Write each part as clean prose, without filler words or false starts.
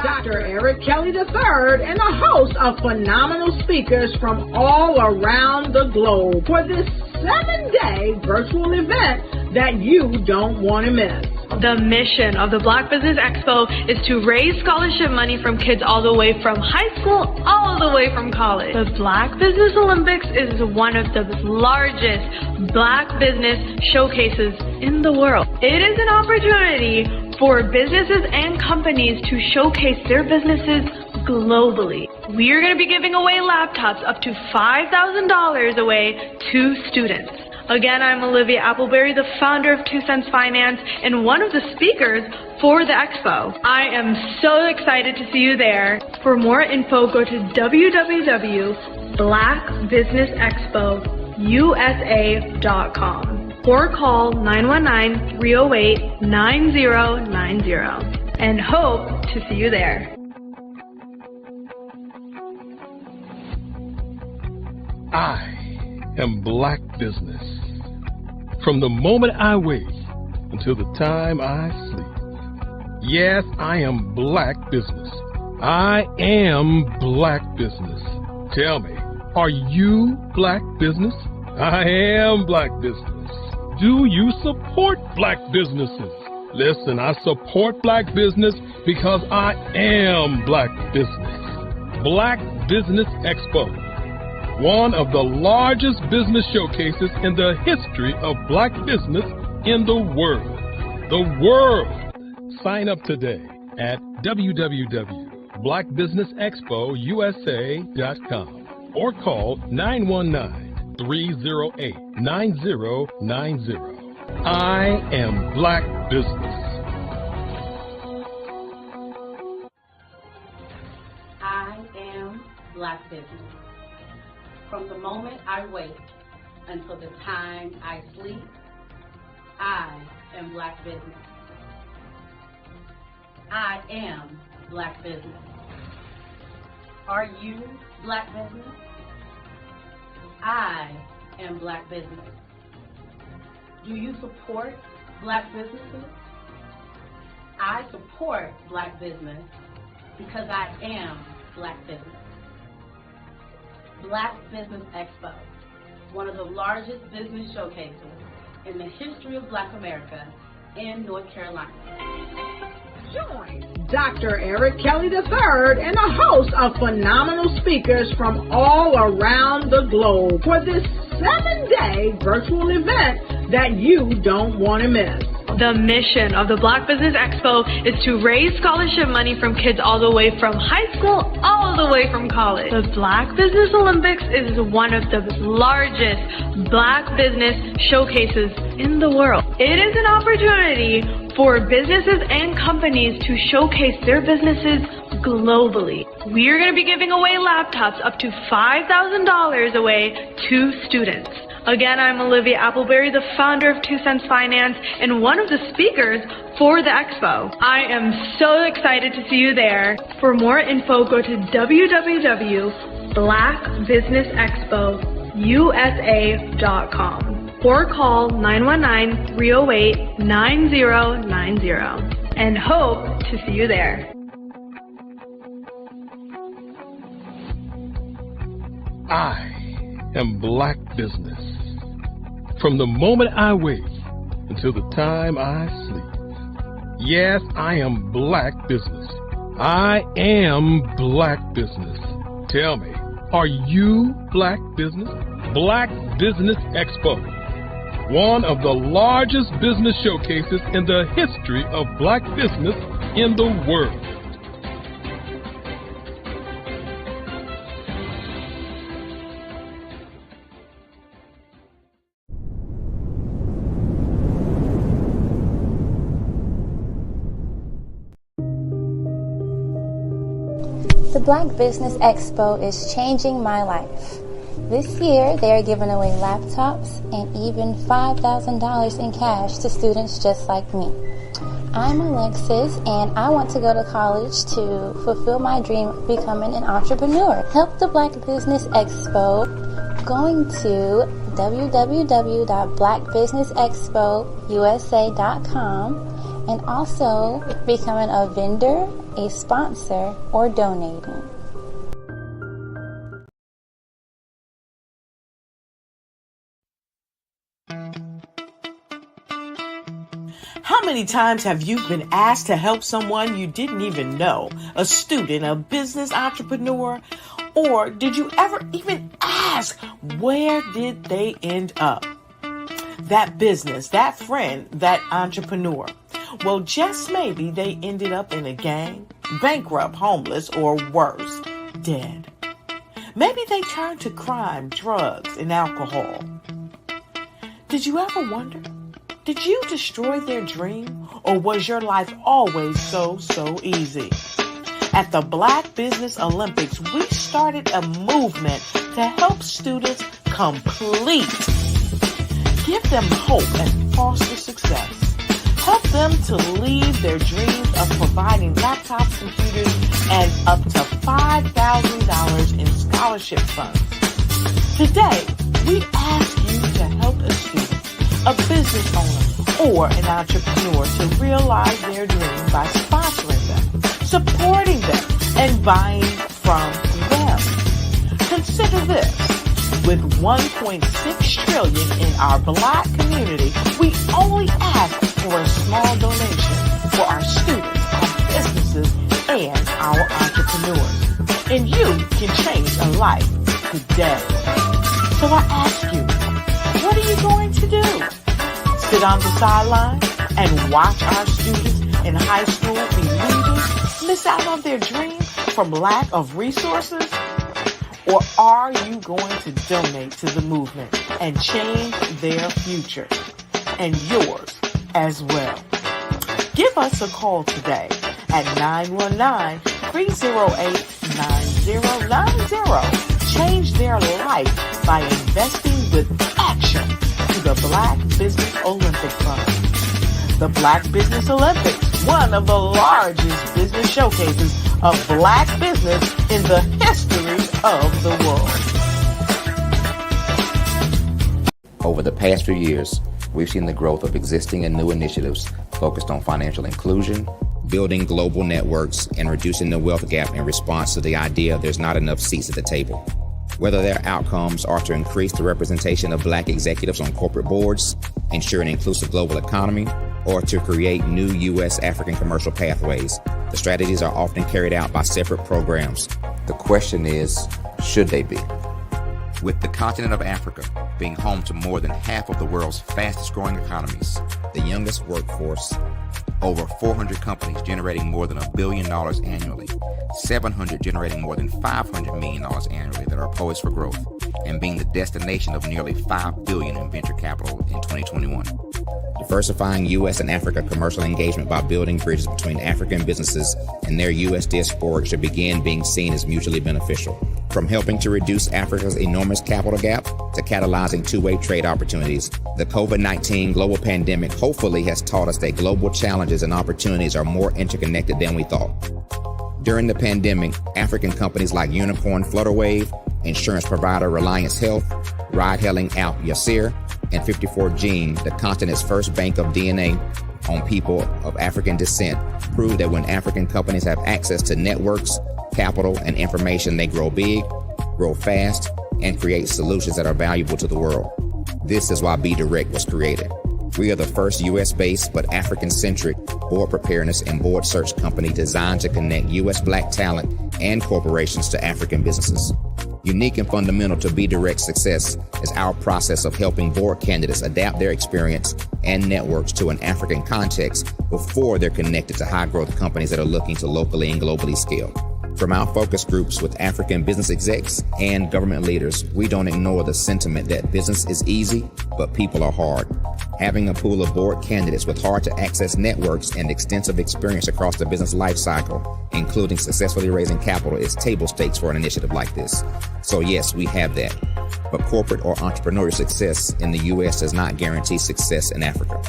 Dr. Eric Kelly III and a host of phenomenal speakers from all around the globe for this 7-day virtual event that you don't want to miss. The mission of the Black Business Expo is to raise scholarship money from kids all the way from high school all the way from college. The Black Business Olympics is one of the largest Black business showcases in the world. It is an opportunity for businesses and companies to showcase their businesses globally. We are going to be giving away laptops up to $5,000 away to students. Again, I'm Olivia Appleberry, the founder of 2 Cents Finance and one of the speakers for the expo. I am so excited to see you there. For more info, go to www.blackbusinessexpousa.com or call 919-308-9090 and hope to see you there. I am Black Business. From the moment I wake until the time I sleep. Yes, I am Black Business. I am Black Business. Tell me, are you Black Business? I am Black Business. Do you support Black businesses? Listen, I support Black business because I am Black Business. Black Business Expo, one of the largest business showcases in the history of Black business in the world. The world! Sign up today at www.blackbusinessexpousa.com or call 919-308-9090. I am Black Business. I am Black Business. From the moment I wake until the time I sleep, I am Black Business. I am Black Business. Are you Black Business? I am Black Business. Do you support Black businesses? I support Black business because I am Black Business. Black Business Expo, one of the largest business showcases in the history of Black America in North Carolina. Join Dr. Eric Kelly III and a host of phenomenal speakers from all around the globe for this 7-day virtual event that you don't want to miss. The mission of the Black Business Expo is to raise scholarship money from kids all the way from high school all the way from college. The Black Business Olympics is one of the largest Black business showcases in the world. It is an opportunity for businesses and companies to showcase their businesses globally. We are going to be giving away laptops up to $5,000 away to students. Again, I'm Olivia Appleberry, the founder of 2 Cents Finance and one of the speakers for the expo. I am so excited to see you there. For more info, go to www.blackbusinessexpousa.com or call 919-308-9090 and hope to see you there. I am Black Business. From the moment I wake until the time I sleep. Yes, I am Black Business. I am Black Business. Tell me, are you Black Business? Black Business Expo, one of the largest business showcases in the history of Black business in the world. The Black Business Expo is changing my life. This year, they are giving away laptops and even $5,000 in cash to students just like me. I'm Alexis, and I want to go to college to fulfill my dream of becoming an entrepreneur. Help the Black Business Expo going to www.blackbusinessexpousa.com and also becoming a vendor, a sponsor, or donating. How many times have you been asked to help someone you didn't even know, a student, a business entrepreneur, or did you ever even ask, where did they end up? That business, that friend, that entrepreneur. Well, just maybe they ended up in a gang, bankrupt, homeless, or worse, dead. Maybe they turned to crime, drugs, and alcohol. Did you ever wonder? Did you destroy their dream, or was your life always so easy? At the Black Business Olympics, we started a movement to help students complete. Give them hope and foster success. Help them to leave their dreams of providing laptops, computers, and up to $5,000 in scholarship funds. Today, we ask you to help a student, a business owner, or an entrepreneur to realize their dream by sponsoring them, supporting them, and buying from them. Consider this. With $1.6 trillion in our Black community, we only ask for a small donation for our students, our businesses, and our entrepreneurs. And you can change a life today. So I ask you, what are you going to do? Sit on the sideline and watch our students in high school be leaders, miss out on their dream from lack of resources? Or are you going to donate to the movement and change their future and yours as well? Give us a call today at 919-308-9090. Change their life by investing with action to the Black Business Olympic Fund. The Black Business Olympics, one of the largest business showcases of Black business in the history of the world. Over the past few years, we've seen the growth of existing and new initiatives focused on financial inclusion, building global networks, and reducing the wealth gap in response to the idea there's not enough seats at the table. Whether their outcomes are to increase the representation of Black executives on corporate boards, ensure an inclusive global economy, or to create new U.S.-African commercial pathways, the strategies are often carried out by separate programs. The question is, should they be? With the continent of Africa being home to more than half of the world's fastest-growing economies, the youngest workforce, over 400 companies generating more than $1 billion annually, 700 generating more than $500 million annually that are poised for growth, and being the destination of nearly $5 billion in venture capital in 2021. Diversifying U.S. and Africa commercial engagement by building bridges between African businesses and their U.S. diaspora should begin being seen as mutually beneficial. From helping to reduce Africa's enormous capital gap to catalyzing two-way trade opportunities, the COVID-19 global pandemic hopefully has taught us that global challenges and opportunities are more interconnected than we thought. During the pandemic, African companies like Unicorn Flutterwave, insurance provider Reliance Health, ride-hailing app Yasir, and 54Gene, the continent's first bank of DNA on people of African descent, proved that when African companies have access to networks, capital, and information, they grow big, grow fast, and create solutions that are valuable to the world. This is why Be Direct was created. We are the first U.S.-based but African-centric board preparedness and board search company designed to connect U.S. Black talent and corporations to African businesses. Unique and fundamental to Be Direct's success is our process of helping board candidates adapt their experience and networks to an African context before they're connected to high-growth companies that are looking to locally and globally scale. From our focus groups with African business execs and government leaders, we don't ignore the sentiment that business is easy, but people are hard. Having a pool of board candidates with hard-to-access networks and extensive experience across the business lifecycle, including successfully raising capital, is table stakes for an initiative like this. So yes, we have that. But corporate or entrepreneurial success in the U.S. does not guarantee success in Africa.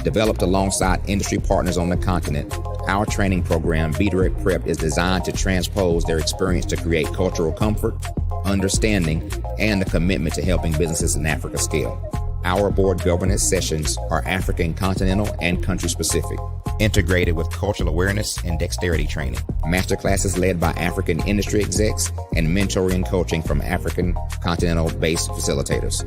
Developed alongside industry partners on the continent, our training program, Be Direct Prep, is designed to transpose their experience to create cultural comfort, understanding, and the commitment to helping businesses in Africa scale. Our board governance sessions are African, continental, and country specific. integrated with cultural awareness and dexterity training. Masterclasses led by African industry execs and mentoring and coaching from African continental-based facilitators.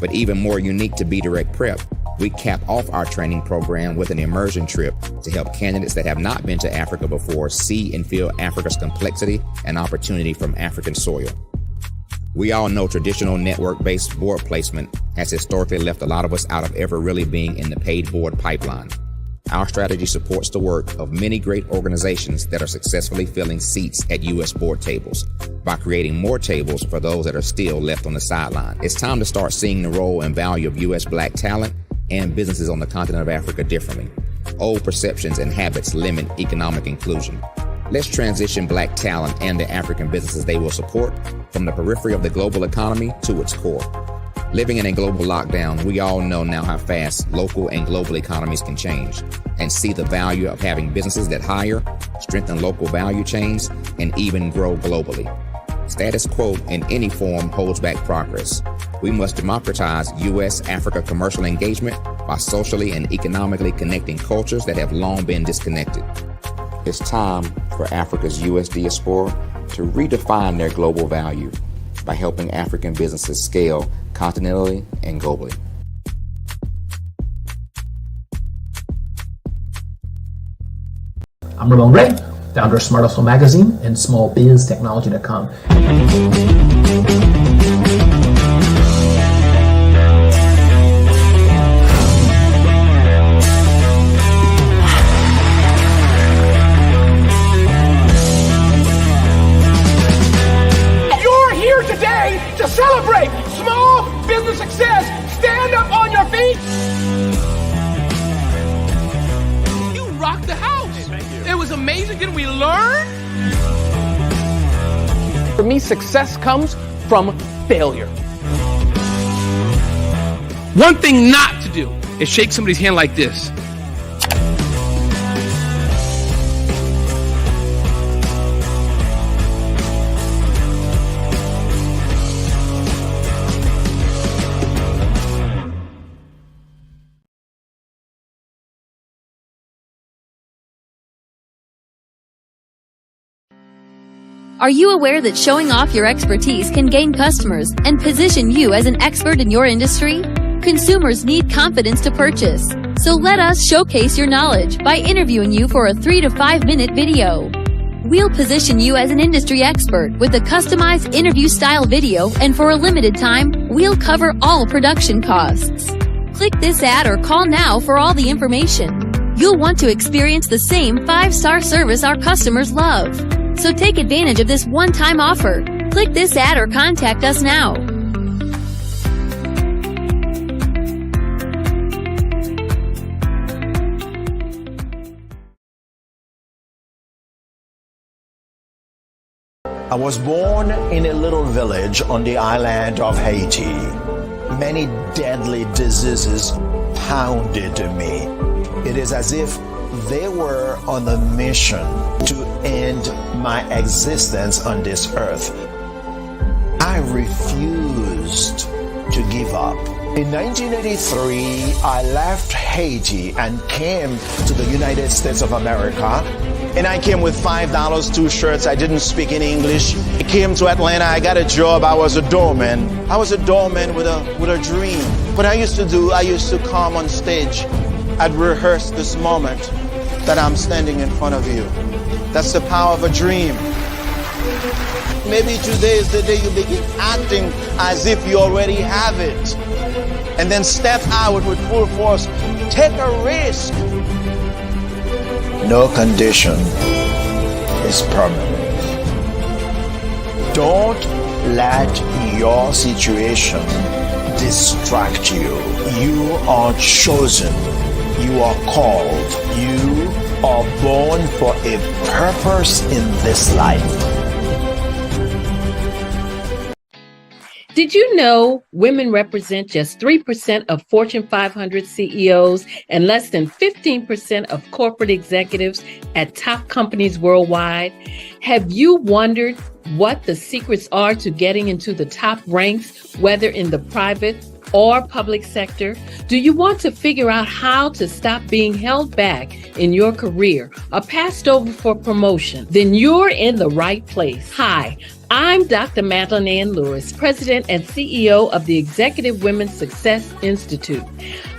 But even more unique to Be Direct Prep, we cap off our training program with an immersion trip to help candidates that have not been to Africa before see and feel Africa's complexity and opportunity from African soil. We all know traditional network-based board placement has historically left a lot of us out of ever really being in the paid board pipeline. Our strategy supports the work of many great organizations that are successfully filling seats at U.S. board tables by creating more tables for those that are still left on the sideline. It's time to start seeing the role and value of U.S. Black talent and businesses on the continent of Africa differently. Old perceptions and habits limit economic inclusion. Let's transition Black talent and the African businesses they will support from the periphery of the global economy to its core. Living in a global lockdown, we all know now how fast local and global economies can change and see the value of having businesses that hire, strengthen local value chains, and even grow globally. Status quo in any form holds back progress. We must democratize U.S.-Africa commercial engagement by socially and economically connecting cultures that have long been disconnected. It's time for Africa's U.S. diaspora to redefine their global value by helping African businesses scale continentally and globally. I'm Ramon Ray, founder of Smart Hustle Magazine and smallbiztechnology.com. You're here today to celebrate small business success. Stand up on your feet. You rocked the house. It was amazing. Didn't we learn? For me, success comes from failure. One thing not to do is shake somebody's hand like this. Are you aware that showing off your expertise can gain customers and position you as an expert in your industry? Consumers need confidence to purchase, so let us showcase your knowledge by interviewing you for a 3 to 5 minute video. We'll position you as an industry expert with a customized interview-style video, and for a limited time, we'll cover all production costs. Click this ad or call now for all the information. You'll want to experience the same 5-star service our customers love. So take advantage of this one-time offer. Click this ad or contact us now. I was born in a little village on the island of Haiti. Many deadly diseases pounded me. It is as if they were on a mission to end my existence on this earth. I refused to give up. In 1983, I left Haiti and came to the United States of America. And I came with $5, 2 shirts. I didn't speak any English. I came to Atlanta. I got a job. I was a doorman. I was a doorman with a dream. What I used to do, I used to come on stage. I'd rehearse this moment that I'm standing in front of you. That's the power of a dream. Maybe today is the day you begin acting as if you already have it. And then step out with full force. Take a risk. No condition is permanent. Don't let your situation distract you. You are chosen. You are called. You are born for a purpose in this life. Did you know women represent just 3% of Fortune 500 CEOs and less than 15% of corporate executives at top companies worldwide? Have you wondered what the secrets are to getting into the top ranks, whether in the private or public sector? Do you want to figure out how to stop being held back in your career or passed over for promotion? Then you're in the right place. Hi, I'm Dr. Madeline Ann Lewis, President and CEO of the Executive Women's Success Institute.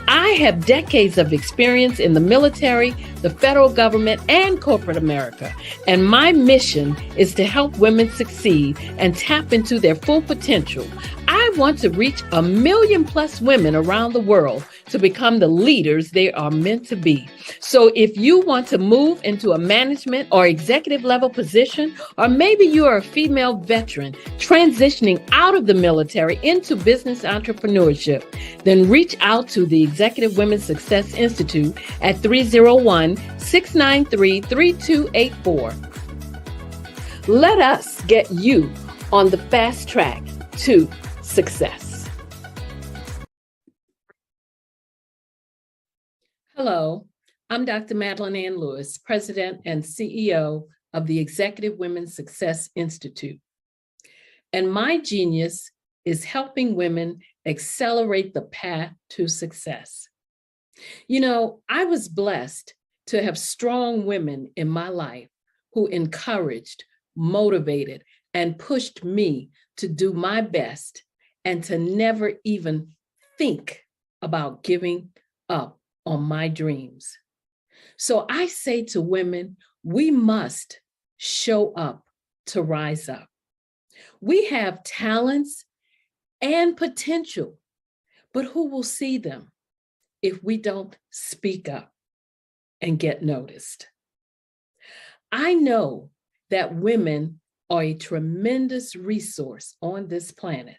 I have decades of experience in the military, the federal government, and corporate America. And my mission is to help women succeed and tap into their full potential. I want to reach 1 million+ women around the world to become the leaders they are meant to be. So if you want to move into a management or executive level position, or maybe you are a female veteran transitioning out of the military into business entrepreneurship, then reach out to the Executive Women's Success Institute at 301-693-3284. Let us get you on the fast track to success. Hello, I'm Dr. Madeline Ann Lewis, President and CEO of the Executive Women's Success Institute. And my genius is helping women accelerate the path to success. You know, I was blessed to have strong women in my life who encouraged, motivated, and pushed me to do my best and to never even think about giving up on my dreams. So I say to women, we must show up to rise up. We have talents and potential, but who will see them if we don't speak up and get noticed? I know that women are a tremendous resource on this planet,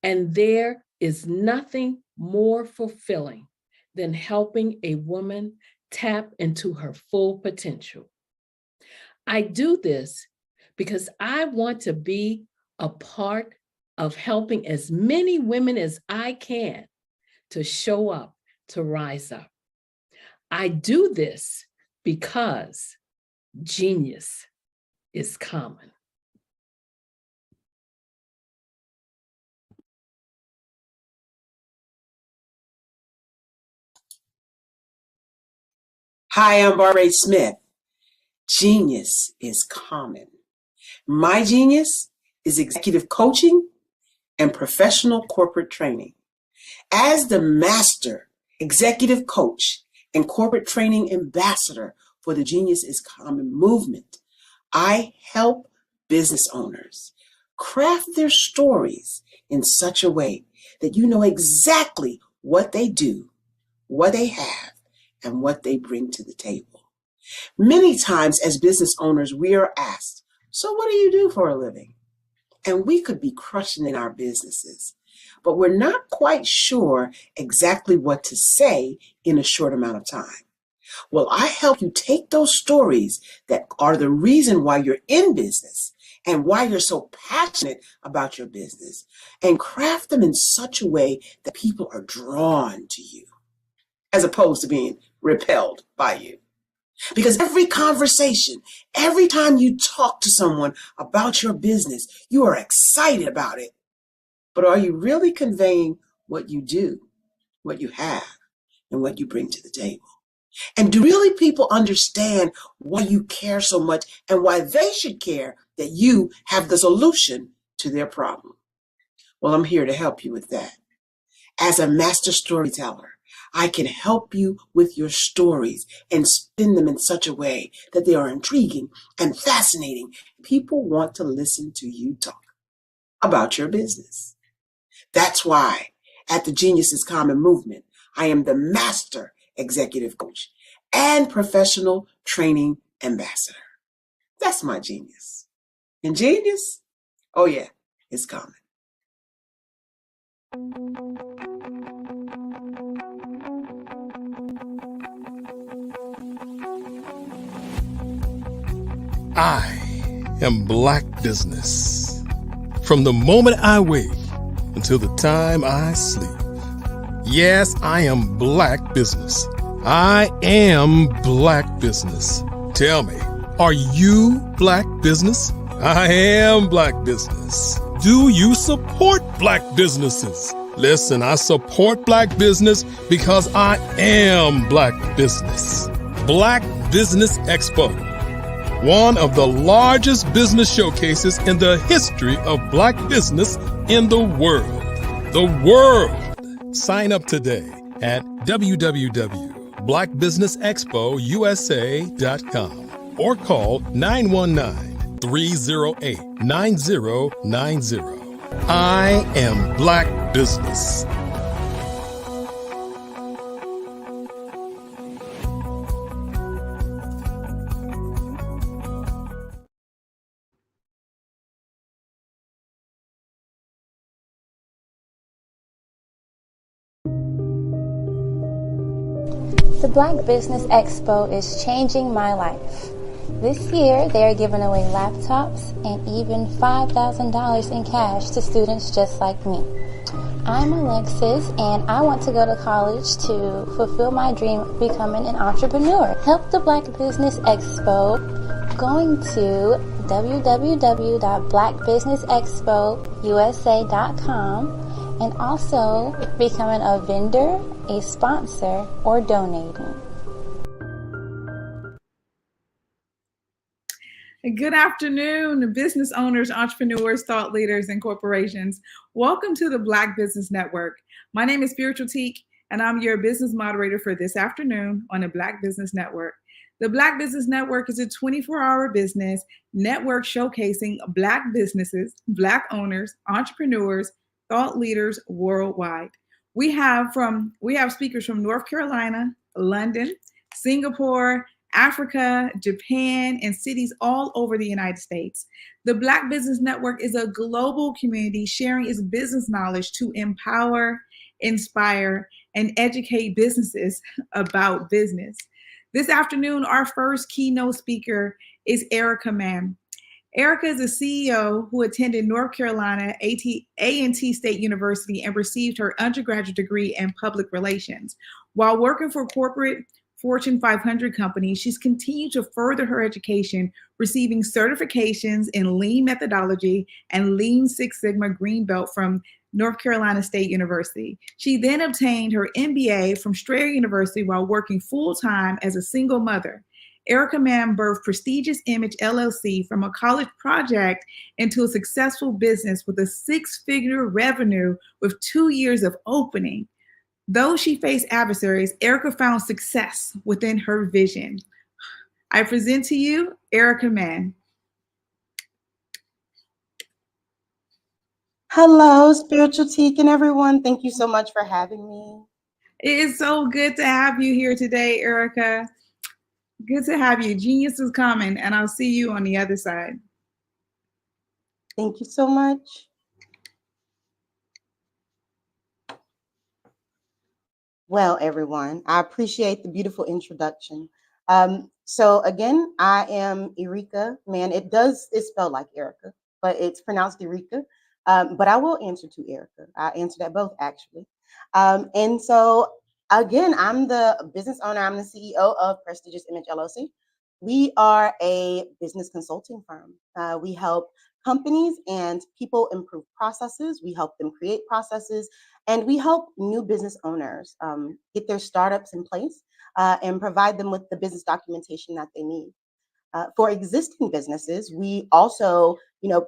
and there is nothing more fulfilling than helping a woman tap into her full potential. I do this because I want to be a part of helping as many women as I can to show up, to rise up. I do this because genius is common. Hi, I'm Barbara Smith. Genius is common. My genius is executive coaching and professional corporate training. As the master executive coach and corporate training ambassador for the Genius is Common movement, I help business owners craft their stories in such a way that you know exactly what they do, what they have, and what they bring to the table. Many times as business owners, we are asked, so what do you do for a living? And we could be crushing in our businesses, but we're not quite sure exactly what to say in a short amount of time. Well, I help you take those stories that are the reason why you're in business and why you're so passionate about your business and craft them in such a way that people are drawn to you as opposed to being repelled by you. Because every conversation, every time you talk to someone about your business, you are excited about it. But are you really conveying what you do, what you have, and what you bring to the table? And do really people understand why you care so much and why they should care that you have the solution to their problem? Well, I'm here to help you with that. As a master storyteller, I can help you with your stories and spin them in such a way that they are intriguing and fascinating. People want to listen to you talk about your business. That's why at the Genius is Common movement, I am the master executive coach and professional training ambassador. That's my genius. And genius? Oh yeah, it's common. I am Black Business. From the moment I wake until the time I sleep. Yes, I am Black Business. I am Black Business. Tell me, are you Black Business? I am Black business. Do you support Black businesses? Listen, I support Black business because I am Black business. Black Business Expo, one of the largest business showcases in the history of Black business in the world. The world! Sign up today at www.blackbusinessexpousa.com or call 919-308-9090. I am Black business. The Black Business Expo is changing my life. This year, they are giving away laptops and even $5,000 in cash to students just like me. I'm Alexis, and I want to go to college to fulfill my dream of becoming an entrepreneur. Help the Black Business Expo going to www.blackbusinessexpousa.com and also becoming a vendor, a sponsor, or donating. Good afternoon, business owners, entrepreneurs, thought leaders, and corporations. Welcome to the Black Business Network. My name is Spiritual Teak, and I'm your business moderator for this afternoon on the Black Business Network. The Black Business Network is a 24-hour business network showcasing Black businesses, Black owners, entrepreneurs, thought leaders worldwide. We have speakers from North Carolina, London, Singapore, Africa, Japan, and cities all over the United States. The Black Business Network is a global community sharing its business knowledge to empower, inspire, and educate businesses about business. This afternoon, our first keynote speaker is Erica Mann. Erica is a CEO who attended North Carolina A&T State University and received her undergraduate degree in public relations. While working for corporate Fortune 500 companies, she's continued to further her education, receiving certifications in Lean methodology and Lean Six Sigma Green Belt from North Carolina State University. She then obtained her MBA from Strayer University while working full-time as a single mother. Erica Mann birthed Prestigious Image LLC from a college project into a successful business with a six-figure revenue with 2 years of opening. Though she faced adversaries, Erica found success within her vision. I present to you Erica Mann. Hello, Spiritual Teak and everyone. Thank you so much for having me. It is so good to have you here today, Erica. Good to have you. Genius is coming, and I'll see you on the other side. Thank you so much. Well, everyone, I appreciate the beautiful introduction. So again, I am Erica Mann. It's spelled like Erica, but it's pronounced Erica. But I will answer to Erica. I answer that both actually. And so again, I'm the business owner. I'm the CEO of Prestigious Image LLC. We are a business consulting firm. We help companies and people improve processes. We help them create processes, and we help new business owners get their startups in place and provide them with the business documentation that they need. For existing businesses, we also,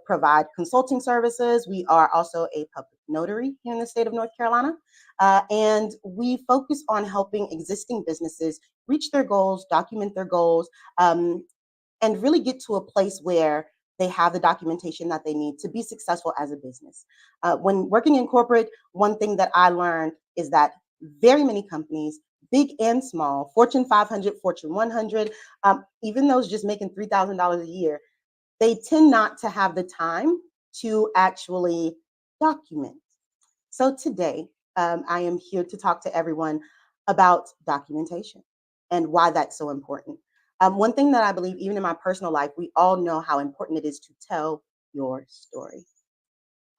provide consulting services. We are also a public notary here in the state of North Carolina, and we focus on helping existing businesses reach their goals, document their goals, and really get to a place where they have the documentation that they need to be successful as a business. When working in corporate, one thing that I learned is that very many companies, big and small, Fortune 500, Fortune 100, even those just making $3,000 a year, they tend not to have the time to actually document. So today, I am here to talk to everyone about documentation and why that's so important. One thing that I believe, even in my personal life, we all know how important it is to tell your story.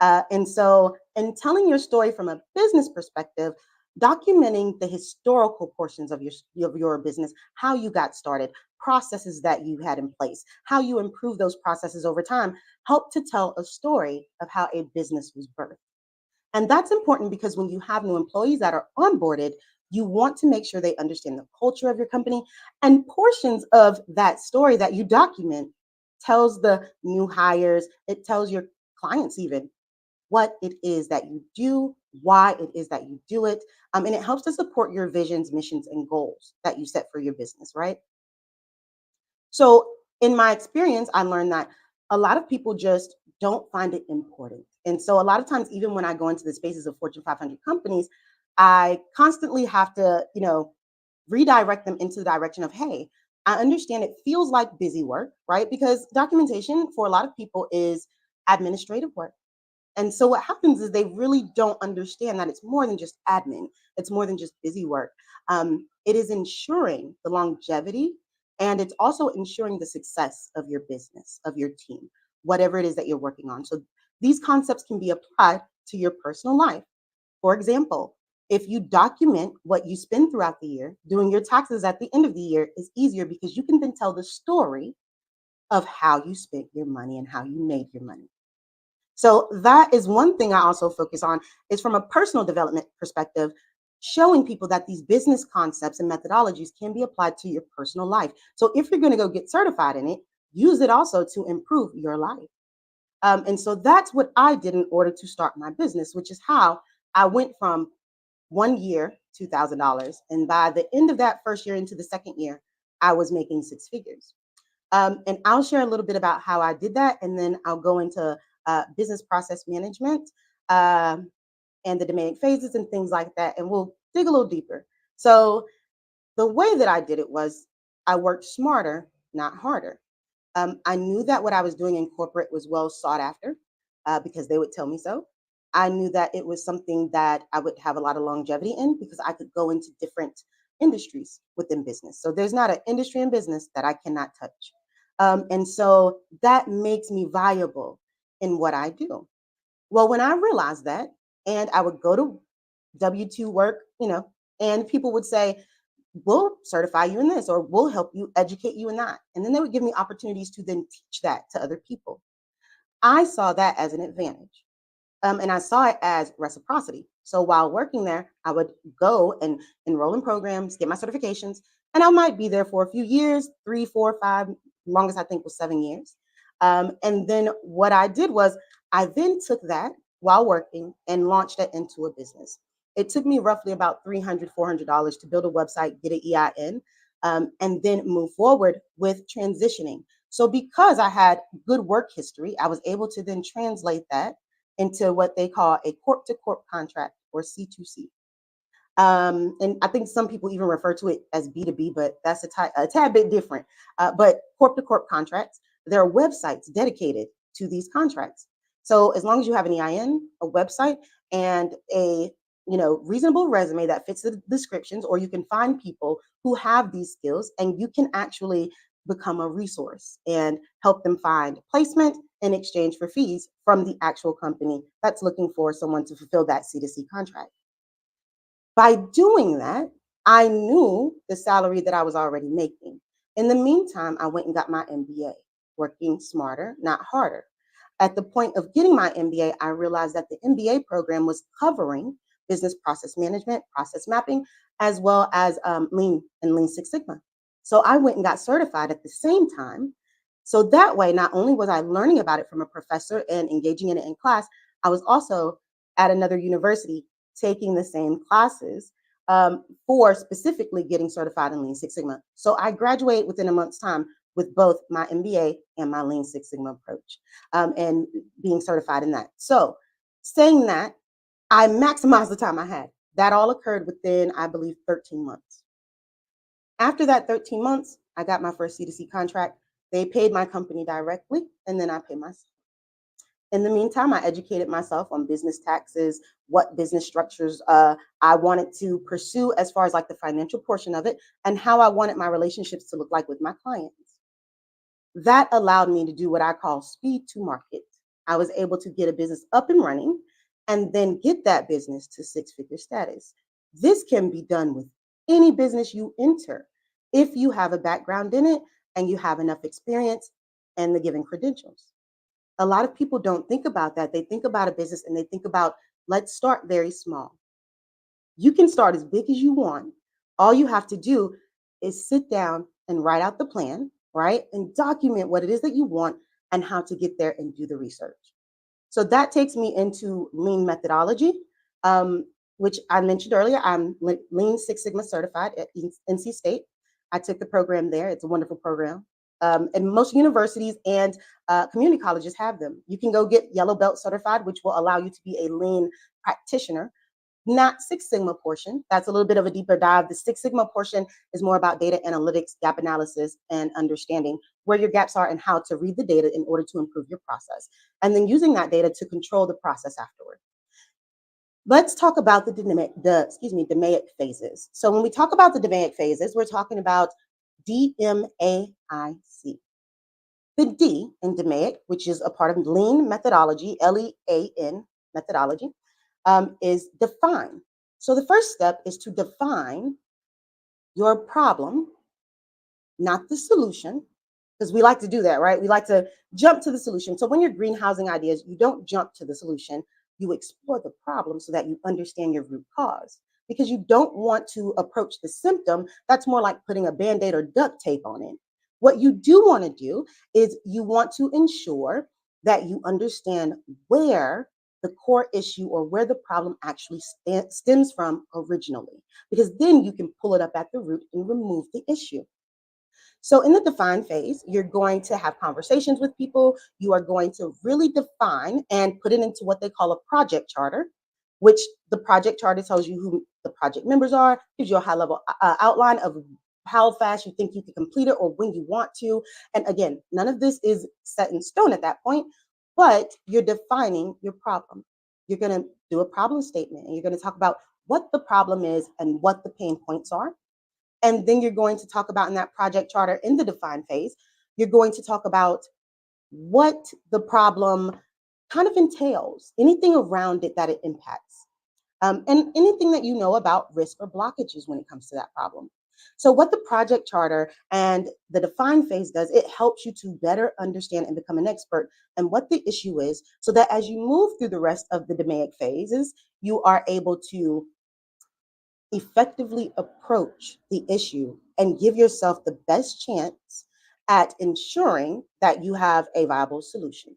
And so in telling your story from a business perspective, documenting the historical portions of your business, how you got started, processes that you had in place, how you improve those processes over time, help to tell a story of how a business was birthed. And that's important because when you have new employees that are onboarded, you want to make sure they understand the culture of your company. And portions of that story that you document tells the new hires, it tells your clients even what it is that you do, why it is that you do it. And it helps to support your visions, missions, and goals that you set for your business, right? So in my experience, I learned that a lot of people just don't find it important. And so a lot of times, even when I go into the spaces of Fortune 500 companies, I constantly have to, redirect them into the direction of, hey, I understand it feels like busy work, right? Because documentation for a lot of people is administrative work. And so what happens is they really don't understand that it's more than just admin. It's more than just busy work. It is ensuring the longevity, and it's also ensuring the success of your business, of your team, whatever it is that you're working on. So these concepts can be applied to your personal life. For example, if you document what you spend throughout the year, doing your taxes at the end of the year is easier because you can then tell the story of how you spent your money and how you made your money. So that is one thing I also focus on, is from a personal development perspective, showing people that these business concepts and methodologies can be applied to your personal life. So if you're going to go get certified in it, use it also to improve your life. And so that's what I did in order to start my business, which is how I went from 1 year, $2,000. And by the end of that first year into the second year, I was making six figures. And I'll share a little bit about how I did that. And then I'll go into business process management and the demand phases and things like that. And we'll dig a little deeper. So the way that I did it was I worked smarter, not harder. I knew that what I was doing in corporate was well sought after because they would tell me so. I knew that it was something that I would have a lot of longevity in because I could go into different industries within business. So there's not an industry in business that I cannot touch. And so that makes me viable in what I do. Well, when I realized that, and I would go to W-2 work, and people would say, we'll certify you in this, or we'll help you educate you in that. And then they would give me opportunities to then teach that to other people. I saw that as an advantage. And I saw it as reciprocity. So while working there, I would go and enroll in programs, get my certifications, and I might be there for a few years, 3, 4, 5, longest I think was 7 years. And then what I did was I then took that while working and launched it into a business. It took me roughly about $300, $400 to build a website, get an EIN, and then move forward with transitioning. So because I had good work history, I was able to then translate that into what they call a corp-to-corp contract, or C2C. And I think some people even refer to it as B2B, but that's a tad bit different. But corp-to-corp contracts, there are websites dedicated to these contracts. So as long as you have an EIN, a website, and a reasonable resume that fits the descriptions, or you can find people who have these skills, and you can actually become a resource and help them find placement in exchange for fees from the actual company that's looking for someone to fulfill that C2C contract. By doing that, I knew the salary that I was already making. In the meantime, I went and got my MBA, working smarter, not harder. At the point of getting my MBA, I realized that the MBA program was covering business process management, process mapping, as well as Lean and Lean Six Sigma. So I went and got certified at the same time. So that way, not only was I learning about it from a professor and engaging in it in class, I was also at another university taking the same classes for specifically getting certified in Lean Six Sigma. So I graduated within a month's time with both my MBA and my Lean Six Sigma approach and being certified in that. So saying that, I maximized the time I had. That all occurred within, I believe, 13 months. After that 13 months, I got my first C2C contract. They paid my company directly, and then I paid myself. In the meantime, I educated myself on business taxes, what business structures I wanted to pursue as far as like the financial portion of it, and how I wanted my relationships to look like with my clients. That allowed me to do what I call speed to market. I was able to get a business up and running and then get that business to six-figure status. This can be done with any business you enter if you have a background in it and you have enough experience and the given credentials. A lot of people don't think about that. They think about a business and they think about, let's start very small. You can start as big as you want. All you have to do is sit down and write out the plan, right? And document what it is that you want and how to get there and do the research. So that takes me into lean methodology, which I mentioned earlier. I'm Lean Six Sigma certified at NC State. I took the program there. It's a wonderful program. And most universities and community colleges have them. You can go get Yellow Belt certified, which will allow you to be a lean practitioner. Not Six Sigma portion. That's a little bit of a deeper dive. The Six Sigma portion is more about data analytics, gap analysis, and understanding where your gaps are and how to read the data in order to improve your process. And then using that data to control the process afterward. Let's talk about the DMAIC phases. So when we talk about the DMAIC phases, we're talking about DMAIC. The D in DMAIC, which is a part of lean methodology, LEAN methodology, is define. So the first step is to define your problem, not the solution, because we like to do that, right? We like to jump to the solution. So when you're greenhousing ideas, you don't jump to the solution. You explore the problem so that you understand your root cause, because you don't want to approach the symptom. That's more like putting a Band-Aid or duct tape on it. What you do want to do is you want to ensure that you understand where the core issue or where the problem actually stems from originally, because then you can pull it up at the root and remove the issue. So in the define phase, you're going to have conversations with people. You are going to really define and put it into what they call a project charter, which the project charter tells you who the project members are, gives you a high-level outline of how fast you think you can complete it or when you want to. And again, none of this is set in stone at that point, but you're defining your problem. You're going to do a problem statement and you're going to talk about what the problem is and what the pain points are. And then you're going to talk about in that project charter in the define phase, you're going to talk about what the problem kind of entails, anything around it that it impacts, and anything that you know about risk or blockages when it comes to that problem. So what the project charter and the define phase does, it helps you to better understand and become an expert in what the issue is, so that as you move through the rest of the DMAIC phases, you are able to effectively approach the issue and give yourself the best chance at ensuring that you have a viable solution.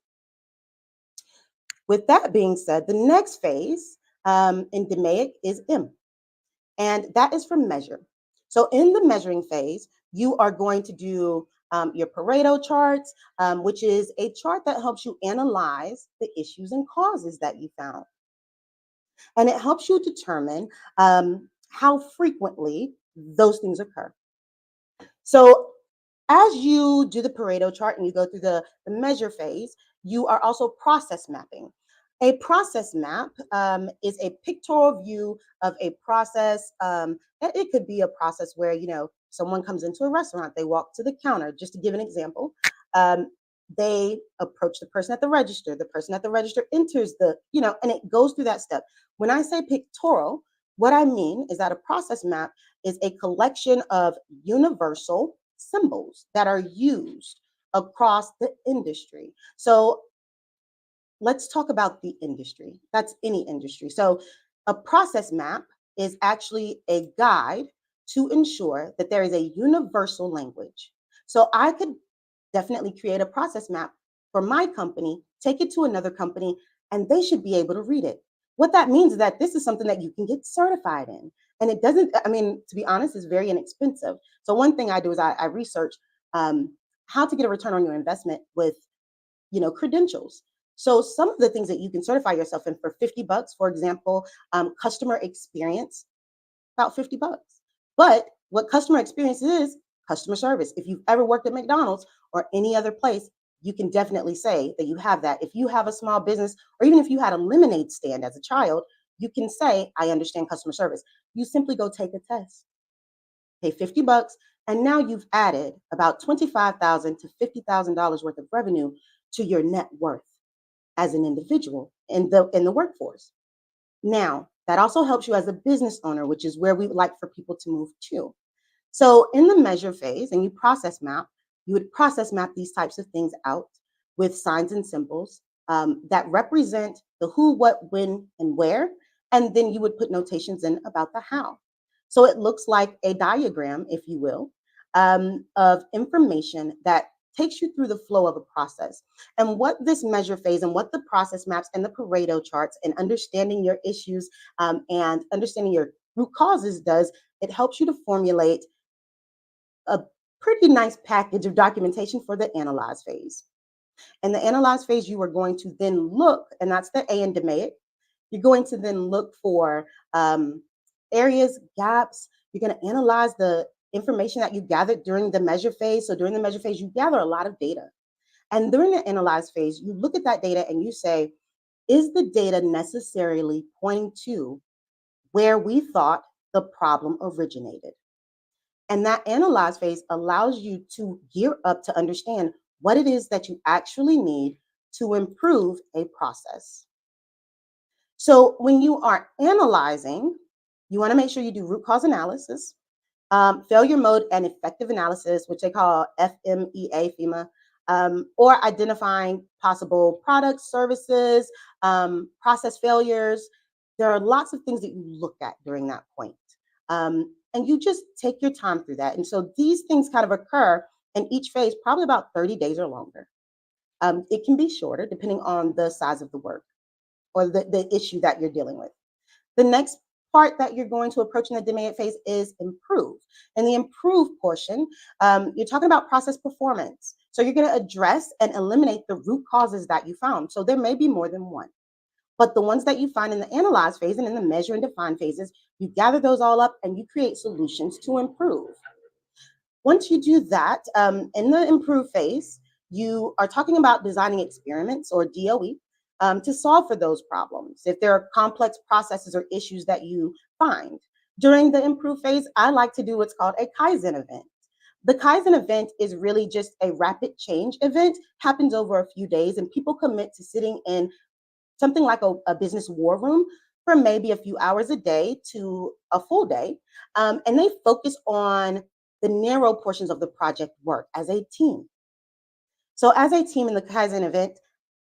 With that being said, the next phase in DMAIC is M, and that is for measure. So in the measuring phase, you are going to do your Pareto charts, which is a chart that helps you analyze the issues and causes that you found. And it helps you determine how frequently those things occur. So as you do the Pareto chart and you go through the measure phase, you are also process mapping. A process map is a pictorial view of a process. It could be a process where, someone comes into a restaurant, they walk to the counter, just to give an example. They approach the person at the register enters and it goes through that step. When I say pictorial, what I mean is that a process map is a collection of universal symbols that are used across the industry. So let's talk about the industry. That's any industry. So a process map is actually a guide to ensure that there is a universal language. So I could definitely create a process map for my company, take it to another company, and they should be able to read it. What that means is that this is something that you can get certified in. And it doesn't, to be honest, it's very inexpensive. So one thing I do is I research how to get a return on your investment with, credentials. So some of the things that you can certify yourself in for $50, for example, customer experience, about $50. But what customer experience is, customer service. If you've ever worked at McDonald's or any other place, you can definitely say that you have that. If you have a small business, or even if you had a lemonade stand as a child, you can say, I understand customer service. You simply go take a test, pay $50, and now you've added about $25,000 to $50,000 worth of revenue to your net worth as an individual in the workforce. Now, That also helps you as a business owner, which is where we would like for people to move to. So in the measure phase, and you would process map these types of things out with signs and symbols that represent the who, what, when, and where. And then you would put notations in about the how. So it looks like a diagram, if you will, of information that takes you through the flow of a process. And what this measure phase and what the process maps and the Pareto charts and understanding your issues and understanding your root causes does, it helps you to formulate a pretty nice package of documentation for the analyze phase. In the analyze phase, you are going to then look, and that's the A in DMAIC, you're going to then look for areas, gaps. You're going to analyze the information that you gathered during the measure phase. So during the measure phase, you gather a lot of data. And during the analyze phase, you look at that data and you say, is the data necessarily pointing to where we thought the problem originated? And that analyze phase allows you to gear up to understand what it is that you actually need to improve a process. So when you are analyzing, you want to make sure you do root cause analysis, failure mode and effective analysis, which they call FMEA, or identifying possible products, services, process failures. There are lots of things that you look at during that point. And you just take your time through that. And so these things kind of occur in each phase, probably about 30 days or longer. It can be shorter depending on the size of the work or the issue that you're dealing with. The next part that you're going to approach in the DMAIC phase is improve. In the improve portion, you're talking about process performance. So you're going to address and eliminate the root causes that you found. So there may be more than one. But the ones that you find in the analyze phase and in the measure and define phases, you gather those all up and you create solutions to improve. Once you do that, in the improve phase, you are talking about designing experiments or DOE to solve for those problems. If there are complex processes or issues that you find. During the improve phase, I like to do what's called a Kaizen event. The Kaizen event is really just a rapid change event, happens over a few days, and people commit to sitting in something like a business war room for maybe a few hours a day to a full day. And they focus on the narrow portions of the project work as a team. So as a team in the Kaizen event,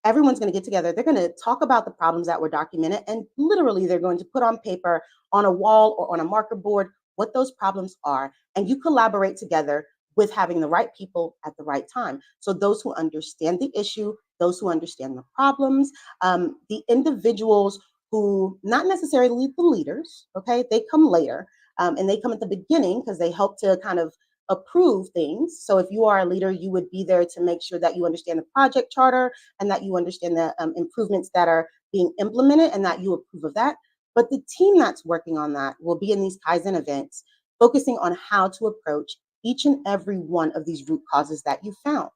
everyone's going to get together. They're going to talk about the problems that were documented, and literally they're going to put on paper, on a wall or on a marker board, what those problems are. And you collaborate together with having the right people at the right time. So those who understand the issue, those who understand the problems, the individuals who, not necessarily the leaders, okay, they come later, and they come at the beginning because they help to kind of approve things. So if you are a leader, you would be there to make sure that you understand the project charter and that you understand the improvements that are being implemented and that you approve of that. But the team that's working on that will be in these Kaizen events, focusing on how to approach each and every one of these root causes that you found.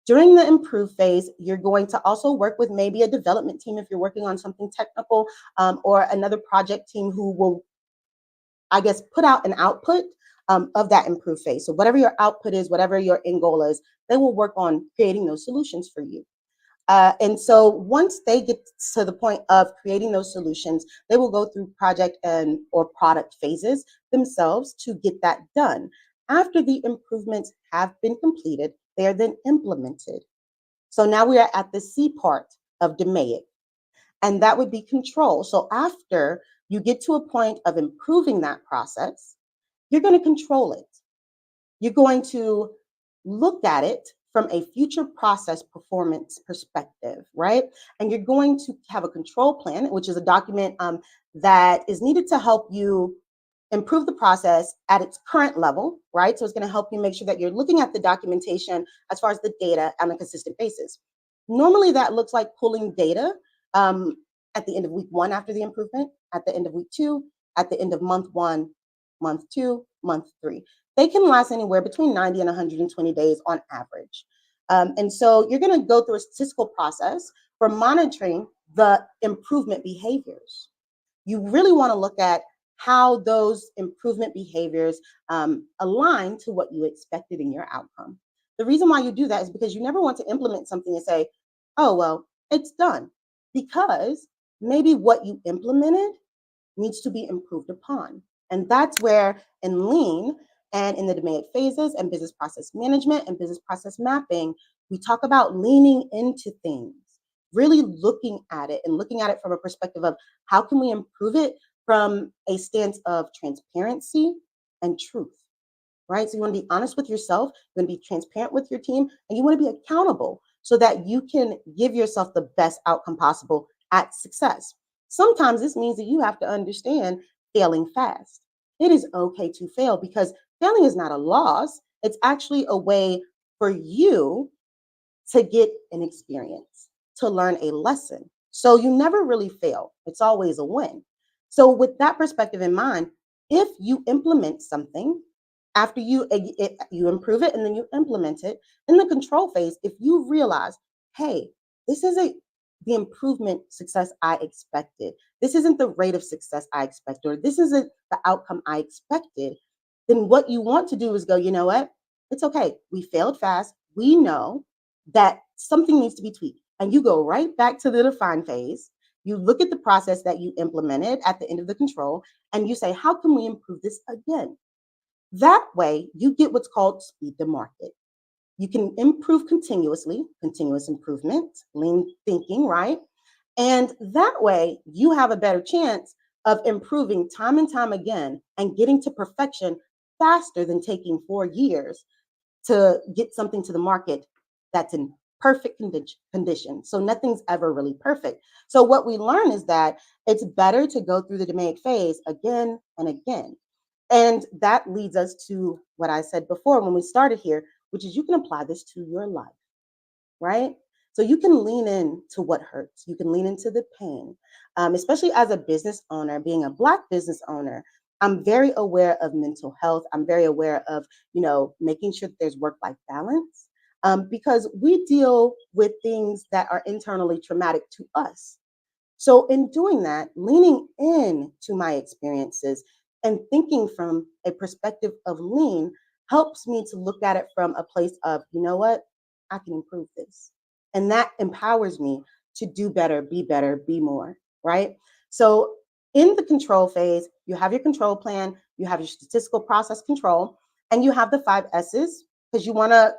During the improve phase, you're going to also work with maybe a development team if you're working on something technical, or another project team who will, I guess, put out an output of that improve phase. So whatever your output is, whatever your end goal is, they will work on creating those solutions for you. And so once they get to the point of creating those solutions, they will go through project and or product phases themselves to get that done. After the improvements have been completed, they are then implemented. So now we are at the C part of DMAIC, and that would be control. So after you get to a point of improving that process, you're going to control it. You're going to look at it from a future process performance perspective, right? And you're going to have a control plan, which is a document that is needed to help you improve the process at its current level, right? So it's going to help you make sure that you're looking at the documentation as far as the data on a consistent basis. Normally that looks like pulling data at the end of week 1 after the improvement, at the end of week 2, at the end of month 1, month 2, month 3. They can last anywhere between 90 and 120 days on average. And so you're going to go through a statistical process for monitoring the improvement behaviors. You really want to look at how those improvement behaviors align to what you expected in your outcome. The reason why you do that is because you never want to implement something and say, oh, well, it's done. Because maybe what you implemented needs to be improved upon. And that's where in lean and in the DMAIC phases and business process management and business process mapping, we talk about leaning into things, really looking at it and looking at it from a perspective of how can we improve it from a stance of transparency and truth, right? So you want to be honest with yourself, you want to be transparent with your team, and you want to be accountable so that you can give yourself the best outcome possible at success. Sometimes this means that you have to understand failing fast. It is okay to fail because failing is not a loss. It's actually a way for you to get an experience, to learn a lesson. So you never really fail. It's always a win. So with that perspective in mind, if you implement something, after you improve it and then you implement it, in the control phase, if you realize, hey, this isn't the improvement success I expected, this isn't the rate of success I expected, or this isn't the outcome I expected, then what you want to do is go, you know what? It's okay. We failed fast. We know that something needs to be tweaked. And you go right back to the define phase. You look at the process that you implemented at the end of the control, and you say, how can we improve this again? That way, you get what's called speed to market. You can improve continuously, continuous improvement, lean thinking, right? And that way, you have a better chance of improving time and time again and getting to perfection faster than taking 4 years to get something to the market that's in perfect condition. So nothing's ever really perfect. So what we learn is that it's better to go through the DMAIC phase again and again. And that leads us to what I said before when we started here, which is you can apply this to your life, right? So you can lean into what hurts. You can lean into the pain, especially as a business owner, being a Black business owner. I'm very aware of mental health. I'm very aware of, making sure that there's work-life balance because we deal with things that are internally traumatic to us. So in doing that, leaning in to my experiences and thinking from a perspective of lean helps me to look at it from a place of, you know what, I can improve this. And that empowers me to do better, be more, right? So in the control phase, you have your control plan, you have your statistical process control, and you have the 5 S's because you want to,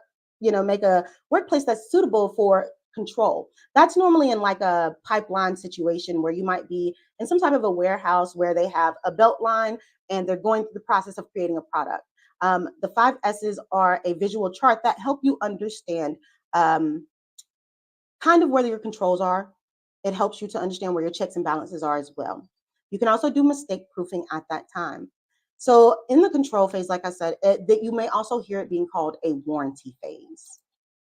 make a workplace that's suitable for control. That's normally in like a pipeline situation where you might be in some type of a warehouse where they have a belt line and they're going through the process of creating a product. The 5 S's are a visual chart that help you understand kind of where your controls are. It helps you to understand where your checks and balances are as well. You can also do mistake proofing at that time. So in the control phase, like I said, that you may also hear it being called a warranty phase.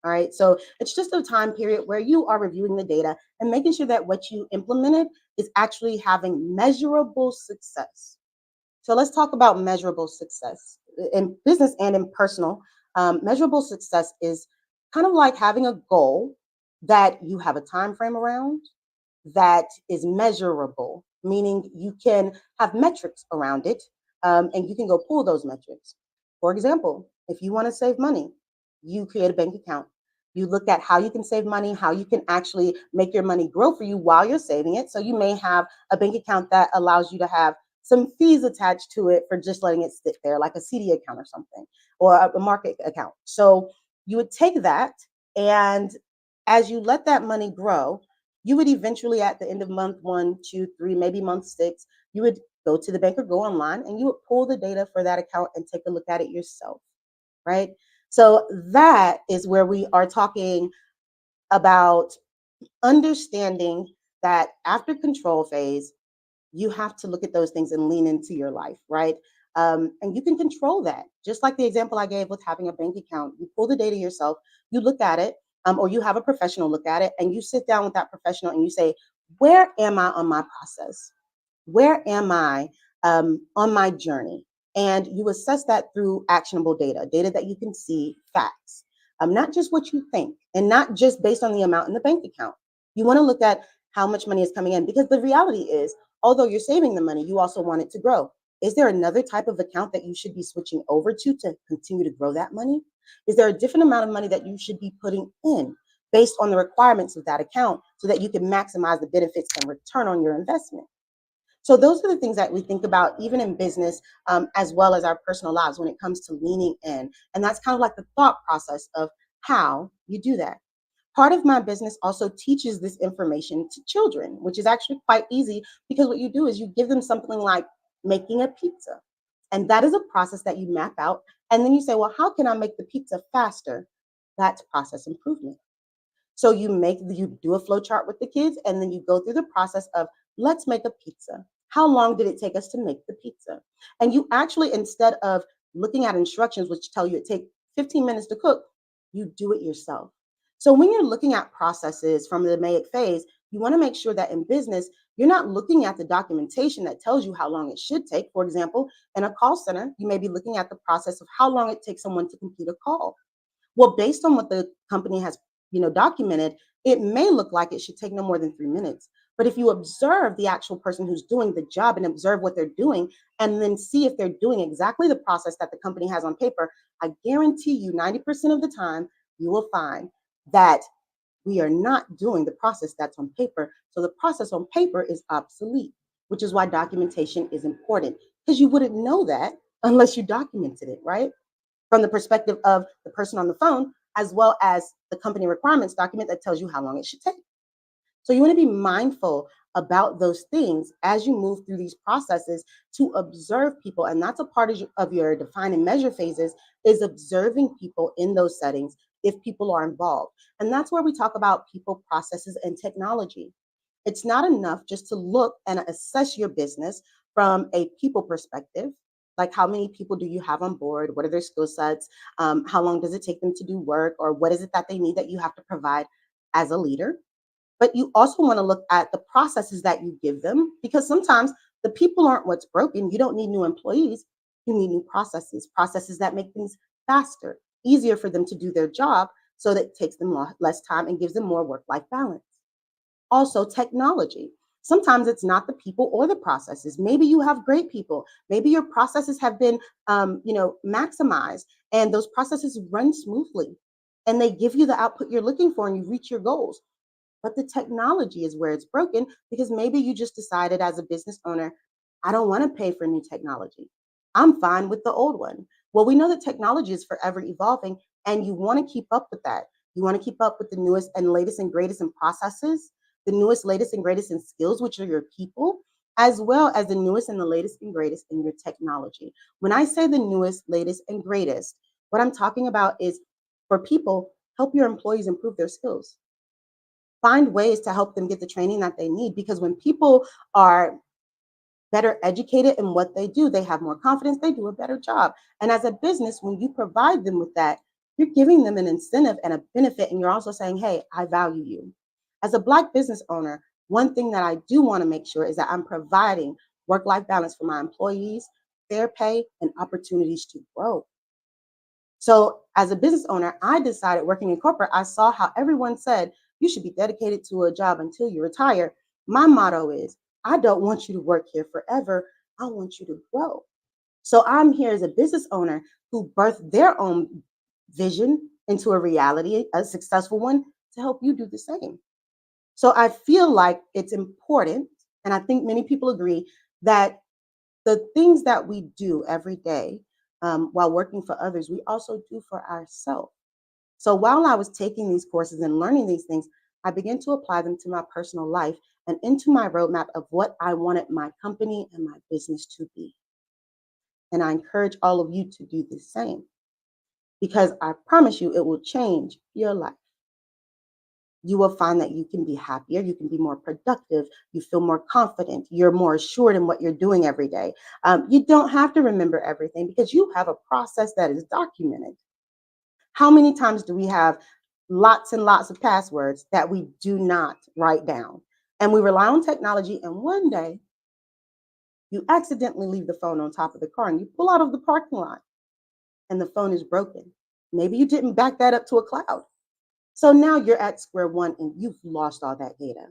All right, so it's just a time period where you are reviewing the data and making sure that what you implemented is actually having measurable success. So let's talk about measurable success in business and in personal. Measurable success is kind of like having a goal that you have a time frame around that is measurable, meaning you can have metrics around it and you can go pull those metrics. For example, if you want to save money, you create a bank account. You look at how you can save money, how you can actually make your money grow for you while you're saving it. So you may have a bank account that allows you to have some fees attached to it for just letting it sit there, like a CD account or something, or a market account. So you would take that, and as you let that money grow, you would eventually at the end of month 1, 2, 3, maybe month 6, you would go to the bank or go online and you would pull the data for that account and take a look at it yourself, right? So that is where we are talking about understanding that after control phase, you have to look at those things and lean into your life, right? And you can control that. Just like the example I gave with having a bank account, you pull the data yourself, you look at it, or you have a professional look at it, and you sit down with that professional and you say, where am I on my process? Where am I on my journey? And you assess that through actionable data that you can see, facts, not just what you think, and not just based on the amount in the bank account. You want to look at how much money is coming in, because the reality is, although you're saving the money, you also want it to grow. Is there another type of account that you should be switching over to continue to grow that money? Is there a different amount of money that you should be putting in based on the requirements of that account so that you can maximize the benefits and return on your investment? So those are the things that we think about, even in business, as well as our personal lives when it comes to leaning in. And that's kind of like the thought process of how you do that. Part of my business also teaches this information to children, which is actually quite easy because what you do is you give them something like making a pizza. And that is a process that you map out. And then you say, well, how can I make the pizza faster? That's process improvement. So you do a flow chart with the kids, and then you go through the process of let's make a pizza. How long did it take us to make the pizza? And you actually, instead of looking at instructions, which tell you it takes 15 minutes to cook, you do it yourself. So when you're looking at processes from the MAIC phase, you want to make sure that in business, you're not looking at the documentation that tells you how long it should take. For example, in a call center, you may be looking at the process of how long it takes someone to complete a call. Well, based on what the company has, documented, it may look like it should take no more than 3 minutes. But if you observe the actual person who's doing the job and observe what they're doing, and then see if they're doing exactly the process that the company has on paper, I guarantee you 90% of the time, you will find that we are not doing the process that's on paper. So the process on paper is obsolete, which is why documentation is important, because you wouldn't know that unless you documented it, right? From the perspective of the person on the phone, as well as the company requirements document that tells you how long it should take. So you want to be mindful about those things as you move through these processes to observe people. And that's a part of your define and measure phases, is observing people in those settings if people are involved. And that's where we talk about people, processes, and technology. It's not enough just to look and assess your business from a people perspective. Like, how many people do you have on board? What are their skill sets? How long does it take them to do work? Or what is it that they need that you have to provide as a leader? But you also want to look at the processes that you give them, because sometimes the people aren't what's broken. You don't need new employees. You need new processes that make things faster, easier for them to do their job so that it takes them less time and gives them more work-life balance. Also, technology. Sometimes it's not the people or the processes. Maybe you have great people. Maybe your processes have been, maximized, and those processes run smoothly, and they give you the output you're looking for, and you reach your goals. But the technology is where it's broken, because maybe you just decided as a business owner, I don't want to pay for new technology. I'm fine with the old one. Well, we know that technology is forever evolving, and you want to keep up with that. You want to keep up with the newest and latest and greatest in processes, the newest, latest, and greatest in skills, which are your people, as well as the newest and the latest and greatest in your technology. When I say the newest, latest, and greatest, what I'm talking about is, for people, help your employees improve their skills. Find ways to help them get the training that they need, because when people are better educated in what they do, they have more confidence, they do a better job. And as a business, when you provide them with that, you're giving them an incentive and a benefit, and you're also saying, hey, I value you. As a Black business owner, one thing that I do want to make sure is that I'm providing work-life balance for my employees, fair pay, and opportunities to grow. So as a business owner, I decided, working in corporate, I saw how everyone said you should be dedicated to a job until you retire. My motto is, I don't want you to work here forever. I want you to grow. So I'm here as a business owner who birthed their own vision into a reality, a successful one, to help you do the same. So I feel like it's important, and I think many people agree, that the things that we do every day while working for others, we also do for ourselves. So while I was taking these courses and learning these things, I began to apply them to my personal life and into my roadmap of what I wanted my company and my business to be. And I encourage all of you to do the same, because I promise you it will change your life. You will find that you can be happier, you can be more productive, you feel more confident, you're more assured in what you're doing every day. You don't have to remember everything, because you have a process that is documented. How many times do we have lots and lots of passwords that we do not write down? And we rely on technology, and one day you accidentally leave the phone on top of the car, and you pull out of the parking lot and the phone is broken. Maybe you didn't back that up to a cloud. So now you're at square one and you've lost all that data.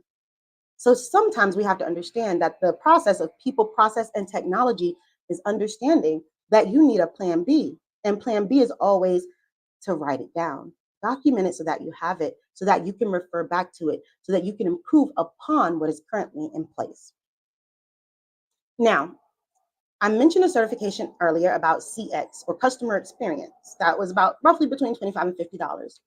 So sometimes we have to understand that the process of people, process, and technology is understanding that you need a plan B. And plan B is always to write it down, document it so that you have it, so that you can refer back to it, so that you can improve upon what is currently in place. Now, I mentioned a certification earlier about CX or customer experience. That was about roughly between $25 and $50.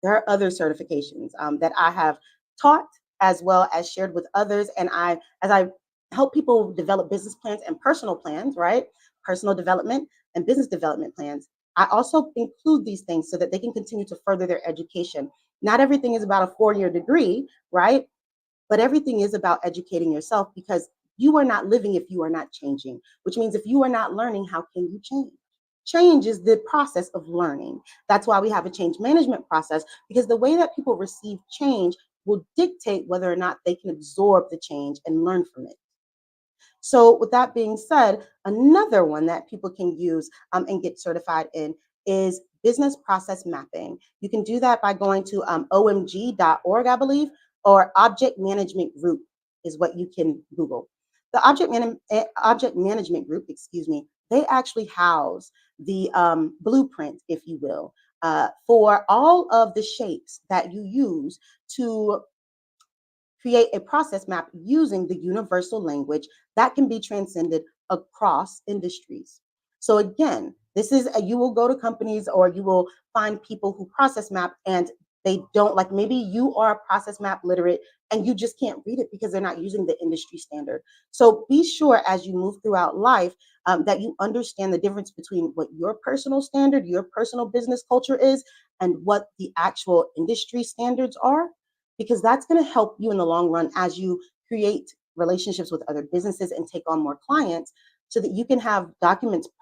There are other certifications that I have taught as well as shared with others. And as I help people develop business plans and personal plans, right? Personal development and business development plans. I also include these things so that they can continue to further their education. Not everything is about a 4-year degree, right? But everything is about educating yourself, because you are not living if you are not changing, which means if you are not learning, how can you change? Change is the process of learning. That's why we have a change management process, because the way that people receive change will dictate whether or not they can absorb the change and learn from it. So with that being said, another one that people can use and get certified in is business process mapping. You can do that by going to omg.org, I believe, or Object Management Group is what you can Google. The Object Management Group, excuse me, they actually house the blueprint, if you will, for all of the shapes that you use to create a process map using the universal language that can be transcended across industries. So again, you will go to companies or you will find people who process map and they don't, like, maybe you are process map literate and you just can't read it because they're not using the industry standard. So be sure as you move throughout life that you understand the difference between what your personal standard, your personal business culture is, and what the actual industry standards are, because that's going to help you in the long run as you create relationships with other businesses and take on more clients, so that you can have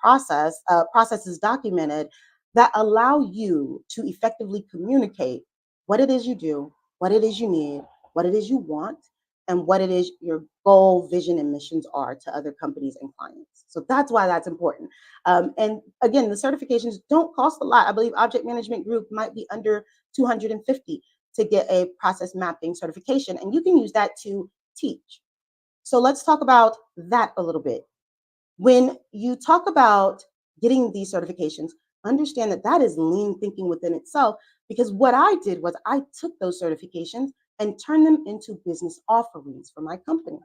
processes documented that allow you to effectively communicate what it is you do, what it is you need, what it is you want, and what it is your goal, vision, and missions are to other companies and clients. So that's why that's important. And again, the certifications don't cost a lot. I believe Object Management Group might be under $250 to get a process mapping certification, and you can use that to teach. So let's talk about that a little bit. When you talk about getting these certifications, understand that that is lean thinking within itself, because what I did was I took those certifications and turned them into business offerings for my company,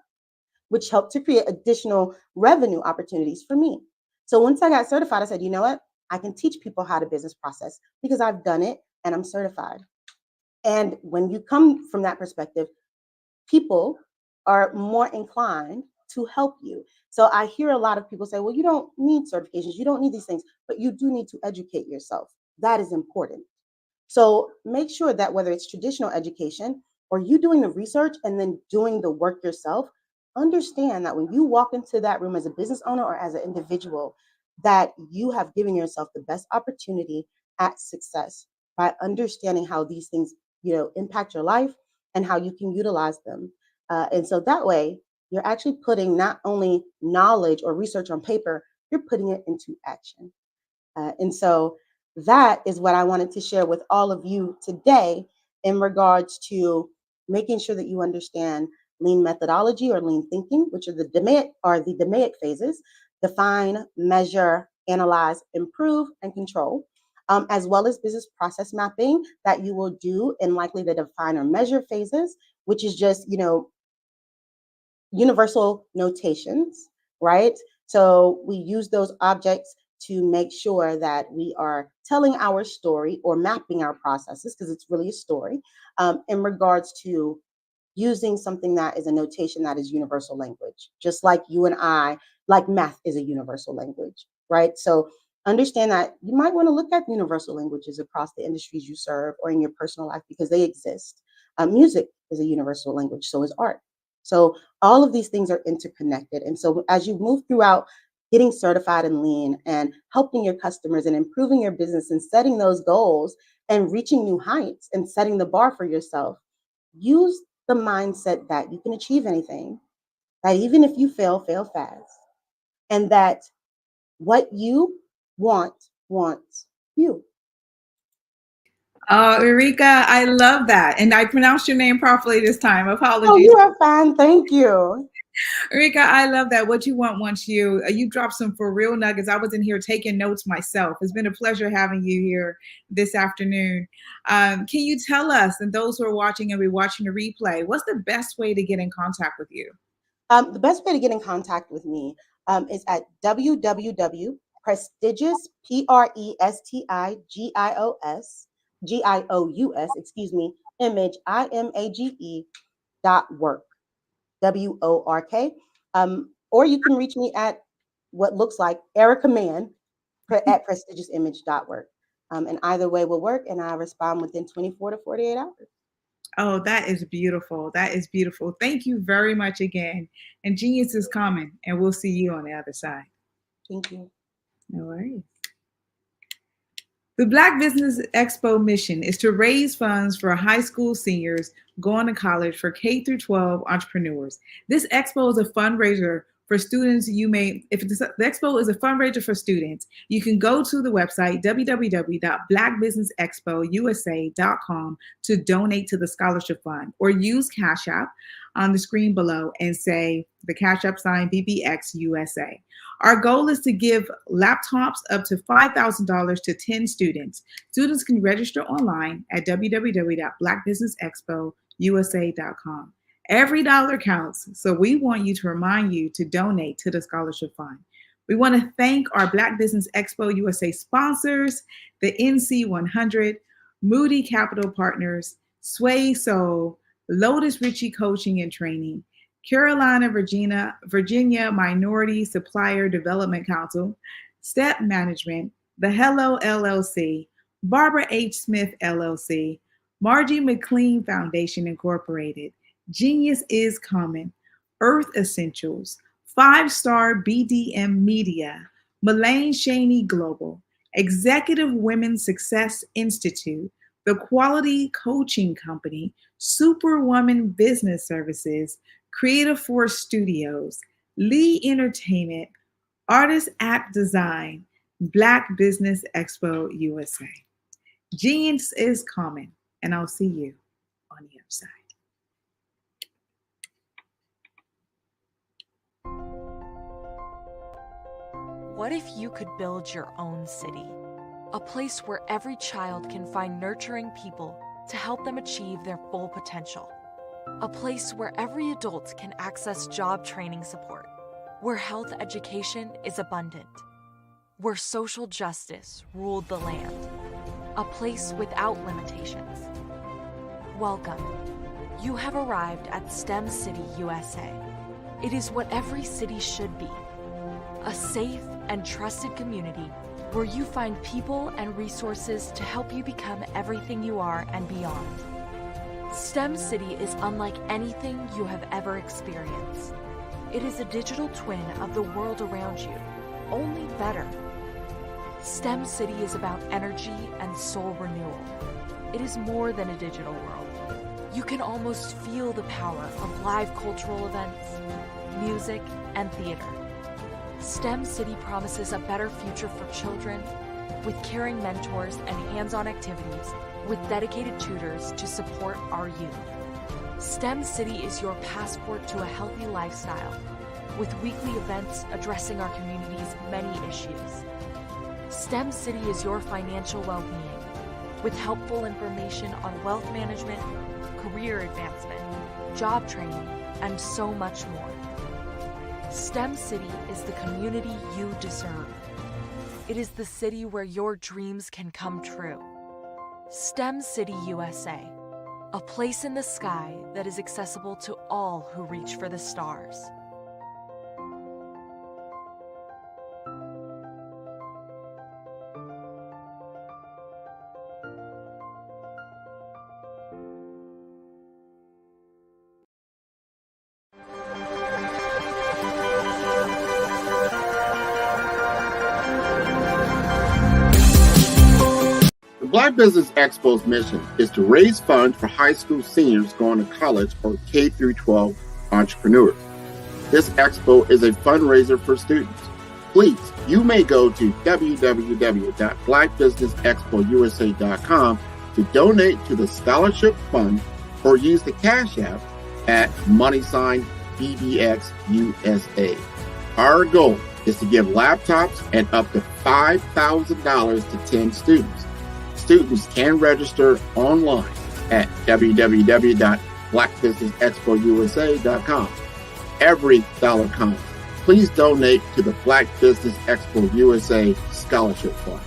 which helped to create additional revenue opportunities for me. So once I got certified, I said, you know what? I can teach people how to business process because I've done it and I'm certified. And when you come from that perspective, people are more inclined to help you. So I hear a lot of people say, well, you don't need certifications, you don't need these things, but you do need to educate yourself. That is important. So make sure that whether it's traditional education or you doing the research and then doing the work yourself, understand that when you walk into that room as a business owner or as an individual, that you have given yourself the best opportunity at success by understanding how these things, impact your life and how you can utilize them. And so that way, you're actually putting not only knowledge or research on paper, you're putting it into action. And so that is what I wanted to share with all of you today in regards to making sure that you understand lean methodology or lean thinking, which are the DMAIC phases: define, measure, analyze, improve, and control. As well as business process mapping that you will do in likely the define or measure phases, which is just, universal notations, right? So we use those objects to make sure that we are telling our story or mapping our processes, because it's really a story, in regards to using something that is a notation that is universal language, just like you and I, like math is a universal language, right? So understand that you might want to look at universal languages across the industries you serve or in your personal life, because they exist. Music is a universal language, so is art. So all of these things are interconnected. And so as you move throughout getting certified in lean and helping your customers and improving your business and setting those goals and reaching new heights and setting the bar for yourself, use the mindset that you can achieve anything, that even if you fail fast, and that what you wants you. Oh, Eureka, I love that. And I pronounced your name properly this time. Apologies. Oh, you are fine. Thank you. Eureka, I love that. What you want wants you. You dropped some for real nuggets. I was in here taking notes myself. It's been a pleasure having you here this afternoon. Can you tell us, and those who are watching and rewatching the replay, what's the best way to get in contact with you? The best way to get in contact with me is at www.prestigious, PRESTIGIOUS, image, IMAGE.work, WORK. Or you can reach me at what looks like Erica Mann at prestigioussimage.work. And either way will work, and I respond within 24 to 48 hours. Oh, that is beautiful. That is beautiful. Thank you very much again. And genius is coming, and we'll see you on the other side. Thank you. No worries. The Black Business Expo mission is to raise funds for high school seniors going to college for K-12 entrepreneurs. This expo is a fundraiser for students. The expo is a fundraiser for students, you can go to the website www.blackbusinessexpousa.com to donate to the scholarship fund, or use Cash App on the screen below and say the Cash App sign BBXUSA. Our goal is to give laptops up to $5,000 to 10 students. Students can register online at www.blackbusinessexpousa.com. Every dollar counts, so we want to remind you to donate to the scholarship fund. We want to thank our Black Business Expo USA sponsors, the NC100, Moody Capital Partners, Sway Soul, Lotus Ritchie Coaching and Training, Carolina, Virginia Minority Supplier Development Council, Step Management, The Hello LLC, Barbara H. Smith LLC, Margie McLean Foundation Incorporated, Genius is Common, Earth Essentials, 5-Star BDM Media, Mullane Shaney Global, Executive Women's Success Institute, The Quality Coaching Company, Superwoman Business Services, Creative Force Studios, Lee Entertainment, Artist App Design, Black Business Expo USA. Genius is Common, and I'll see you on the other side. What if you could build your own city? A place where every child can find nurturing people to help them achieve their full potential. A place where every adult can access job training support, where health education is abundant, where social justice ruled the land. A place without limitations. Welcome. You have arrived at STEM City USA. It is what every city should be. A safe and trusted community where you find people and resources to help you become everything you are and beyond. STEM City is unlike anything you have ever experienced. It is a digital twin of the world around you, only better. STEM City is about energy and soul renewal. It is more than a digital world. You can almost feel the power of live cultural events, music, and theater. STEM City promises a better future for children with caring mentors and hands-on activities with dedicated tutors to support our youth. STEM City is your passport to a healthy lifestyle with weekly events addressing our community's many issues. STEM City is your financial well-being with helpful information on wealth management, career advancement, job training, and so much more. STEM City is the community you deserve. It is the city where your dreams can come true. STEM City USA, a place in the sky that is accessible to all who reach for the stars. The Black Business Expo's mission is to raise funds for high school seniors going to college or K-12 entrepreneurs. This expo is a fundraiser for students. Please, you may go to www.blackbusinessexpousa.com to donate to the scholarship fund or use the Cash App at $BBXUSA. Our goal is to give laptops and up to $5,000 to 10 students. Students can register online at www.blackbusinessexpousa.com. Every dollar counts. Please donate to the Black Business Expo USA Scholarship Fund.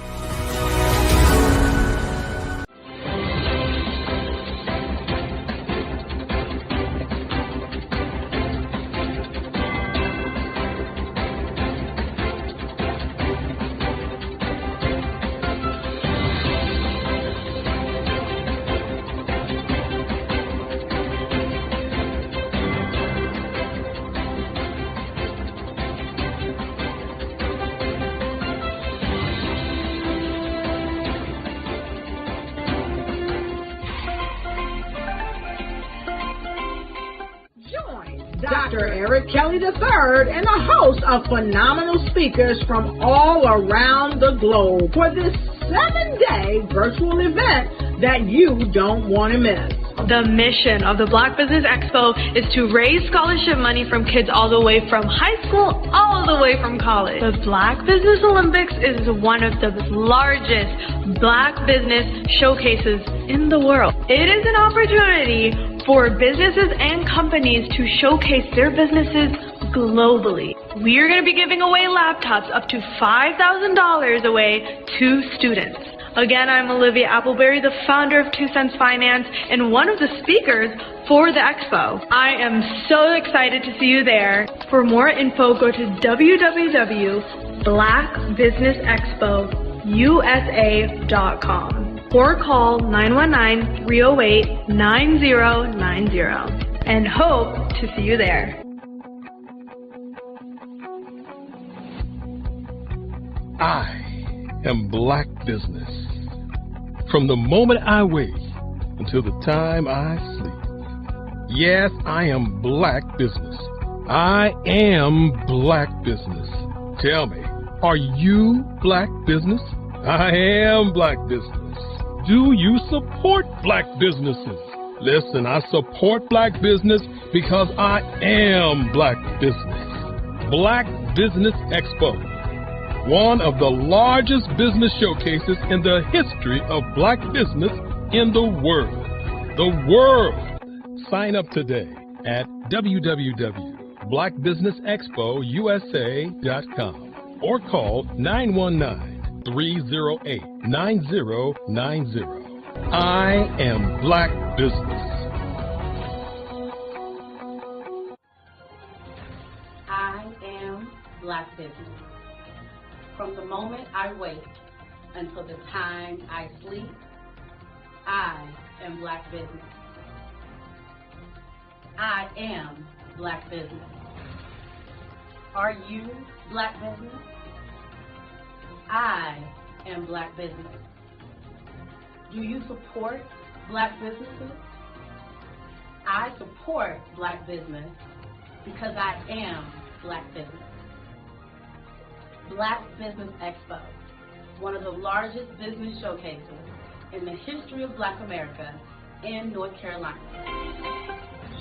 Dr. Eric Kelly III and a host of phenomenal speakers from all around the globe for this 7-day virtual event that you don't want to miss. The mission of the Black Business Expo is to raise scholarship money from kids all the way from high school all the way from college. The Black Business Olympics is one of the largest Black business showcases in the world. It is an opportunity for businesses and companies to showcase their businesses globally. We are going to be giving away laptops up to $5,000 away to students. Again, I'm Olivia Appleberry, the founder of 2 Cents Finance and one of the speakers for the expo. I am so excited to see you there. For more info, go to www.blackbusinessexpousa.com or call 919-308-9090 and hope to see you there. I am Black Business. From the moment I wake until the time I sleep. Yes, I am Black Business. I am Black Business. Tell me, are you Black Business? I am Black Business. Do you support Black businesses? Listen, I support Black business because I am Black Business. Black Business Expo, one of the largest business showcases in the history of Black business in the world. The world! Sign up today at www.blackbusinessexpousa.com or call 919-308-9090. I am Black Business. I am Black Business. From the moment I wake until the time I sleep, I am Black Business. I am Black Business. Are you Black Business? I am Black Business. Do you support Black businesses? I support Black business because I am Black business. Black Business Expo, one of the largest business showcases in the history of Black America in North Carolina.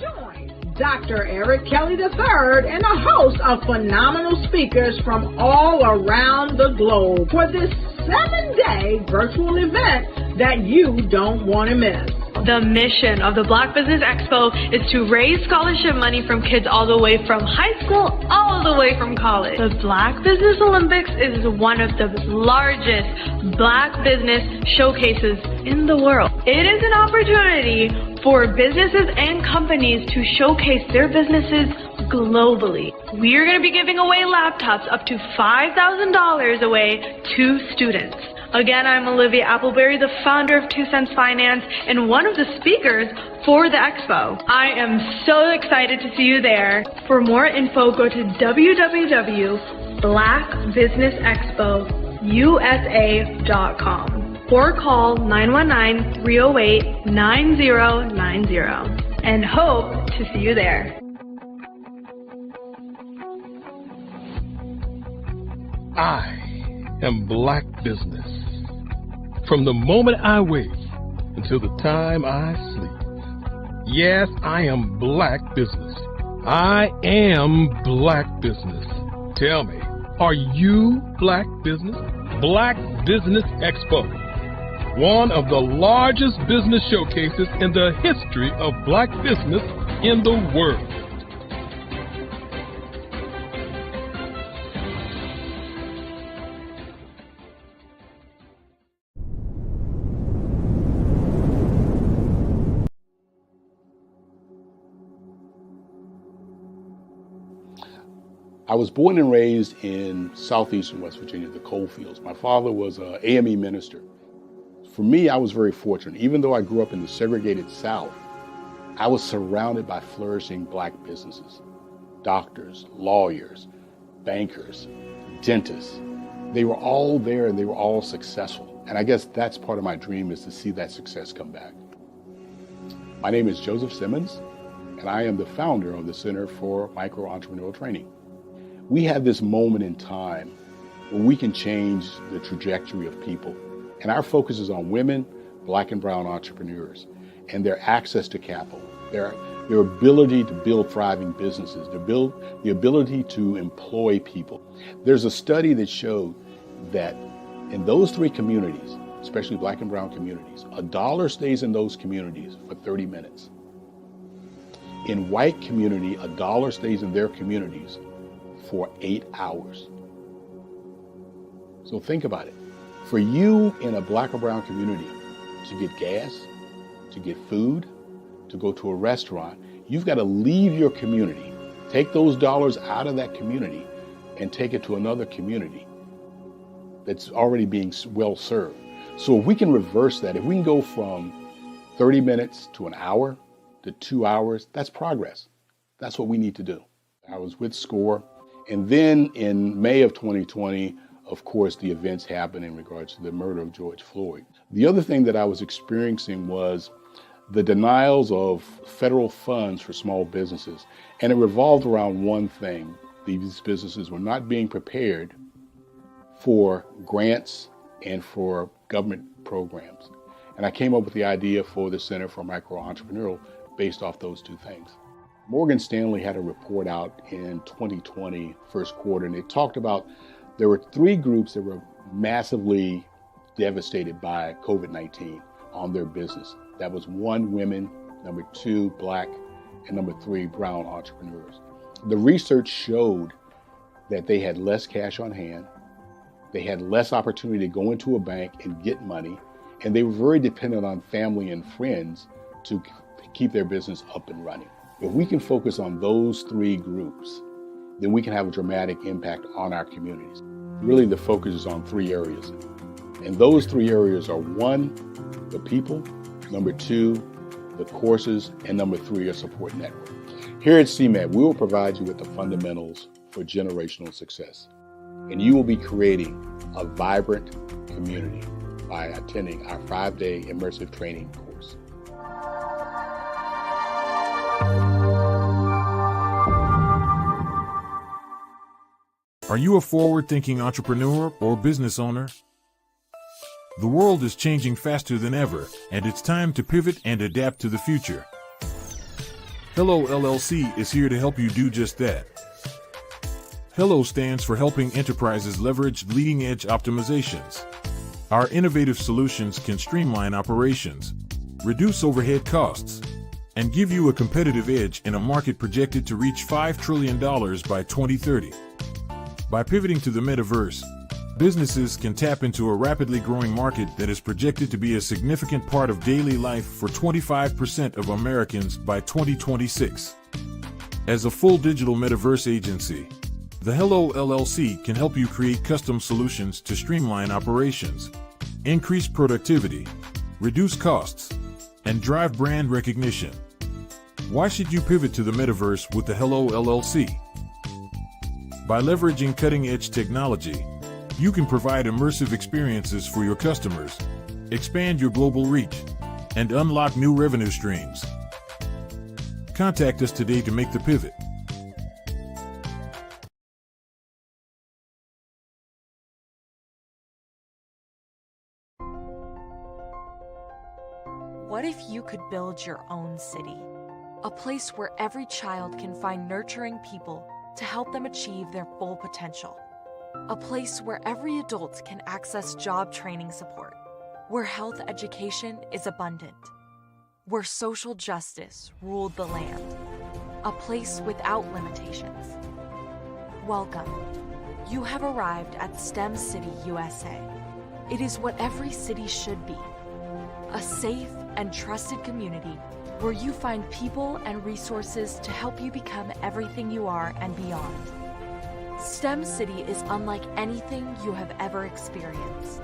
Join Dr. Eric Kelly III and a host of phenomenal speakers from all around the globe for this 7-day virtual event that you don't want to miss. The mission of the Black Business Expo is to raise scholarship money from kids all the way from high school all the way from college. The Black Business Olympics is one of the largest Black business showcases in the world. It is an opportunity for businesses and companies to showcase their businesses globally. We are going to be giving away laptops up to $5,000 away to students. Again, I'm Olivia Appleberry, the founder of 2 Cents Finance and one of the speakers for the expo. I am so excited to see you there. For more info, go to www.blackbusinessexpousa.com or call 919-308-9090 and hope to see you there. I am Black Business. From the moment I wake until the time I sleep. Yes, I am Black Business. I am Black Business. Tell me, are you Black Business? Black Business Expo, one of the largest business showcases in the history of Black business in the world. I was born and raised in southeastern West Virginia, the coal fields. My father was an AME minister. For me, I was very fortunate. Even though I grew up in the segregated South, I was surrounded by flourishing Black businesses, doctors, lawyers, bankers, dentists. They were all there and they were all successful. And I guess that's part of my dream, is to see that success come back. My name is Joseph Simmons, and I am the founder of the Center for Micro-Entrepreneurial Training. We have this moment in time where we can change the trajectory of people. And our focus is on women, Black and brown entrepreneurs, and their access to capital, their ability to build thriving businesses, the ability to employ people. There's a study that showed that in those three communities, especially Black and brown communities, $1 stays in those communities for 30 minutes. In white community, $1 stays in their communities for 8 hours. So think about it. For you in a Black or brown community to get gas, to get food, to go to a restaurant, you've got to leave your community, take those dollars out of that community and take it to another community that's already being well served. So if we can reverse that, if we can go from 30 minutes to an hour to 2 hours, that's progress. That's what we need to do. I was with SCORE, and then in May of 2020, of course, the events happened in regards to the murder of George Floyd. The other thing that I was experiencing was the denials of federal funds for small businesses. And it revolved around one thing. These businesses were not being prepared for grants and for government programs. And I came up with the idea for the Center for Micro-Entrepreneurial based off those two things. Morgan Stanley had a report out in 2020, first quarter, and it talked about there were 3 groups that were massively devastated by COVID-19 on their business. That was 1, women, number 2, Black, and number 3, brown entrepreneurs. The research showed that they had less cash on hand, they had less opportunity to go into a bank and get money, and they were very dependent on family and friends to keep their business up and running. If we can focus on those 3 groups, then we can have a dramatic impact on our communities. Really, the focus is on 3 areas. And those 3 areas are 1, the people, number 2, the courses, and number 3, a support network. Here at CMAT, we will provide you with the fundamentals for generational success. And you will be creating a vibrant community by attending our 5-day immersive training course. Are you a forward-thinking entrepreneur or business owner? The world is changing faster than ever, and it's time to pivot and adapt to the future. Hello LLC is here to help you do just that. Hello stands for helping enterprises leverage leading-edge optimizations. Our innovative solutions can streamline operations, reduce overhead costs, and give you a competitive edge in a market projected to reach $5 trillion by 2030. By pivoting to the metaverse, businesses can tap into a rapidly growing market that is projected to be a significant part of daily life for 25% of Americans by 2026. As a full digital metaverse agency, the Hello LLC can help you create custom solutions to streamline operations, increase productivity, reduce costs, and drive brand recognition. Why should you pivot to the metaverse with the Hello LLC? By leveraging cutting-edge technology, you can provide immersive experiences for your customers, expand your global reach, and unlock new revenue streams. Contact us today to make the pivot. What if you could build your own city? A place where every child can find nurturing people to help them achieve their full potential. A place where every adult can access job training support, where health education is abundant, where social justice ruled the land. A place without limitations. Welcome. You have arrived at STEM City USA. It is what every city should be. A safe and trusted community where you find people and resources to help you become everything you are and beyond. STEM City is unlike anything you have ever experienced.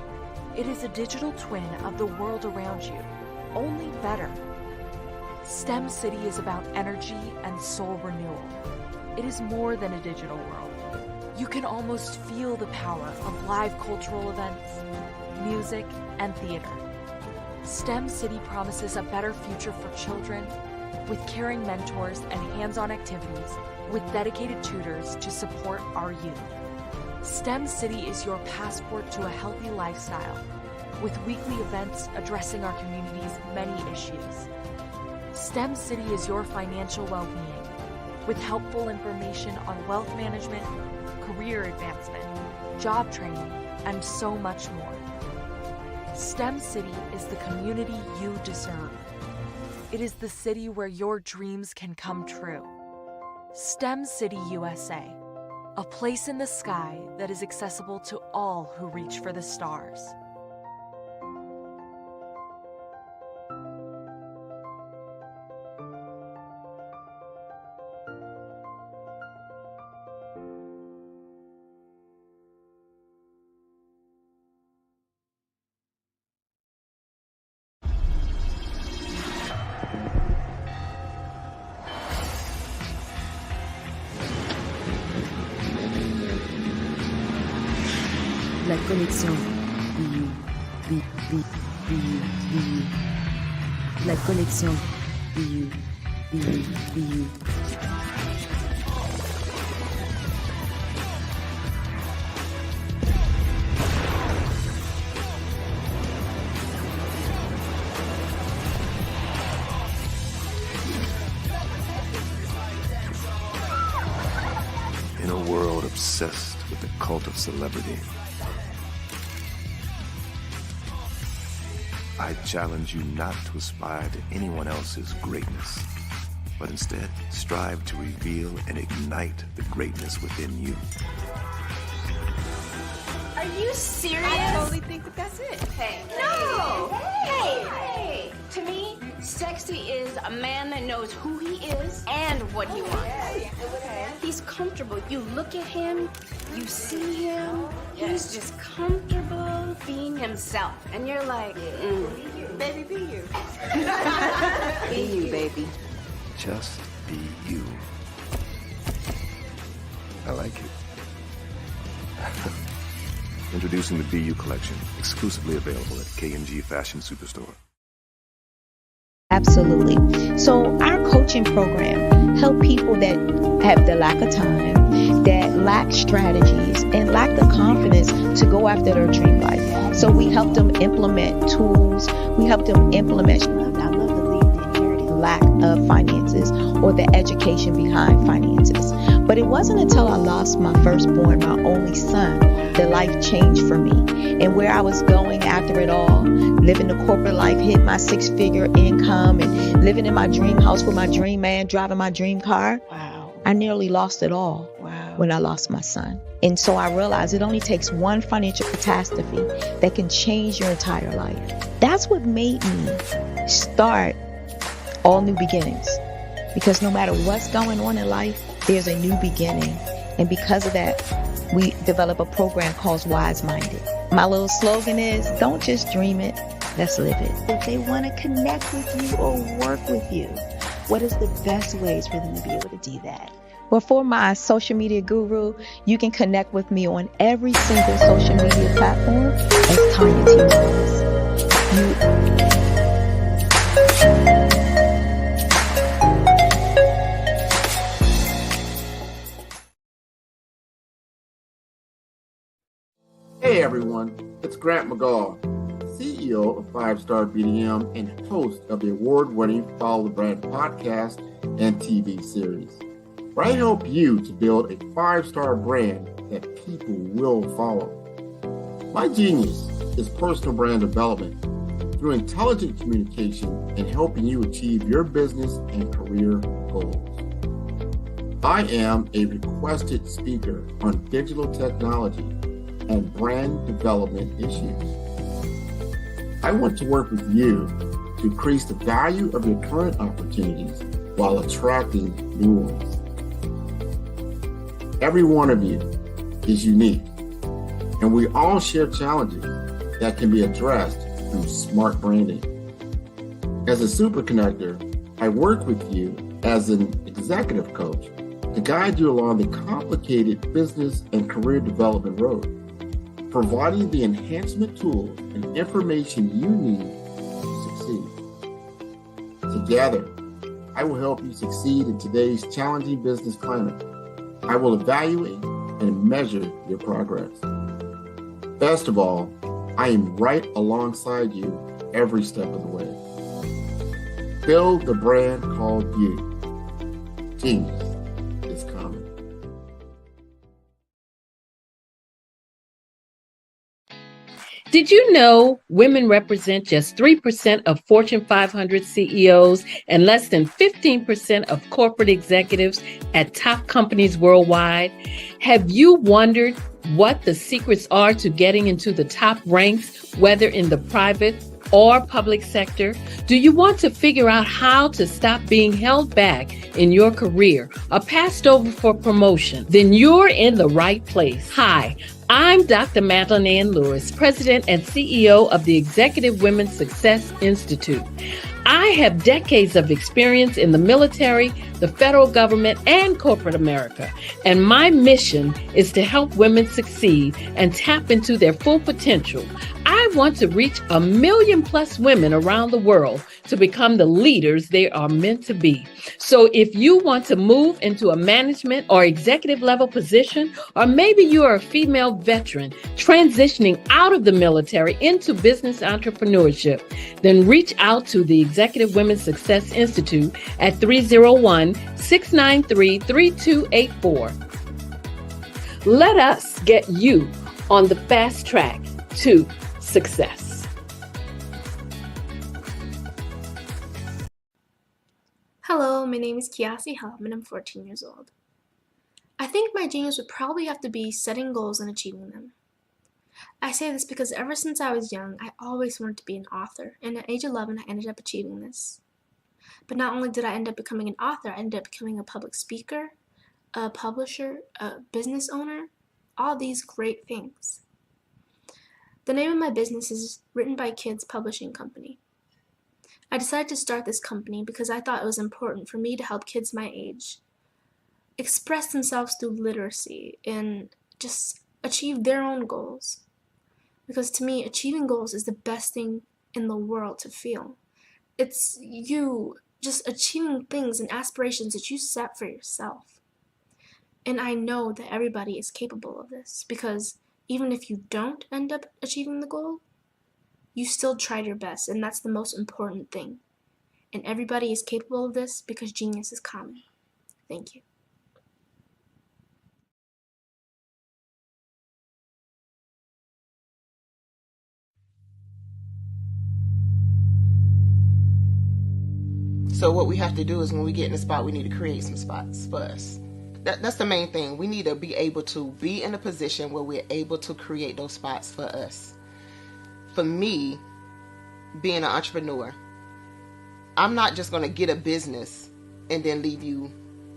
It is a digital twin of the world around you, only better. STEM City is about energy and soul renewal. It is more than a digital world. You can almost feel the power of live cultural events, music, and theater. STEM City promises a better future for children with caring mentors and hands-on activities with dedicated tutors to support our youth. STEM City is your passport to a healthy lifestyle with weekly events addressing our community's many issues. STEM City is your financial well-being with helpful information on wealth management, career advancement, job training, and so much more. STEM City is the community you deserve. It is the city where your dreams can come true. STEM City USA, a place in the sky that is accessible to all who reach for the stars. La connexion. La connexion. In a world obsessed with the cult of celebrity, I challenge you not to aspire to anyone else's greatness, but instead strive to reveal and ignite the greatness within you. Are you serious? I totally think that that's it. Hey. No! Hey! To me, sexy is a man that knows who he is and what he wants. Okay. He's comfortable. You look at him, you see him, he's just comfortable being himself. And you're like, Baby, be you. Be you, baby. Just be you. I like it. Introducing the Be You collection, exclusively available at K&G Fashion Superstore. Absolutely. So our coaching program help people that have the lack of time, that lack strategies, and lack the confidence to go after their dream life. So we help them implement tools. We help them implement, I love to leave the inherited lack of finances or the education behind finances. But it wasn't until I lost my firstborn, my only son, that life changed for me. And where I was going after it all, living the corporate life, hitting my 6-figure income and living in my dream house with my dream man, driving my dream car. Wow. I nearly lost it all when I lost my son. And so I realized it only takes one financial catastrophe that can change your entire life. That's what made me start All New Beginnings. Because no matter what's going on in life, there's a new beginning. And because of that, we develop a program called Wise Minded. My little slogan is, don't just dream it, let's live it. If they want to connect with you or work with you, what is the best ways for them to be able to do that? Well, for my social media guru, you can connect with me on every single social media platform as Tanya T. Morris. Hey everyone, it's Grant McGaw, CEO of 5-Star BDM and host of the award-winning Follow the Brand podcast and TV series, where I help you to build a 5-star brand that people will follow. My genius is personal brand development through intelligent communication and helping you achieve your business and career goals. I am a requested speaker on digital technology and brand development issues. I want to work with you to increase the value of your current opportunities while attracting new ones. Every one of you is unique, and we all share challenges that can be addressed through smart branding. As a superconnector, I work with you as an executive coach to guide you along the complicated business and career development road, providing the enhancement tools and information you need to succeed. Together, I will help you succeed in today's challenging business climate. I will evaluate and measure your progress. Best of all, I am right alongside you every step of the way. Build the brand called you. Genius is coming. Did you know women represent just 3% of Fortune 500 CEOs and less than 15% of corporate executives at top companies worldwide? Have you wondered what the secrets are to getting into the top ranks, whether in the private or public sector? Do you want to figure out how to stop being held back in your career or passed over for promotion? Then you're in the right place. Hi, I'm Dr. Madeline Ann Lewis, President and CEO of the Executive Women's Success Institute. I have decades of experience in the military, the federal government, and corporate America, and my mission is to help women succeed and tap into their full potential. I want to reach 1 million plus women around the world to become the leaders they are meant to be. So if you want to move into a management or executive level position, or maybe you are a female veteran transitioning out of the military into business entrepreneurship, then reach out to the Executive Women's Success Institute at 301-693-3284. Let us get you on the fast track to success. Hello, my name is Kiasi Helm and I'm 14 years old. I think my genius would probably have to be setting goals and achieving them. I say this because ever since I was young, I always wanted to be an author, and at age 11, I ended up achieving this. But not only did I end up becoming an author, I ended up becoming a public speaker, a publisher, a business owner, all these great things. The name of my business is Written by Kids Publishing Company. I decided to start this company because I thought it was important for me to help kids my age express themselves through literacy and just achieve their own goals. Because to me, achieving goals is the best thing in the world to feel. It's you just achieving things and aspirations that you set for yourself. And I know that everybody is capable of this because even if you don't end up achieving the goal, you still tried your best, and that's the most important thing. And everybody is capable of this because genius is common. Thank you. So what we have to do is when we get in a spot, we need to create some spots for us. That's the main thing. We need to be able to be in a position where we're able to create those spots for us. For me, being an entrepreneur, I'm not just going to get a business and then leave you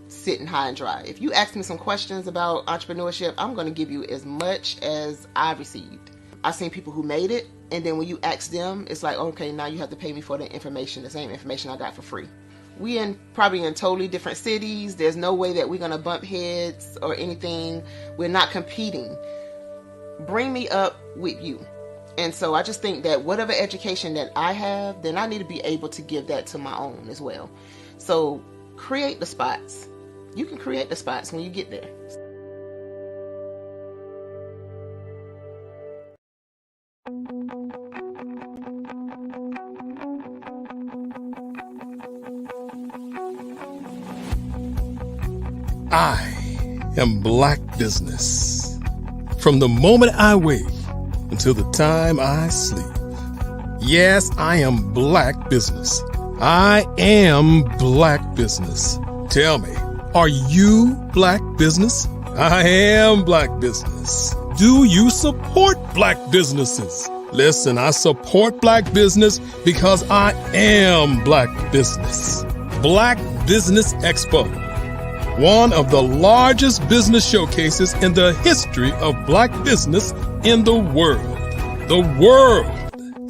sitting high and dry. If you ask me some questions about entrepreneurship, I'm going to give you as much as I received. I've seen people who made it, and then when you ask them, it's like, okay, now you have to pay me for the information, the same information I got for free. We probably in totally different cities. There's no way that we're going to bump heads or anything. We're not competing. Bring me up with you. And so I just think that whatever education that I have, then I need to be able to give that to my own as well. So create the spots. You can create the spots when you get there. I am Black Business. From the moment I wake until the time I sleep. Yes, I am Black Business. I am Black Business. Tell me, are you Black Business? I am Black Business. Do you support Black businesses? Listen, I support Black business because I am Black Business. Black Business Expo one of the largest business showcases in the history of Black business in the world. The world!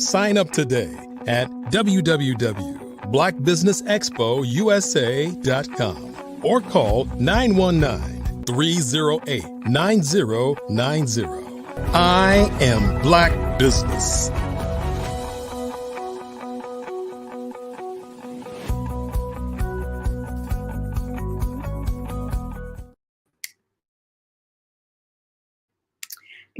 Sign up today at www.blackbusinessexpousa.com or call 919-308-9090. I am Black Business.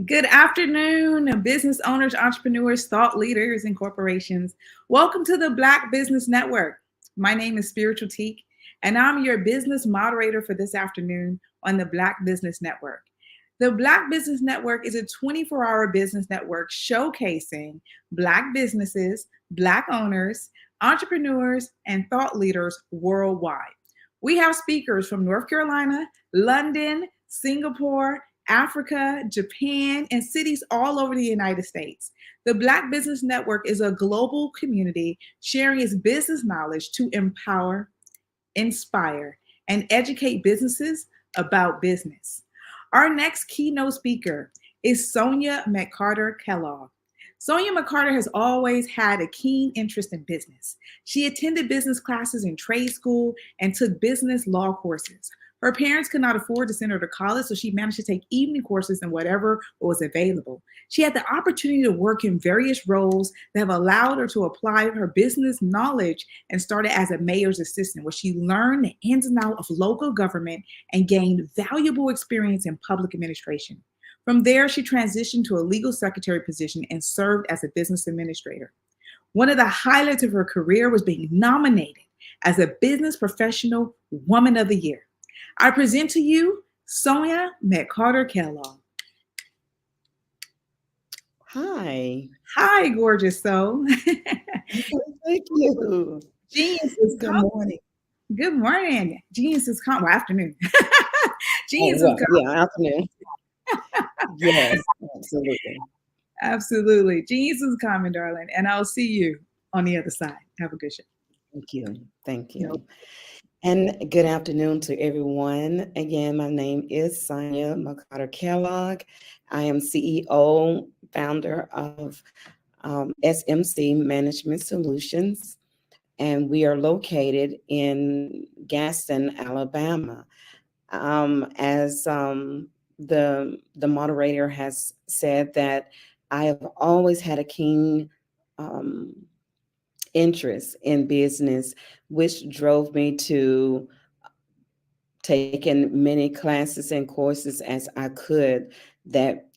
Good afternoon, business owners, entrepreneurs, thought leaders, and corporations. Welcome to the Black Business Network. My name is Spiritual Teak, and I'm your business moderator for this afternoon on the Black Business Network. The Black Business Network is a 24-hour business network showcasing Black businesses, Black owners, entrepreneurs, and thought leaders worldwide. We have speakers from North Carolina, London, Singapore, Africa, Japan, and cities all over the United States. The Black Business Network is a global community sharing its business knowledge to empower, inspire, and educate businesses about business. Our next keynote speaker is Sonia McCarter-Kellogg. Sonia McCarter has always had a keen interest in business. She attended business classes in trade school and took business law courses. Her parents could not afford to send her to college, so she managed to take evening courses in whatever was available. She had the opportunity to work in various roles that have allowed her to apply her business knowledge and started as a mayor's assistant, where she learned the ins and outs of local government and gained valuable experience in public administration. From there, she transitioned to a legal secretary position and served as a business administrator. One of the highlights of her career was being nominated as a Business Professional Woman of the Year. I present to you Sonia McCarter-Kellogg. Hi. Hi, gorgeous soul. Thank you. Genius is Good coming. morning. Good morning. Genius is coming. Well, afternoon. Genius is coming. Yeah, afternoon. Yes, absolutely. Absolutely. Genius is coming, darling. And I'll see you on the other side. Have a good show. Thank you. Thank you. And good afternoon to everyone. Again, my name is Sonia McCarter-Kellogg. I am CEO, founder of SMC Management Solutions, and we are located in Gaston, Alabama. As the moderator has said, that I have always had a keen interest in business, which drove me to taking many classes and courses as I could that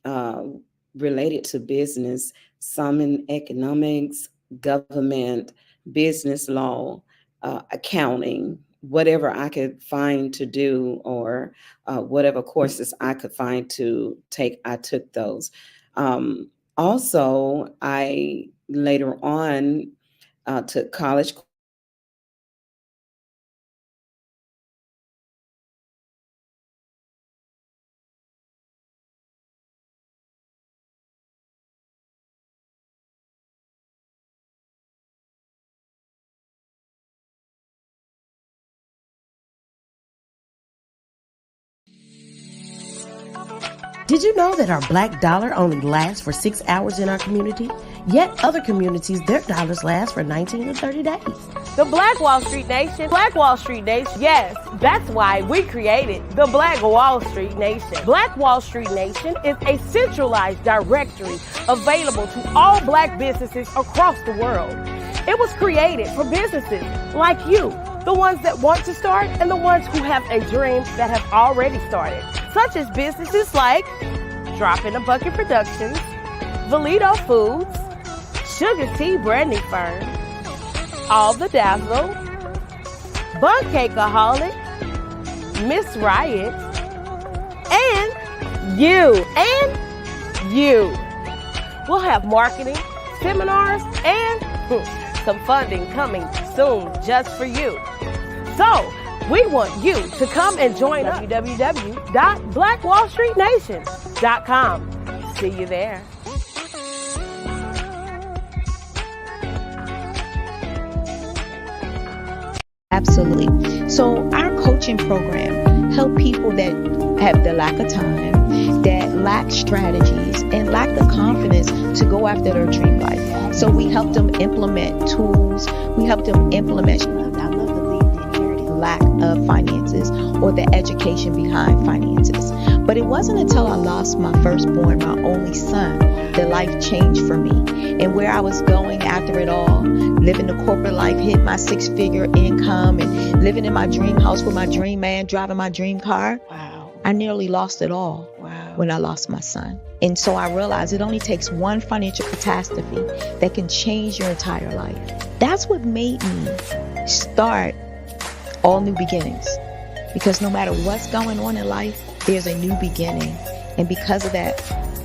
related to business, some in economics, government, business law, accounting, whatever I could find to do, or whatever courses I could find to take, I took those. Also, I later on took college. Did you know that our black dollar only lasts for 6 hours in our community? Yet other communities, their dollars last for 19 to 30 days. The Black Wall Street Nation. Black Wall Street Nation. Yes, that's why we created the Black Wall Street Nation. Black Wall Street Nation is a centralized directory available to all Black businesses across the world. It was created for businesses like you, the ones that want to start and the ones who have a dream that have already started, such as businesses like Drop in a Bucket Productions, Valito Foods, Sugar Tea Branding Firm, All the Dazzle, Bun Cakeaholic, Miss Riot, and you. We'll have marketing, seminars, and some funding coming soon just for you. So, we want you to come and join us. www.blackwallstreetnation.com. See you there. Absolutely. So our coaching program help people that have the lack of time, that lack strategies, and lack the confidence to go after their dream life. So we help them implement tools. We help them implement, I love to leave the inherited lack of finances or the education behind finances. But it wasn't until I lost my firstborn, my only son, that life changed for me. And where I was going after it all, living the corporate life, hit my 6-figure income, and living in my dream house with my dream man, driving my dream car. Wow. I nearly lost it all when I lost my son. And so I realized it only takes one financial catastrophe that can change your entire life. That's what made me start All New Beginnings. Because no matter what's going on in life, there's a new beginning. And because of that,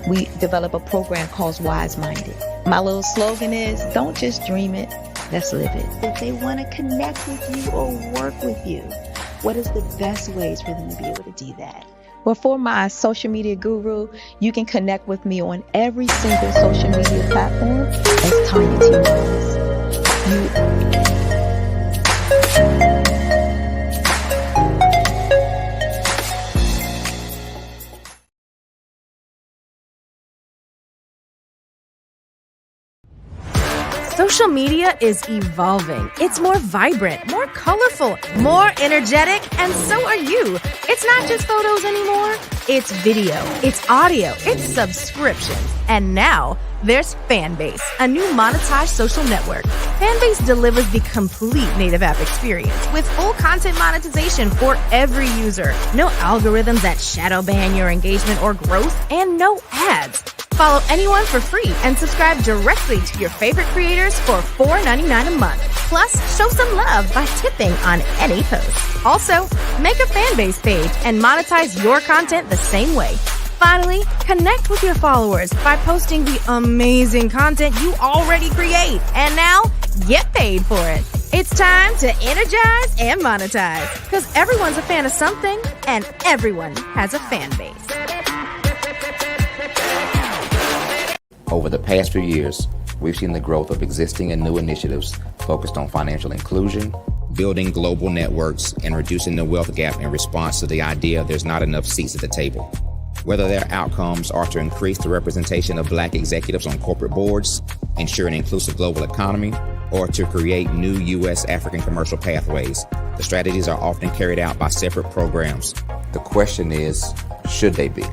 we develop a program called Wise Minded. My little slogan is, don't just dream it, let's live it. If they want to connect with you or work with you, what is the best ways for them to be able to do that? Well, for my social media guru, you can connect with me on every single social media platform as Tanya T. Rose. Social media is evolving. It's more vibrant, more colorful, more energetic, and so are you. It's not just photos anymore. It's video, it's audio, it's subscriptions. And now there's Fanbase, a new monetized social network. Fanbase delivers the complete native app experience with full content monetization for every user. No algorithms that shadow ban your engagement or growth, and no ads. Follow anyone for free and subscribe directly to your favorite creators for $4.99 a month. Plus, show some love by tipping on any post. Also, make a Fanbase page and monetize your content the same way. Finally, connect with your followers by posting the amazing content you already create. And now, get paid for it. It's time to energize and monetize. Because everyone's a fan of something, and everyone has a fan base. Over the past few years, we've seen the growth of existing and new initiatives focused on financial inclusion, building global networks, and reducing the wealth gap in response to the idea there's not enough seats at the table. Whether their outcomes are to increase the representation of Black executives on corporate boards, ensure an inclusive global economy, or to create new U.S. African commercial pathways, the strategies are often carried out by separate programs. The question is, should they be?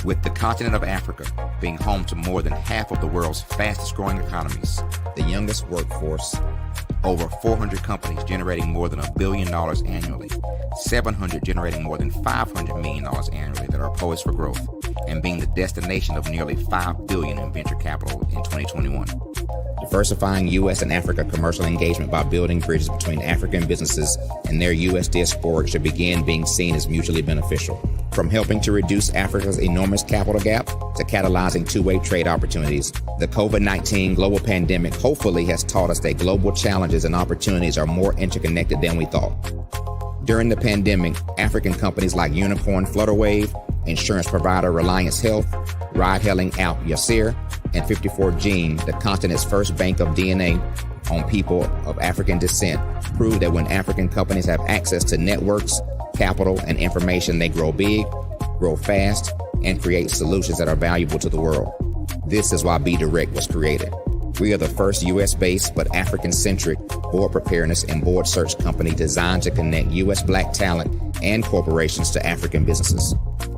With the continent of Africa being home to more than half of the world's fastest growing economies, the youngest workforce, over 400 companies generating more than $1 billion annually, 700 generating more than $500 million annually that are poised for growth, and being the destination of nearly $5 billion in venture capital in 2021. Diversifying U.S. and Africa commercial engagement by building bridges between African businesses and their U.S. diaspora should begin being seen as mutually beneficial. From helping to reduce Africa's enormous capital gap to catalyzing two-way trade opportunities, the COVID-19 global pandemic hopefully has taught us that global challenges and opportunities are more interconnected than we thought. During the pandemic, African companies like Unicorn Flutterwave, insurance provider Reliance Health, ride-hailing app Yasir, and 54Gene, the continent's first bank of DNA on people of African descent, proved that when African companies have access to networks, capital, and information, they grow big, grow fast, and create solutions that are valuable to the world. This is why Be Direct was created. We are the first U.S.-based but African-centric board preparedness and board search company designed to connect U.S. Black talent and corporations to African businesses.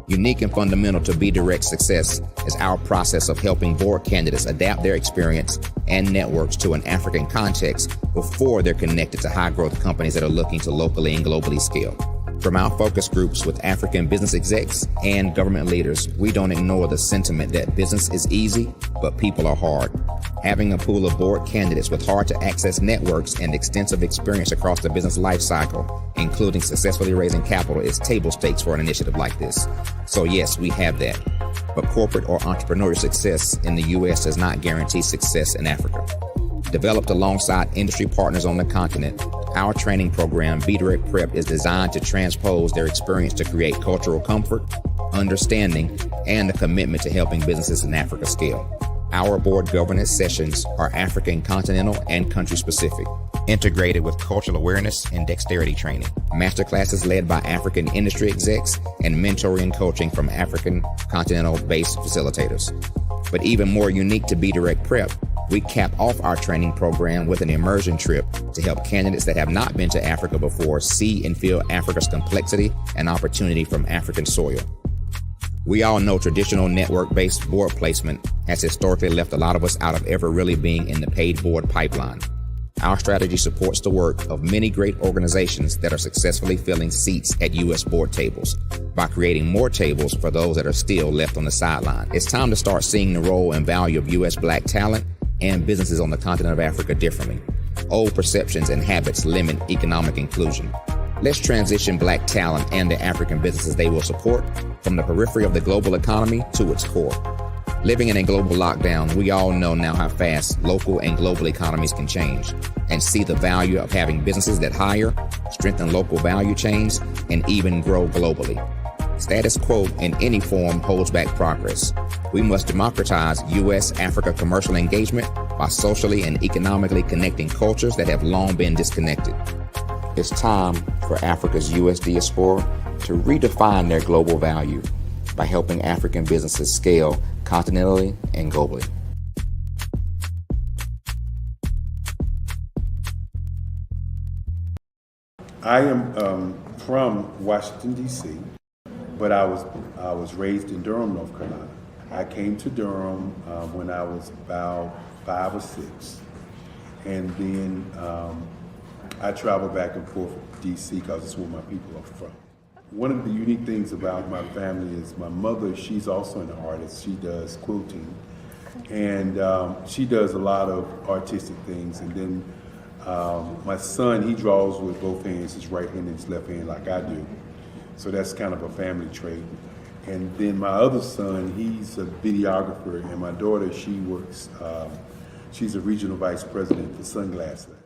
Unique and fundamental to Be Direct's success is our process of helping board candidates adapt their experience and networks to an African context before they're connected to high-growth companies that are looking to locally and globally scale. From our focus groups with African business execs and government leaders, we don't ignore the sentiment that business is easy, but people are hard. Having a pool of board candidates with hard-to-access networks and extensive experience across the business life cycle, including successfully raising capital, is table stakes for an initiative like this. So yes, we have that. But corporate or entrepreneurial success in the U.S. does not guarantee success in Africa. Developed alongside industry partners on the continent, our training program, Be Direct Prep, is designed to transpose their experience to create cultural comfort, understanding, and a commitment to helping businesses in Africa scale. Our board governance sessions are African continental and country specific. integrated with cultural awareness and dexterity training. Masterclasses led by African industry execs and mentoring and coaching from African continental-based facilitators. But even more unique to Be Direct Prep, we cap off our training program with an immersion trip to help candidates that have not been to Africa before see and feel Africa's complexity and opportunity from African soil. We all know traditional network-based board placement has historically left a lot of us out of ever really being in the paid board pipeline. Our strategy supports the work of many great organizations that are successfully filling seats at U.S. board tables by creating more tables for those that are still left on the sideline. It's time to start seeing the role and value of U.S. Black talent and businesses on the continent of Africa differently. Old perceptions and habits limit economic inclusion. Let's transition Black talent and the African businesses they will support from the periphery of the global economy to its core. Living in a global lockdown, we all know now how fast local and global economies can change and see the value of having businesses that hire, strengthen local value chains, and even grow globally. Status quo in any form holds back progress. We must democratize U.S.-Africa commercial engagement by socially and economically connecting cultures that have long been disconnected. It's time for Africa's U.S. diaspora to redefine their global value by helping African businesses scale continentally and globally. I am from Washington, D.C., but I was raised in Durham, North Carolina. I came to Durham when I was about 5 or 6, and then I traveled back and forth to D.C. because it's where my people are from. One of the unique things about my family is my mother, she's also an artist. She does quilting, and she does a lot of artistic things. And then my son, he draws with both hands, his right hand and his left hand like I do. So that's kind of a family trait. And then my other son, he's a videographer, and my daughter, she works, she's a regional vice president for Sunglass Lab.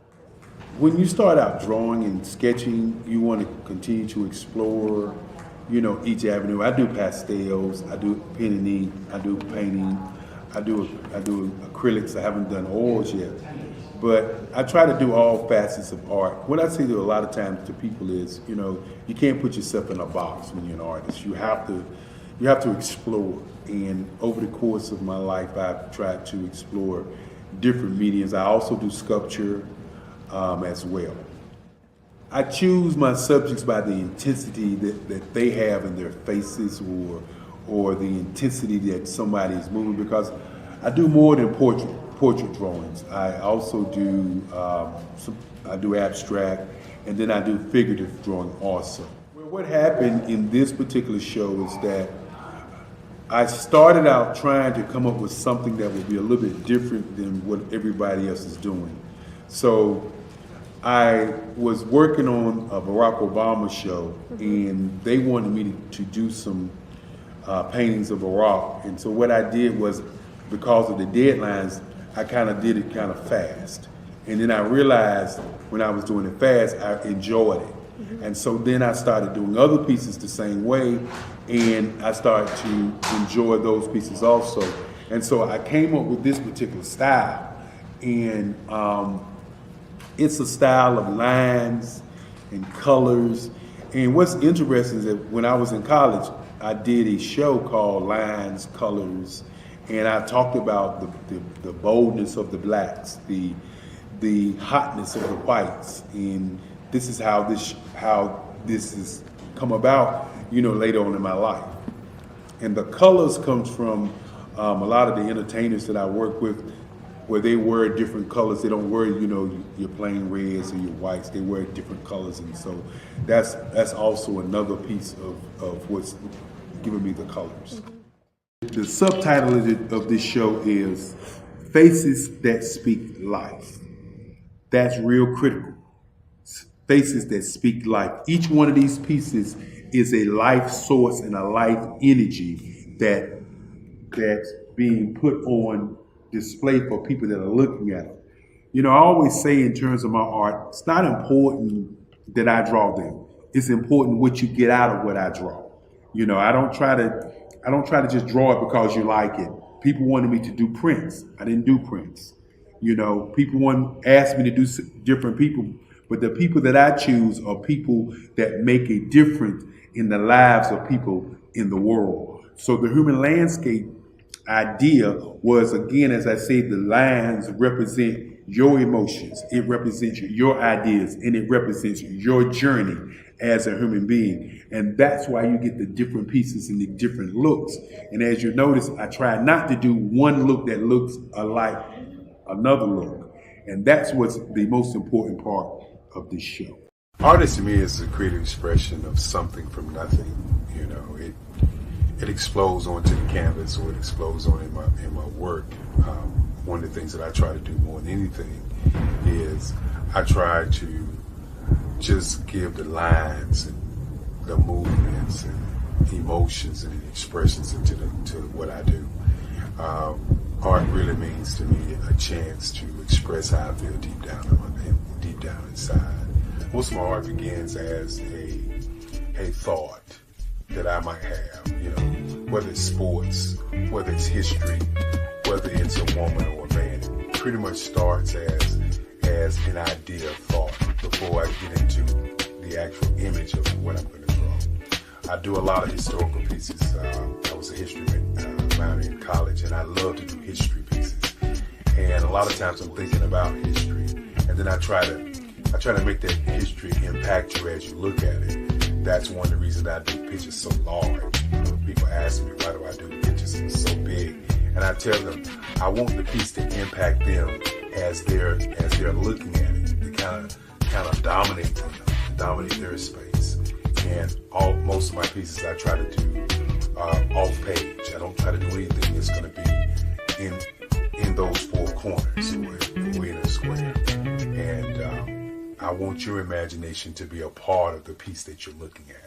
When you start out drawing and sketching, you want to continue to explore, each avenue. I do pastels, I do pen and ink, I do painting, I do acrylics. I haven't done oils yet, but I try to do all facets of art. What I say to a lot of times to people is, you can't put yourself in a box when you're an artist. You have to explore. And over the course of my life, I've tried to explore different mediums. I also do sculpture as well. I choose my subjects by the intensity that they have in their faces or the intensity that somebody is moving, because I do more than portrait drawings. I also do I do abstract, and then I do figurative drawing also. Well, what happened in this particular show is that I started out trying to come up with something that would be a little bit different than what everybody else is doing. So I was working on a Barack Obama show, and they wanted me to do some paintings of Barack. And so what I did was, because of the deadlines, I kind of did it kind of fast. And then I realized when I was doing it fast, I enjoyed it. And so then I started doing other pieces the same way, and I started to enjoy those pieces also. And so I came up with this particular style, and it's a style of lines and colors. And what's interesting is that when I was in college, I did a show called Lines, Colors, and I talked about the boldness of the blacks, the hotness of the whites, and this is how this has come about, later on in my life. And the colors comes from a lot of the entertainers that I work with, where they wear different colors. They don't wear, your plain reds or your whites. They wear different colors, and so that's also another piece of what's giving me the colors. The subtitle of this show is Faces That Speak Life. That's real critical. Faces that speak life. Each one of these pieces is a life source and a life energy that's being put on display for people that are looking at it. I always say in terms of my art, it's not important that I draw them. It's important what you get out of what I draw. I don't try to just draw it because you like it. People wanted me to do prints. I didn't do prints. You know, people want ask me to do different people, but the people that I choose are people that make a difference in the lives of people in the world. So the human landscape idea was, again, as I said, the lines represent your emotions, it represents your ideas, and it represents your journey as a human being. And that's why you get the different pieces and the different looks. And as you notice, I try not to do one look that looks alike another look. And that's what's the most important part of this show. Artist to me is a creative expression of something from nothing. You know, it explodes onto the canvas, or it explodes on in my work. One of the things that I try to do more than anything is I try to just give the lines and the movements and emotions and expressions into to what I do. Art really means to me a chance to express how I feel deep down inside. Most of my art begins as a thought that I might have, you know, whether it's sports, whether it's history, whether it's a woman or a man. It pretty much starts as an idea of thought before I get into the actual image of what I'm going to draw. I do a lot of historical pieces. I was a history minor in college, and I love to do history pieces. And a lot of times I'm thinking about history, and then I try to make that history impact you as you look at it. That's one of the reasons I do pictures so large. People ask me, why do I do pictures so big? And I tell them, I want the piece to impact them as they're looking at it, to kind of dominate them, dominate their space. And most of my pieces I try to do off page. I don't try to do anything that's going to be in those four corners or in a square. And I want your imagination to be a part of the piece that you're looking at.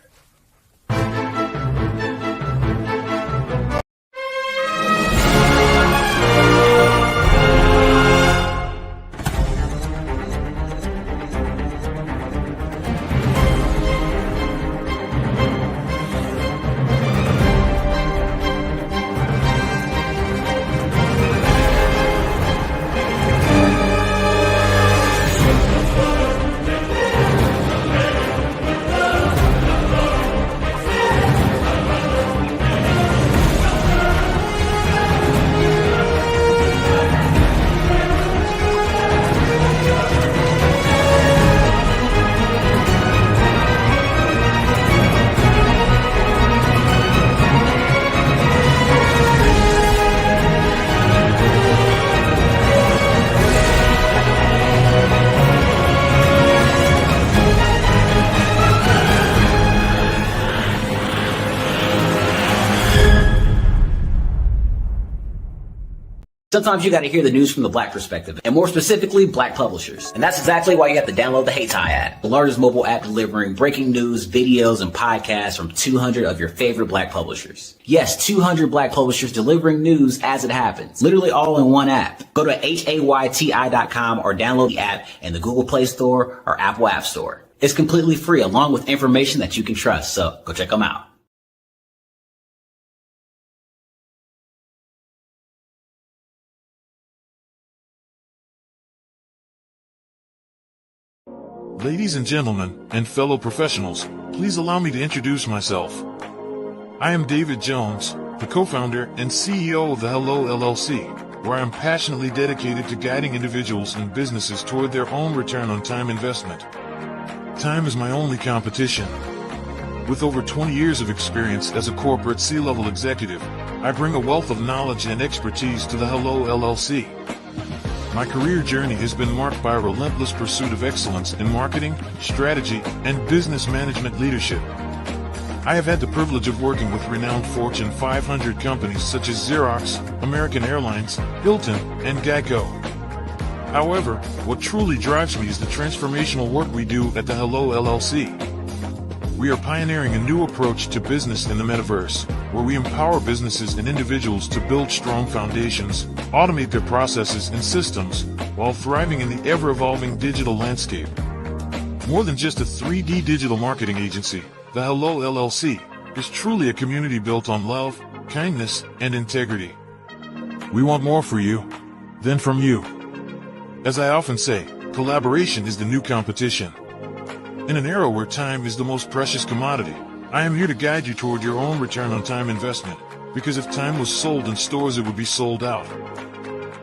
Sometimes you got to hear the news from the Black perspective, and more specifically, Black publishers. And that's exactly why you have to download the HeyTie app, the largest mobile app delivering breaking news, videos, and podcasts from 200 of your favorite Black publishers. Yes, 200 Black publishers delivering news as it happens, literally all in one app. Go to HAYTI.com or download the app in the Google Play Store or Apple App Store. It's completely free, along with information that you can trust, so go check them out. Ladies and gentlemen, and fellow professionals, please allow me to introduce myself. I am David Jones, the co-founder and CEO of the Hello LLC, where I am passionately dedicated to guiding individuals and businesses toward their own return on time investment. Time is my only competition. With over 20 years of experience as a corporate C-level executive, I bring a wealth of knowledge and expertise to the Hello LLC. My career journey has been marked by a relentless pursuit of excellence in marketing, strategy, and business management leadership. I have had the privilege of working with renowned Fortune 500 companies such as Xerox, American Airlines, Hilton, and Geico. However, what truly drives me is the transformational work we do at the Hello LLC. We are pioneering a new approach to business in the metaverse, where we empower businesses and individuals to build strong foundations, automate their processes and systems, while thriving in the ever-evolving digital landscape. More than just a 3D digital marketing agency, the Hello LLC is truly a community built on love, kindness, and integrity. We want more for you than from you. As I often say, collaboration is the new competition. In an era where time is the most precious commodity, I am here to guide you toward your own return on time investment, because if time was sold in stores, it would be sold out.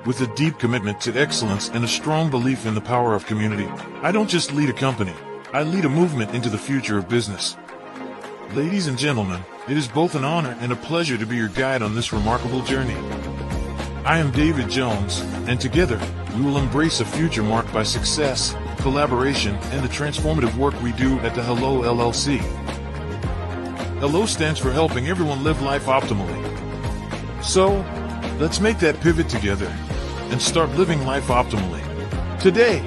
With a deep commitment to excellence and a strong belief in the power of community, I don't just lead a company, I lead a movement into the future of business. Ladies and gentlemen, it is both an honor and a pleasure to be your guide on this remarkable journey. I am David Jones, and together, we will embrace a future marked by success, collaboration, and the transformative work we do at the Hello LLC. Hello stands for helping everyone live life optimally. So, let's make that pivot together and start living life optimally today.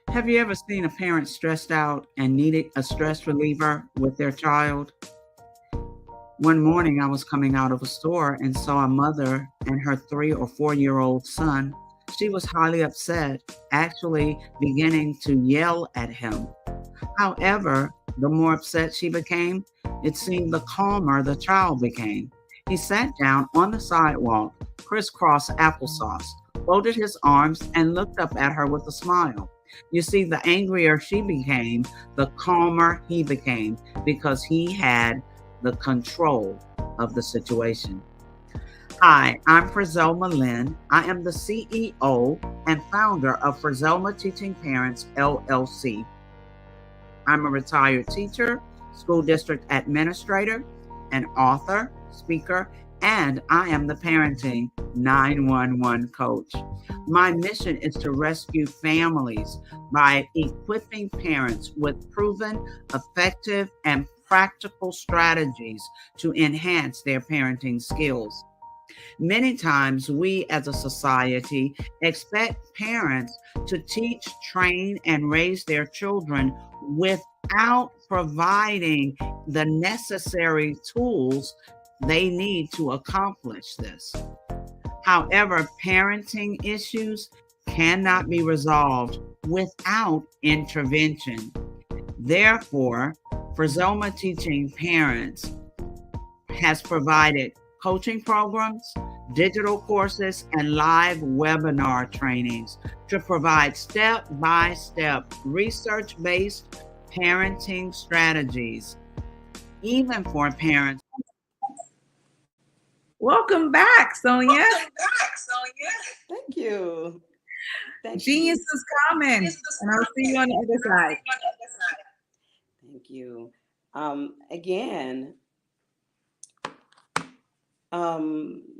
Have you ever seen a parent stressed out and needed a stress reliever with their child? One morning I was coming out of a store and saw a mother and her 3 or 4-year-old son. She was highly upset, actually beginning to yell at him. However, the more upset she became, it seemed the calmer the child became. He sat down on the sidewalk, crisscross applesauce, folded his arms, and looked up at her with a smile. You see, the angrier she became, the calmer he became, because he had the control of the situation. Hi, I'm Frizelma Lynn. I am the CEO and founder of Frizelma Teaching Parents, LLC. I'm a retired teacher, school district administrator, an author, speaker, and I am the parenting 911 coach. My mission is to rescue families by equipping parents with proven, effective, and practical strategies to enhance their parenting skills. Many times we as a society expect parents to teach, train, and raise their children without providing the necessary tools they need to accomplish this. However, parenting issues cannot be resolved without intervention. Therefore, Frizelma Teaching Parents has provided coaching programs, digital courses, and live webinar trainings to provide step-by-step research-based parenting strategies, even for parents. Welcome back, Sonia. Thank you. Genius is coming, and I'll see you on the other side. Thank you. Again,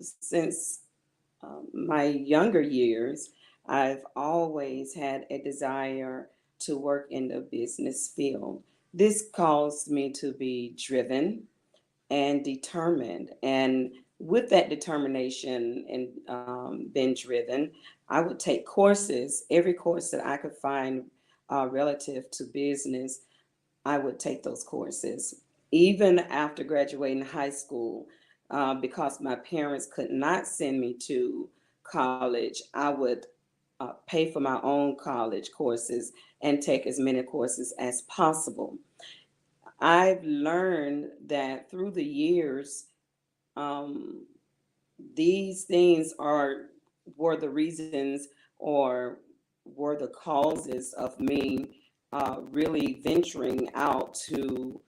since my younger years, I've always had a desire to work in the business field. This caused me to be driven and determined. And with that determination and being driven, I would take courses, every course that I could find relative to business, I would take those courses. Even after graduating high school, because my parents could not send me to college, I would pay for my own college courses and take as many courses as possible. I've learned that through the years, these things were the reasons or were the causes of me really venturing out to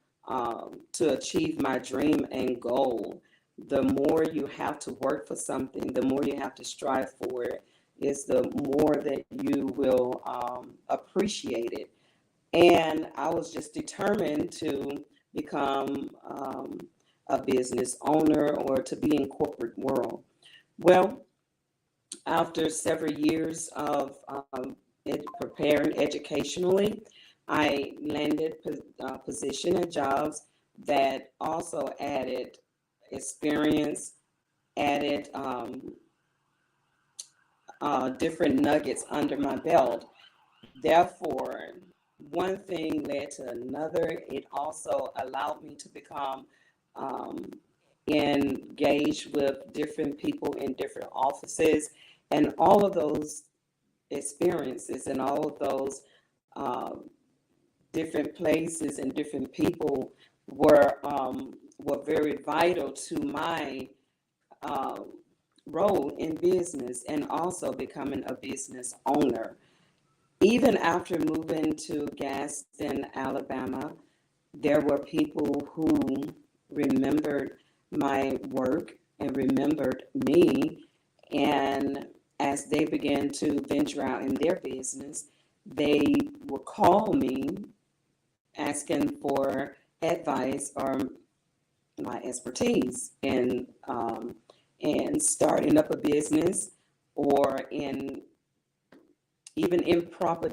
achieve my dream and goal. The more you have to work for something, the more you have to strive for it, is the more that you will appreciate it. And I was just determined to become a business owner or to be in corporate world. Well, after several years of preparing educationally, I landed position and jobs that also added experience, added different nuggets under my belt. Therefore, one thing led to another. It also allowed me to become engaged with different people in different offices, and all of those experiences and all of those different places and different people were very vital to my role in business and also becoming a business owner. Even after moving to Gaston, Alabama, there were people who remembered my work and remembered me. And as they began to venture out in their business, they would call me asking for advice or my expertise in starting up a business or even in proper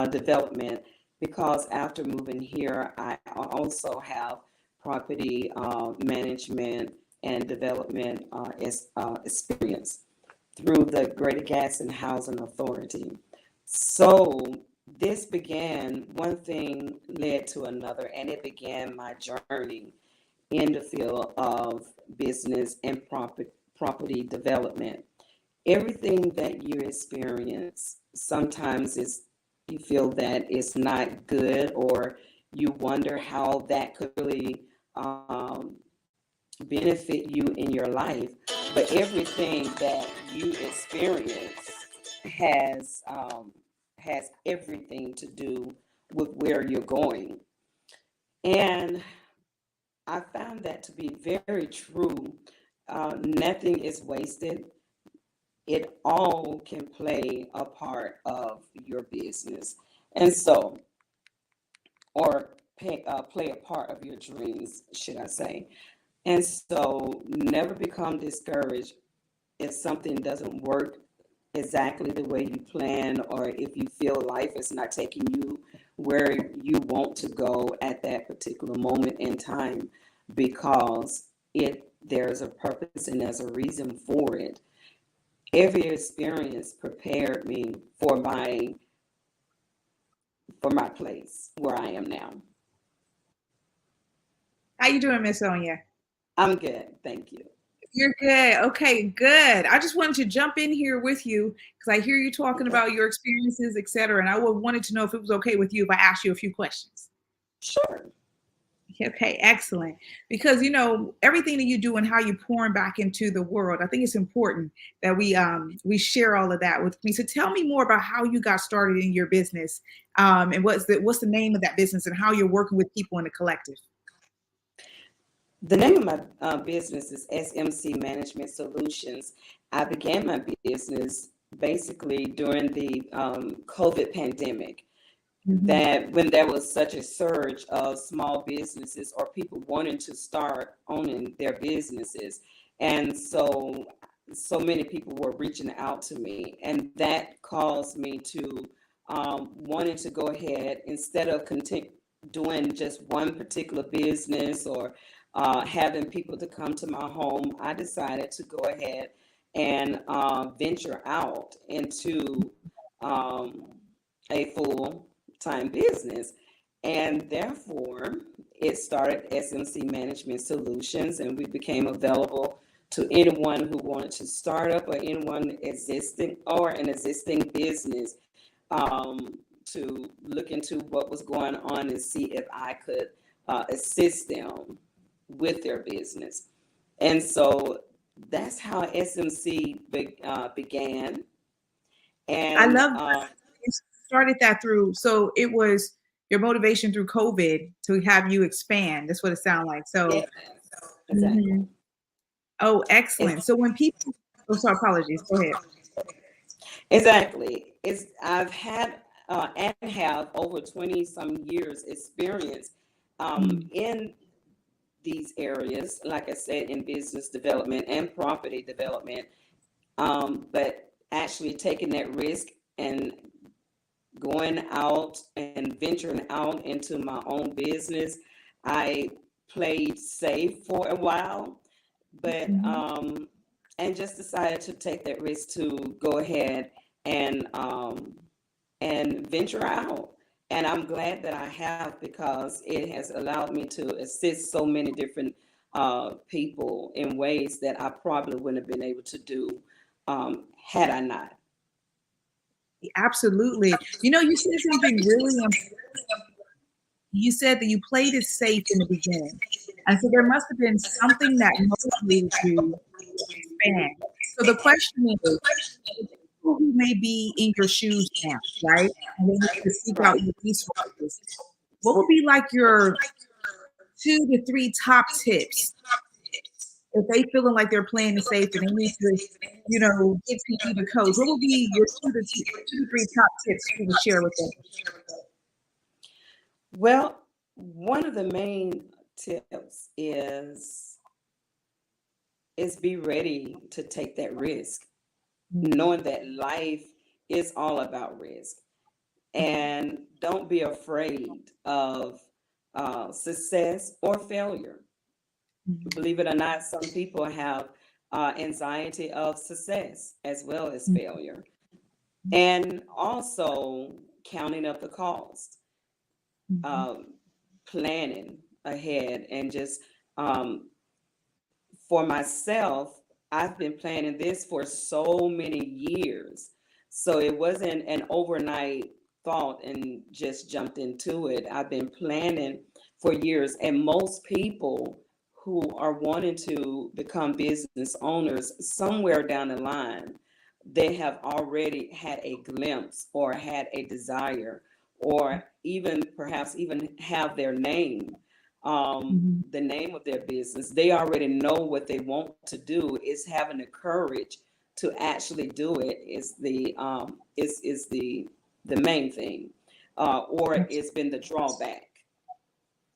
development, because after moving here, I also have property management and development experience through the Greater Gaston Housing Authority. So this began, one thing led to another, and it began my journey in the field of business and property development. Everything that you experience, sometimes you feel that it's not good, or you wonder how that could really benefit you in your life. But everything that you experience has everything to do with where you're going. And I found that to be very true. Nothing is wasted. It all can play a part of your business. And so, or play a part of your dreams, should I say. And so, never become discouraged if something doesn't work exactly the way you plan, or if you feel life is not taking you where you want to go at that particular moment in time, because there's a purpose and there's a reason for it. Every experience prepared me for my place where I am now. How you doing, Miss Sonia? I'm good, thank you. You're good. Okay, good. I just wanted to jump in here with you because I hear you talking about your experiences, et cetera, and I wanted to know if it was okay with you if I asked you a few questions. Sure. Okay, excellent. Because everything that you do and how you pouring back into the world, I think it's important that we share all of that with me. So tell me more about how you got started in your business, and what's the name of that business and how you're working with people in the collective. The name of my business is SMC Management Solutions. I began my business basically during the COVID pandemic. That when there was such a surge of small businesses or people wanting to start owning their businesses. And so many people were reaching out to me, and that caused me to wanting to go ahead, instead of doing just one particular business or having people to come to my home, I decided to go ahead and venture out into a full-time business. And therefore, it started SMC Management Solutions, and we became available to anyone who wanted to start up, or anyone existing or an existing business, to look into what was going on and see if I could assist them with their business. And so that's how SMC began. And I love that you started that through. So it was your motivation through COVID to have you expand. That's what it sounded like. So yeah, exactly. Mm-hmm. Oh, excellent. So when people, sorry, apologies. Go ahead. Exactly. I've had and have over 20 some years experience in these areas, like I said, in business development and property development, but actually taking that risk and going out and venturing out into my own business. I played safe for a while, but and just decided to take that risk to go ahead and venture out. And I'm glad that I have, because it has allowed me to assist so many different people in ways that I probably wouldn't have been able to do had I not. Absolutely. You said something really important. You said that you played it safe in the beginning. And so there must have been something that motivated you to expand. So the question is, people who may be in your shoes now, right? And they need to seek out your resources. What would be like your 2 to 3 top tips if they feeling like they're playing it safe and they need to, get to you the coach? What would be your 2 to 3 top tips you would share with them? Well, one of the main tips is be ready to take that risk, knowing that life is all about risk. And don't be afraid of success or failure. Believe it or not, some people have anxiety of success as well as failure. And also counting up the cost, planning ahead, and just for myself, I've been planning this for so many years. So it wasn't an overnight thought and just jumped into it. I've been planning for years. And most people who are wanting to become business owners, somewhere down the line, they have already had a glimpse or had a desire, or even perhaps even have their name, the name of their business. They already know what they want to do. Is having the courage to actually do it is the main thing, or it's been the drawback.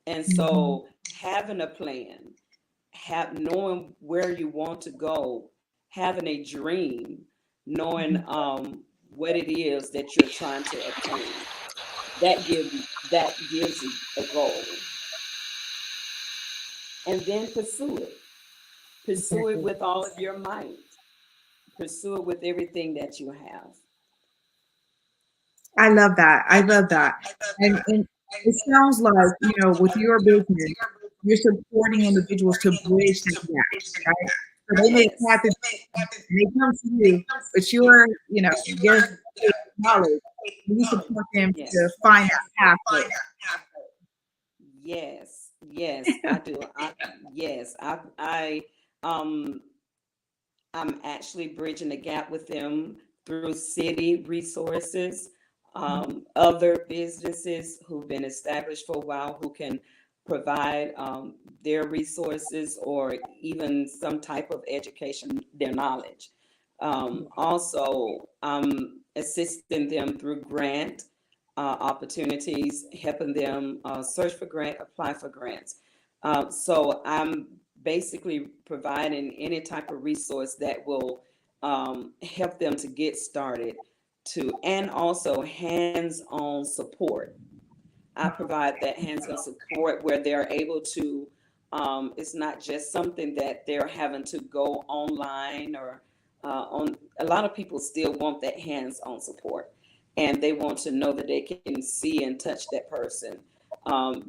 And so having a plan, knowing where you want to go, having a dream, knowing what it is that you're trying to attain, that gives you a goal. And then pursue it. Pursue it with all of your might. Pursue it with everything that you have. I love that. I love that. And it sounds like, with your business, you're supporting individuals to bridge this gap, right? So they may have to, they come to you, but you're knowledge. You support them to find that pathway. Yes, I do. I'm actually bridging the gap with them through city resources, other businesses who've been established for a while who can provide their resources or even some type of education, their knowledge. Also, assisting them through grant opportunities, helping them search for grant, apply for grants. So I'm basically providing any type of resource that will help them to get started, and also hands-on support. I provide that hands-on support where they're able to, it's not just something that they're having to go online or on. A lot of people still want that hands-on support, and they want to know that they can see and touch that person,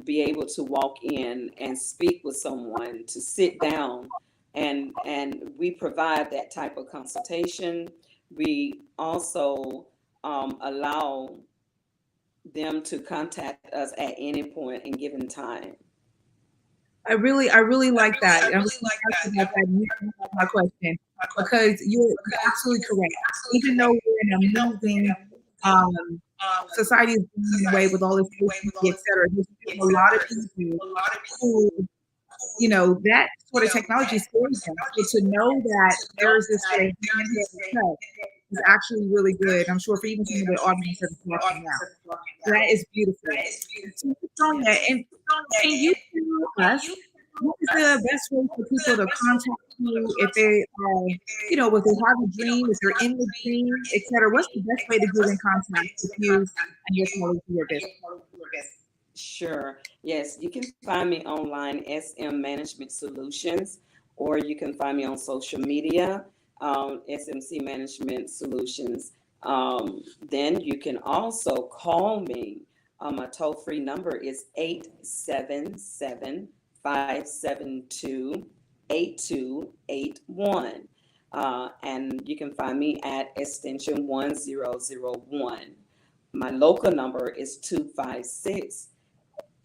be able to walk in and speak with someone, to sit down, and we provide that type of consultation. We also allow them to contact us at any point in given time. I really like that. I was about that. You answered my question because you're absolutely correct. Even though we're in a moving society is moving away with all this technology, et cetera, there's still a lot of people who, that sort of technology scares them. So to know that there's this way is actually really good. I'm sure for even some of the audience that's watching now. That is beautiful. So, Sonia, and can you tell us what is the best way for people to contact you if they are, if they have a dream, if they're in the dream, et cetera? What's the best way to get in contact with you and your colleagues in your business? Sure. Yes, you can find me online, SM Management Solutions, or you can find me on social media, SMC Management Solutions. Then you can also call me. My toll-free number is 877-572-8281. And you can find me at extension 1001. My local number is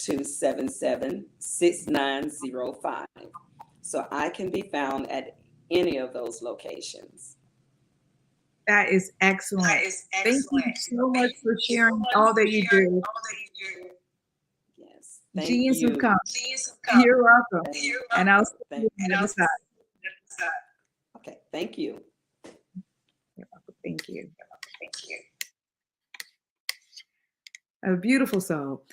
277-6905. So I can be found at any of those locations. That is excellent. Thank you so much for sharing all that you do. Yes, thank Genius you. have come. You're welcome. And I'll see you on the other side. Okay, thank you. You're welcome. Thank you. A beautiful soul.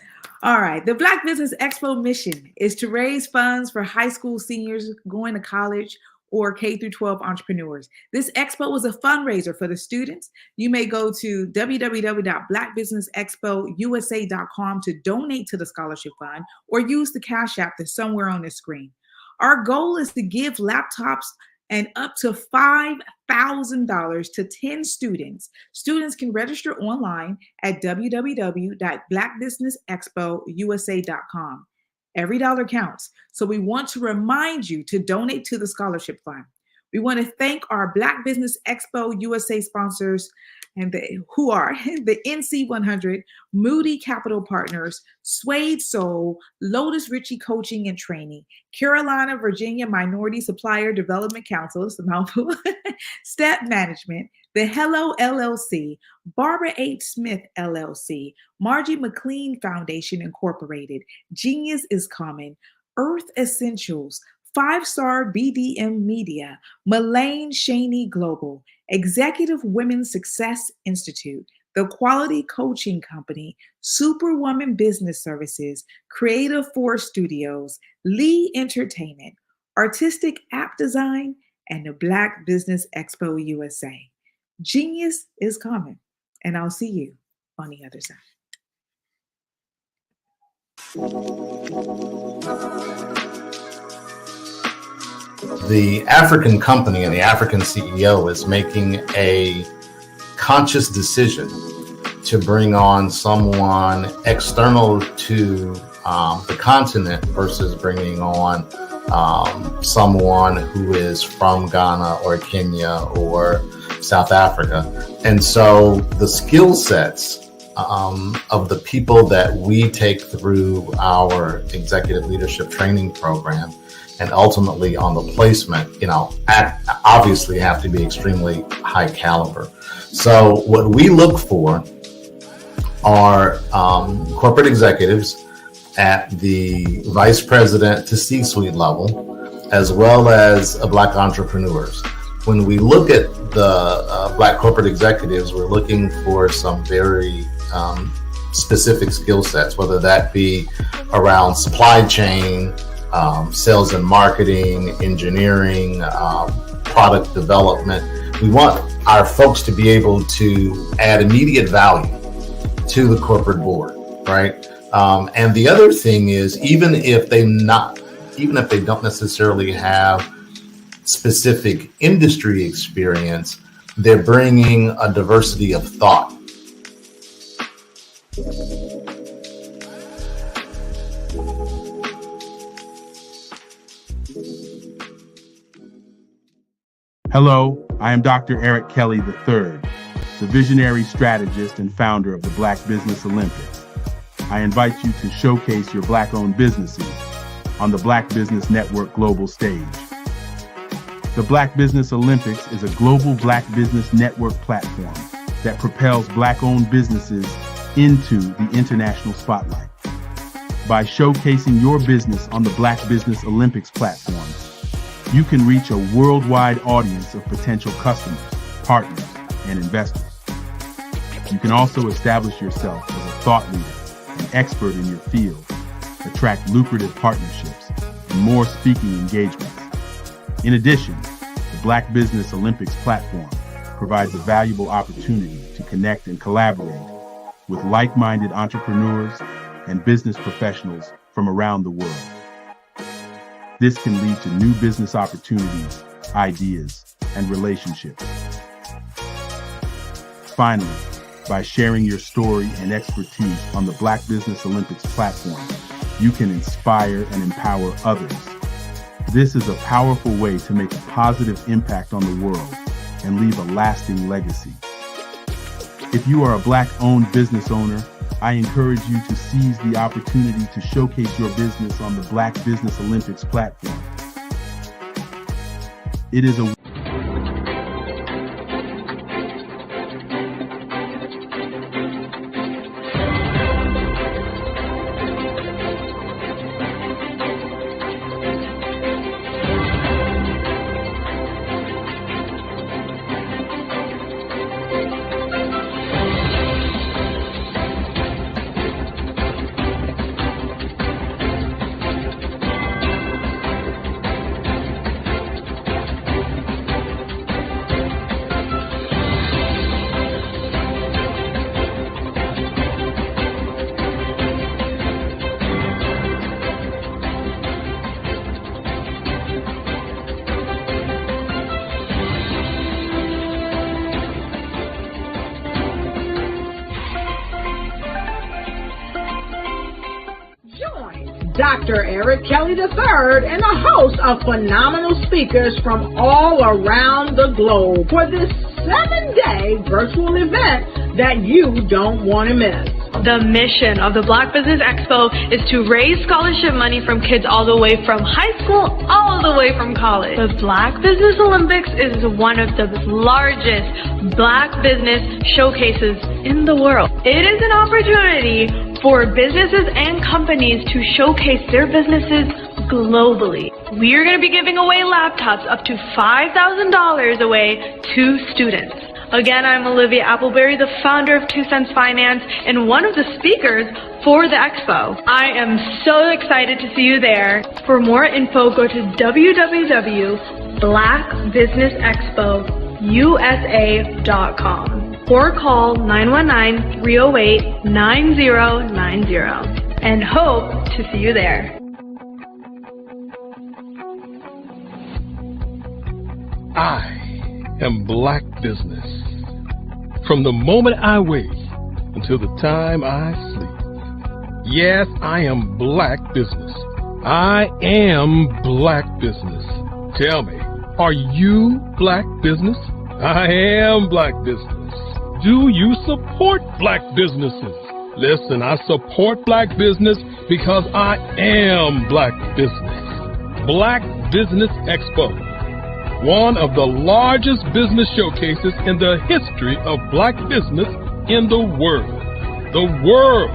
All right. The Black Business Expo mission is to raise funds for high school seniors going to college or K through 12 entrepreneurs. This expo is a fundraiser for the students. You may go to www.blackbusinessexpousa.com to donate to the scholarship fund or use the Cash App that's somewhere on the screen. Our goal is to give laptops and up to $5,000 to 10 students. Students can register online at www.blackbusinessexpousa.com. Every dollar counts. So we want to remind you to donate to the scholarship fund. We want to thank our Black Business Expo USA sponsors and who are the NC100, Moody Capital Partners, Suede Soul, Lotus Ritchie Coaching and Training, Carolina, Virginia Minority Supplier Development Council, it's a mouthful, Step Management, the Hello LLC, Barbara H. Smith LLC, Margie McLean Foundation Incorporated, Genius is Common, Earth Essentials, 5-Star BDM Media, Mullane Shaney Global, Executive Women's Success Institute, The Quality Coaching Company, Superwoman Business Services, Creative Force Studios, Lee Entertainment, Artistic App Design, and the Black Business Expo USA. Genius is coming, and I'll see you on the other side. The African company and the African CEO is making a conscious decision to bring on someone external to the continent versus bringing on someone who is from Ghana or Kenya or South Africa. And so the skill sets of the people that we take through our executive leadership training program and ultimately on the placement, obviously have to be extremely high caliber. So what we look for are corporate executives at the vice president to C-suite level, as well as Black entrepreneurs. When we look at the Black corporate executives, we're looking for some very specific skill sets, whether that be around supply chain, sales and marketing, engineering, product development. We want our folks to be able to add immediate value to the corporate board, right? And the other thing is, even if they don't necessarily have specific industry experience, they're bringing a diversity of thought. Hello, I am Dr. Eric Kelly III, the visionary strategist and founder of the Black Business Olympics. I invite you to showcase your Black-owned businesses on the Black Business Network global stage. The Black Business Olympics is a global Black Business Network platform that propels Black-owned businesses into the international spotlight. By showcasing your business on the Black Business Olympics platform, you can reach a worldwide audience of potential customers, partners, and investors. You can also establish yourself as a thought leader, an expert in your field, attract lucrative partnerships, and more speaking engagements. In addition, the Black Business Olympics platform provides a valuable opportunity to connect and collaborate with like-minded entrepreneurs and business professionals from around the world. This can lead to new business opportunities, ideas, and relationships. Finally, by sharing your story and expertise on the Black Business Olympics platform, you can inspire and empower others. This is a powerful way to make a positive impact on the world and leave a lasting legacy. If you are a Black-owned business owner I encourage you to seize the opportunity to showcase your business on the Black Business Olympics platform. It is a Dr. Eric Kelly III and a host of phenomenal speakers from all around the globe for this 7-day virtual event that you don't want to miss. The mission of the Black Business Expo is to raise scholarship money from kids all the way from high school all the way from college. The Black Business Olympics is one of the largest Black business showcases in the world. It is an opportunity for businesses and companies to showcase their businesses globally. We are going to be giving away laptops up to $5,000 away to students. Again, I'm Olivia Appleberry, the founder of 2 Cents Finance and one of the speakers for the expo. I am so excited to see you there. For more info, go to www.blackbusinessexpousa.com or call 919-308-9090 and hope to see you there. I am Black Business. From the moment I wake until the time I sleep. Yes, I am Black Business. I am Black Business. Tell me, are you Black Business? I am Black Business. Do you support Black businesses? Listen, I support Black business because I am Black Business. Black Business Expo, one of the largest business showcases in the history of Black business in the world. The world!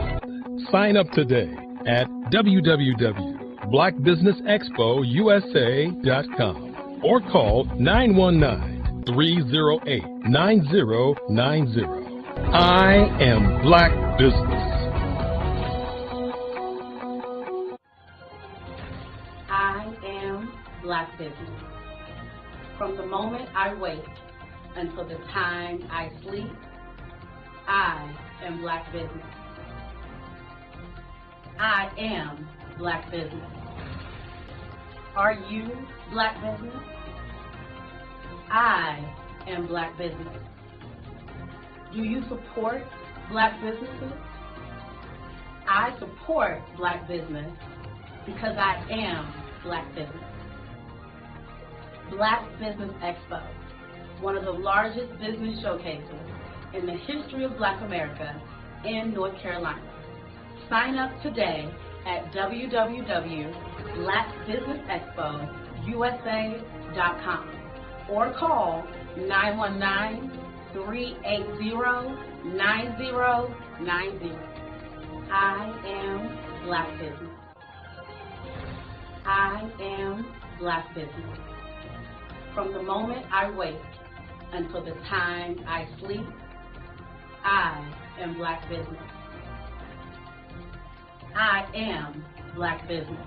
Sign up today at www.blackbusinessexpousa.com or call 919-308-9090. I am Black Business. I am Black Business. From the moment I wake until the time I sleep, I am Black Business. I am Black Business. Are you Black Business? I am Black Business. Do you support Black businesses? I support Black business because I am Black Business. Black Business Expo, one of the largest business showcases in the history of Black America in North Carolina. Sign up today at www.blackbusinessexpousa.com or call 919-380-9090. I am Black Business. I am Black Business. From the moment I wake until the time I sleep, I am Black Business. I am Black Business.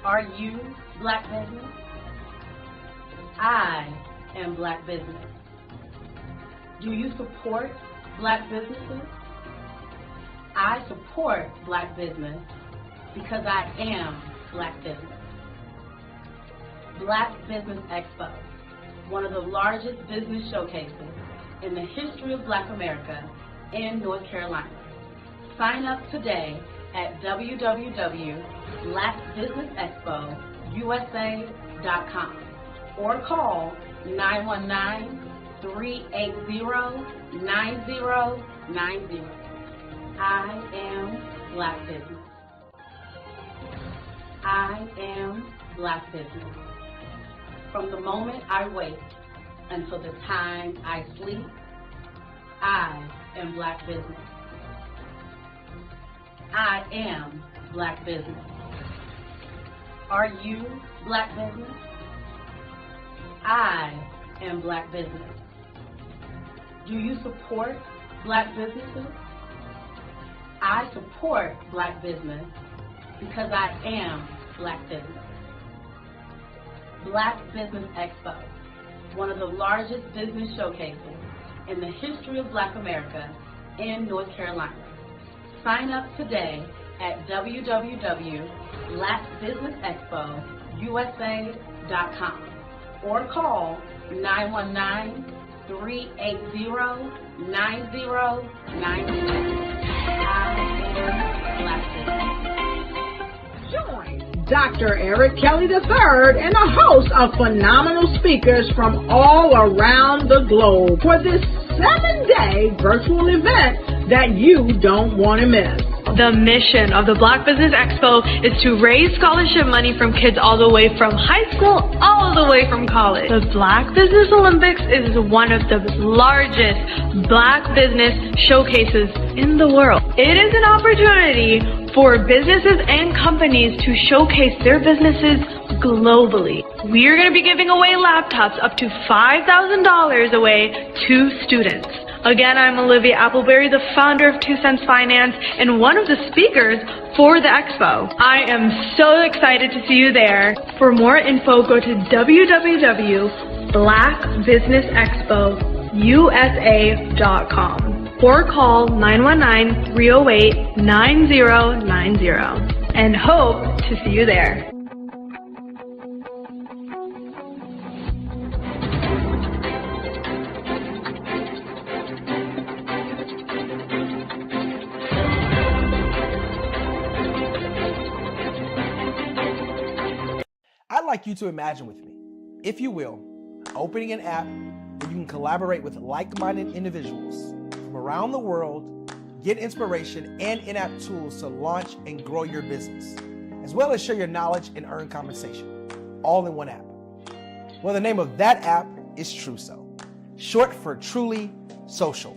Are you Black Business? I am Black Business. Do you support Black businesses? I support Black business because I am Black Business. Black Business Expo, one of the largest business showcases in the history of Black America in North Carolina. Sign up today at www.blackbusinessexpousa.com or call 919-380-9090. I am Black business. I am Black business. From the moment I wake until the time I sleep, I am Black business. I am Black business. Are you Black business? I am Black business. Do you support Black businesses? I support Black business because I am Black business. Black Business Expo, one of the largest business showcases in the history of Black America in North Carolina. Sign up today at www.blackbusinessexpousa.com or call 919-380-9090. Join Dr. Eric Kelly III and a host of phenomenal speakers from all around the globe for this 7-day virtual event that you don't want to miss. The mission of the Black Business Expo is to raise scholarship money from kids all the way from high school, all the way from college. The Black Business Olympics is one of the largest Black business showcases in the world. It is an opportunity for businesses and companies to showcase their businesses globally. We are going to be giving away laptops up to $5,000 away to students. Again, I'm Olivia Appleberry, the founder of 2 Cents Finance and one of the speakers for the expo. I am so excited to see you there. For more info, go to www.blackbusinessexpousa.com or call 919-308-9090 and hope to see you there. I'd like you to imagine with me, if you will, opening an app where you can collaborate with like-minded individuals from around the world, get inspiration and in-app tools to launch and grow your business, as well as share your knowledge and earn compensation, all in one app. Well, the name of that app is Truso, short for Truly Social.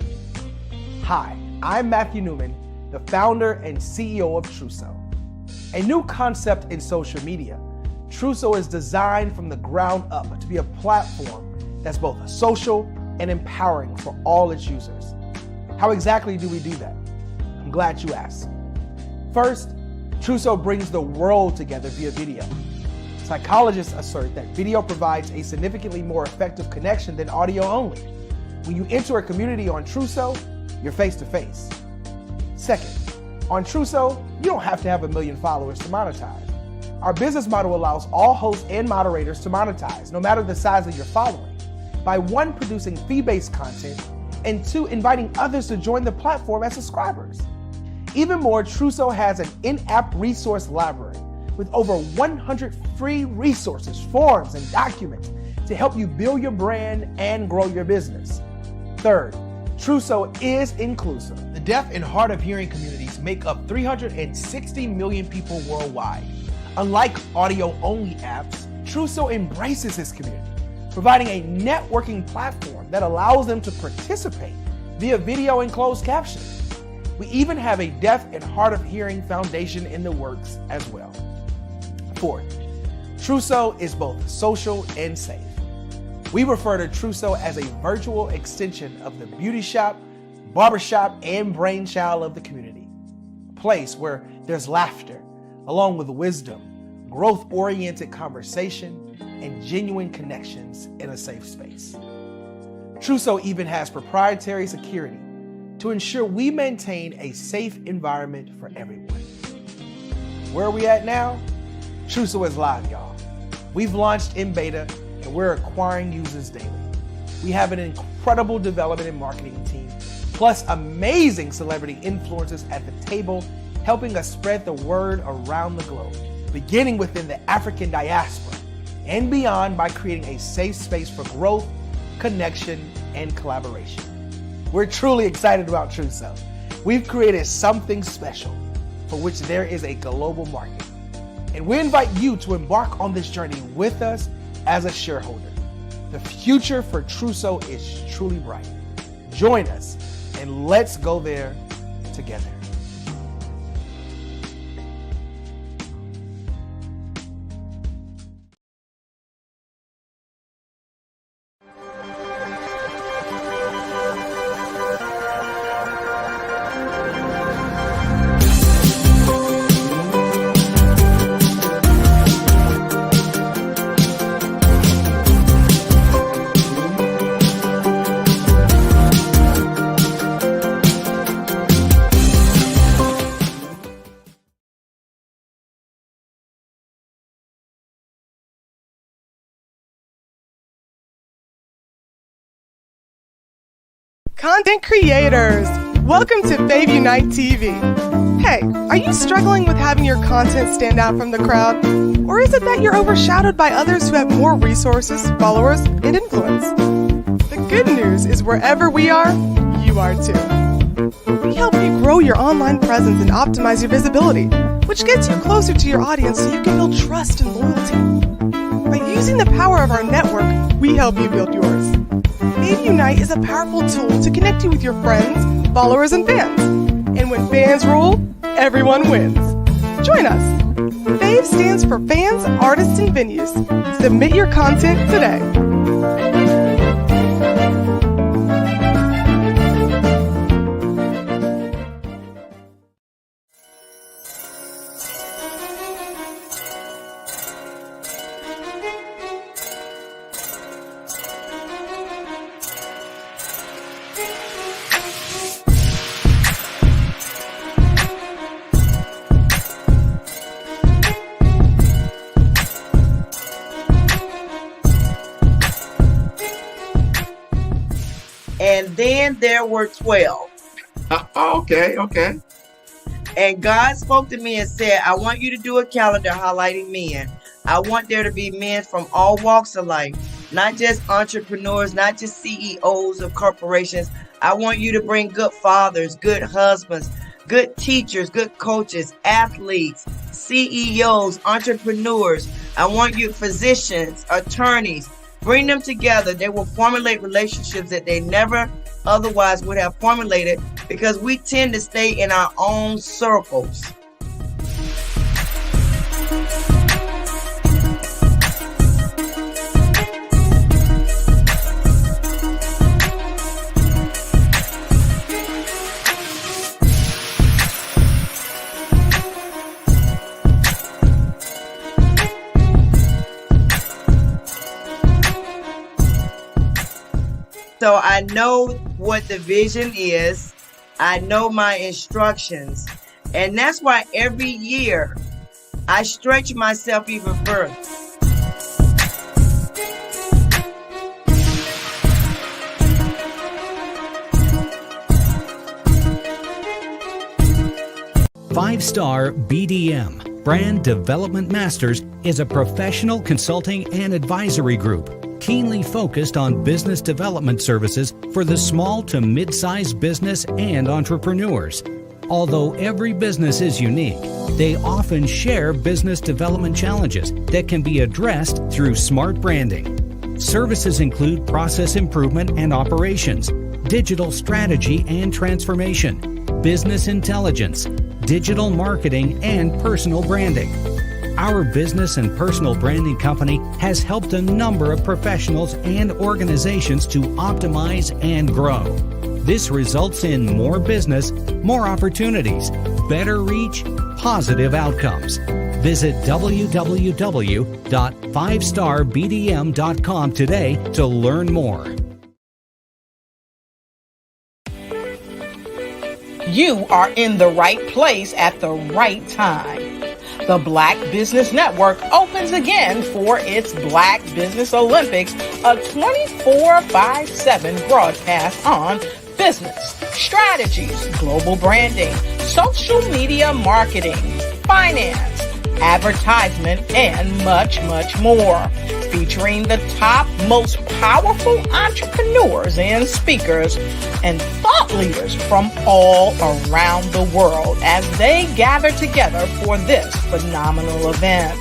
Hi, I'm Matthew Newman, the founder and CEO of Truso, a new concept in social media. Truso is designed from the ground up to be a platform that's both social and empowering for all its users. How exactly do we do that? I'm glad you asked. First, Truso brings the world together via video. Psychologists assert that video provides a significantly more effective connection than audio only. When you enter a community on Truso, you're face to face. Second, on Truso, you don't have to have 1 million followers to monetize. Our business model allows all hosts and moderators to monetize, no matter the size of your following, by 1, producing fee-based content, and 2, inviting others to join the platform as subscribers. Even more, Truso has an in-app resource library with over 100 free resources, forms, and documents to help you build your brand and grow your business. Third, Truso is inclusive. The deaf and hard of hearing communities make up 360 million people worldwide. Unlike audio-only apps, Truso embraces this community, providing a networking platform that allows them to participate via video and closed captioning. We even have a deaf and hard of hearing foundation in the works as well. Fourth, Truso is both social and safe. We refer to Truso as a virtual extension of the beauty shop, barbershop, and brainchild of the community. A place where there's laughter, along with wisdom, growth-oriented conversation, and genuine connections in a safe space. Truso even has proprietary security to ensure we maintain a safe environment for everyone. Where are we at now? Truso is live, y'all. We've launched in beta, and we're acquiring users daily. We have an incredible development and marketing team, plus amazing celebrity influencers at the table, helping us spread the word around the globe, beginning within the African diaspora and beyond by creating a safe space for growth, connection, and collaboration. We're truly excited about Truso. we've created something special for which there is a global market. And we invite you to embark on this journey with us as a shareholder. The future for Trousseau is truly bright. Join us and let's go there together. Content creators, welcome to Fave Unite TV. Hey, are you struggling with having your content stand out from the crowd? Or is it that you're overshadowed by others who have more resources, followers, and influence? The good news is wherever we are, you are too. We help you grow your online presence and optimize your visibility, which gets you closer to your audience so you can build trust and loyalty. By using the power of our network, we help you build yours. Fave Unite is a powerful tool to connect you with your friends, followers, and fans. And when fans rule, everyone wins. Join us. Fave stands for fans, artists, and venues. Submit your content today. And then there were 12. Okay. And God spoke to me and said, I want you to do a calendar highlighting men. I want there to be men from all walks of life, not just entrepreneurs, not just CEOs of corporations. I want you to bring good fathers, good husbands, good teachers, good coaches, athletes, CEOs, entrepreneurs. I want you physicians, attorneys. Bring them together. They will formulate relationships that they never otherwise would have formulated because we tend to stay in our own circles. So I know what the vision is. I know my instructions. And that's why every year I stretch myself even further. Five-Star BDM, Brand Development Masters, is a professional consulting and advisory group keenly focused on business development services for the small to mid-sized business and entrepreneurs. Although every business is unique, they often share business development challenges that can be addressed through smart branding. Services include process improvement and operations, digital strategy and transformation, business intelligence, digital marketing, and personal branding. Our business and personal branding company has helped a number of professionals and organizations to optimize and grow. This results in more business, more opportunities, better reach, positive outcomes. Visit www.fivestarbdm.com today to learn more. You are in the right place at the right time. The Black Business Network opens again for its Black Business Olympics, a 24/7 broadcast on business, strategies, global branding, social media marketing, finance, advertisement, and much, much more. Featuring the top, most powerful entrepreneurs and speakers and thought leaders from all around the world as they gather together for this phenomenal event.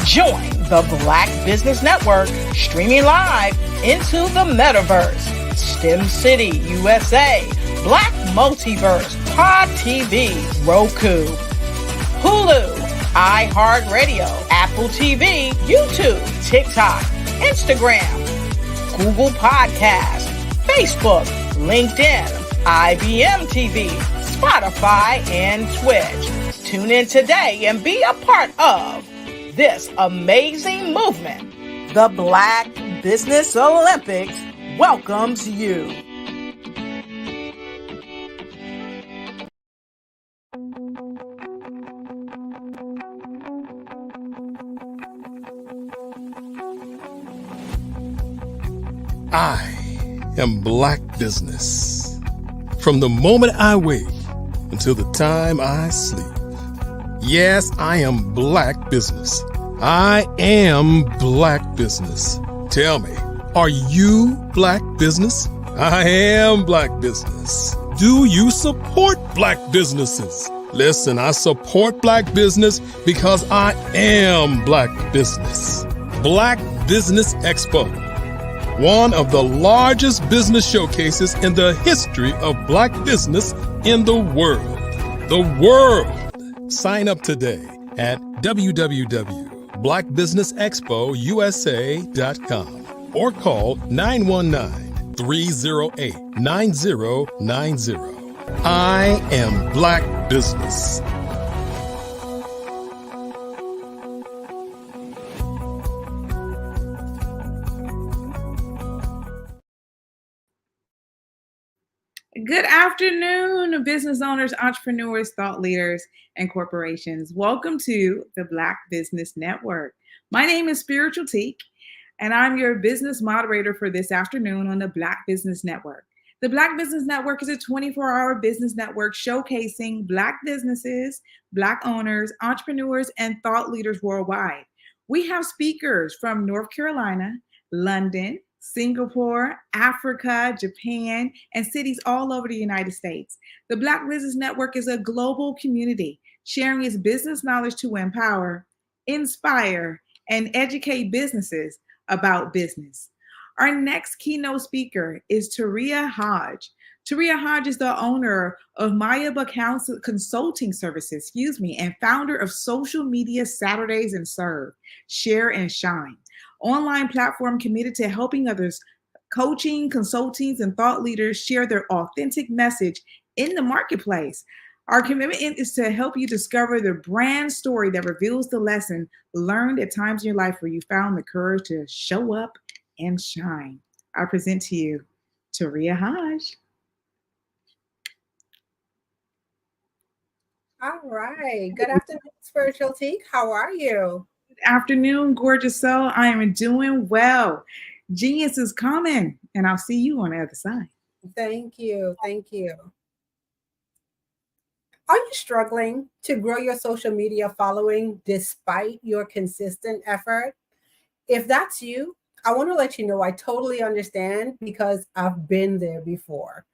Join the Black Business Network streaming live into the metaverse, STEM City USA, Black Multiverse, Pod TV, Roku, Hulu, iHeartRadio, Apple TV, YouTube, TikTok, Instagram, Google Podcasts, Facebook, LinkedIn, IBM TV, Spotify, and Twitch. Tune in today and be a part of this amazing movement. The Black Business Olympics welcomes you. I am Black Business. From the moment I wake until the time I sleep. Yes, I am Black Business. I am Black Business. Tell me, are you Black Business? I am Black Business. Do you support Black businesses? Listen, I support Black business because I am Black Business. Black Business Expo. One of the largest business showcases in the history of Black business in the world. The world! Sign up today at www.blackbusinessexpousa.com or call 919-308-9090. I am Black Business. Good afternoon, business owners, entrepreneurs, thought leaders, and corporations. Welcome to the Black Business Network. My name is Spiritual Teak, and I'm your business moderator for this afternoon on the Black Business Network. The Black Business Network is a 24-hour business network showcasing Black businesses, Black owners, entrepreneurs, and thought leaders worldwide. We have speakers from North Carolina, London, Singapore, Africa, Japan, and cities all over the United States. The Black Business Network is a global community sharing its business knowledge to empower, inspire, and educate businesses about business. Our next keynote speaker is Taria Hodge. Taria Hodge is the owner of Mayaba Consulting Services, and founder of Social Media Saturdays and Serve, Share and Shine. Online platform committed to helping others, coaching, consultants, and thought leaders share their authentic message in the marketplace. Our commitment is to help you discover the brand story that reveals the lesson learned at times in your life where you found the courage to show up and shine. I present to you Taria Hodge. All right. Good afternoon, Spiritual Teak. How are you? Afternoon, gorgeous soul. I am doing well. Genius is coming, and I'll see you on the other side. Thank you. Thank you. Are you struggling to grow your social media following despite your consistent effort? If that's you, I want to let you know I totally understand because I've been there before.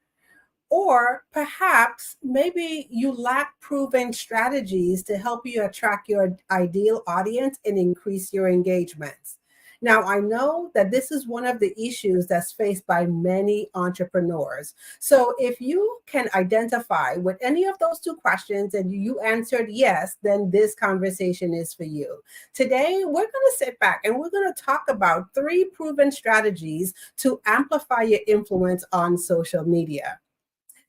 Or perhaps maybe you lack proven strategies to help you attract your ideal audience and increase your engagements. Now, I know that this is one of the issues that's faced by many entrepreneurs. So if you can identify with any of those two questions and you answered yes, then this conversation is for you. Today, we're going to sit back and we're going to talk about 3 proven strategies to amplify your influence on social media.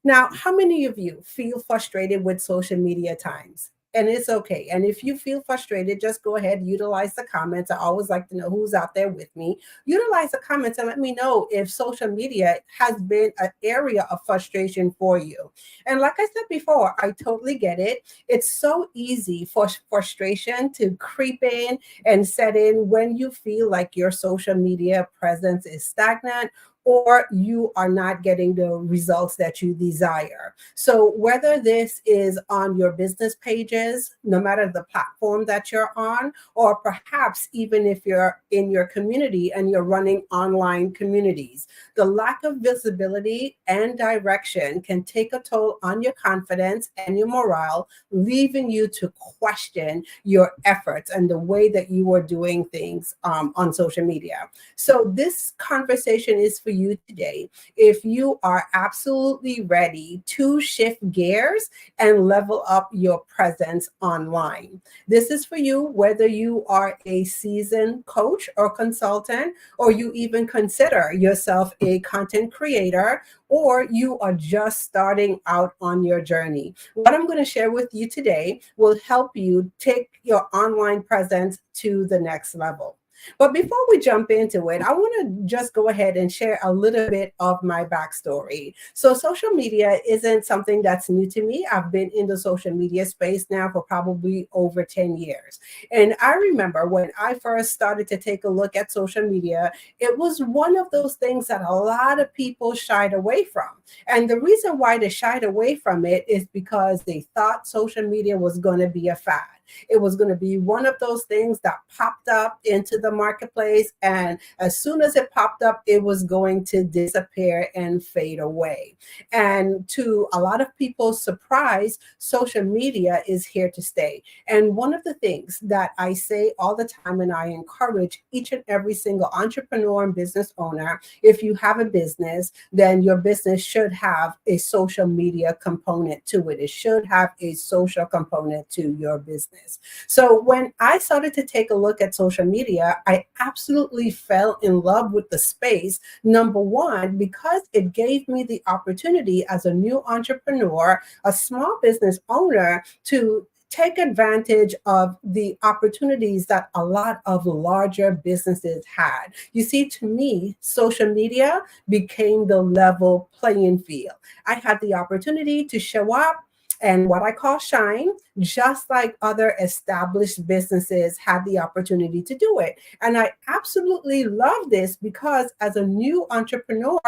Now, how many of you feel frustrated with social media at times? And it's okay. And if you feel frustrated, just go ahead, utilize the comments. I always like to know who's out there with me. Utilize the comments and let me know if social media has been an area of frustration for you. And like I said before, I totally get it. It's so easy for frustration to creep in and set in when you feel like your social media presence is stagnant or you are not getting the results that you desire. So whether this is on your business pages, no matter the platform that you're on, or perhaps even if you're in your community and you're running online communities, the lack of visibility and direction can take a toll on your confidence and your morale, leaving you to question your efforts and the way that you are doing things on social media. So this conversation is for you today. If you are absolutely ready to shift gears and level up your presence online, this is for you, whether you are a seasoned coach or consultant, or you even consider yourself a content creator, or you are just starting out on your journey. What I'm going to share with you today will help you take your online presence to the next level. But before we jump into it, I want to just go ahead and share a little bit of my backstory. So social media isn't something that's new to me. I've been in the social media space now for probably over 10 years. And I remember when I first started to take a look at social media, it was one of those things that a lot of people shied away from. And the reason why they shied away from it is because they thought social media was going to be a fad. It was going to be one of those things that popped up into the marketplace, and as soon as it popped up, it was going to disappear and fade away. And to a lot of people's surprise, social media is here to stay. And one of the things that I say all the time, and I encourage each and every single entrepreneur and business owner, if you have a business, then your business should have a social media component to it. It should have a social component to your business. So when I started to take a look at social media, I absolutely fell in love with the space. Number one, because it gave me the opportunity as a new entrepreneur, a small business owner, to take advantage of the opportunities that a lot of larger businesses had. You see, to me, social media became the level playing field. I had the opportunity to show up and what I call shine, just like other established businesses had the opportunity to do it. And I absolutely love this because as a new entrepreneur,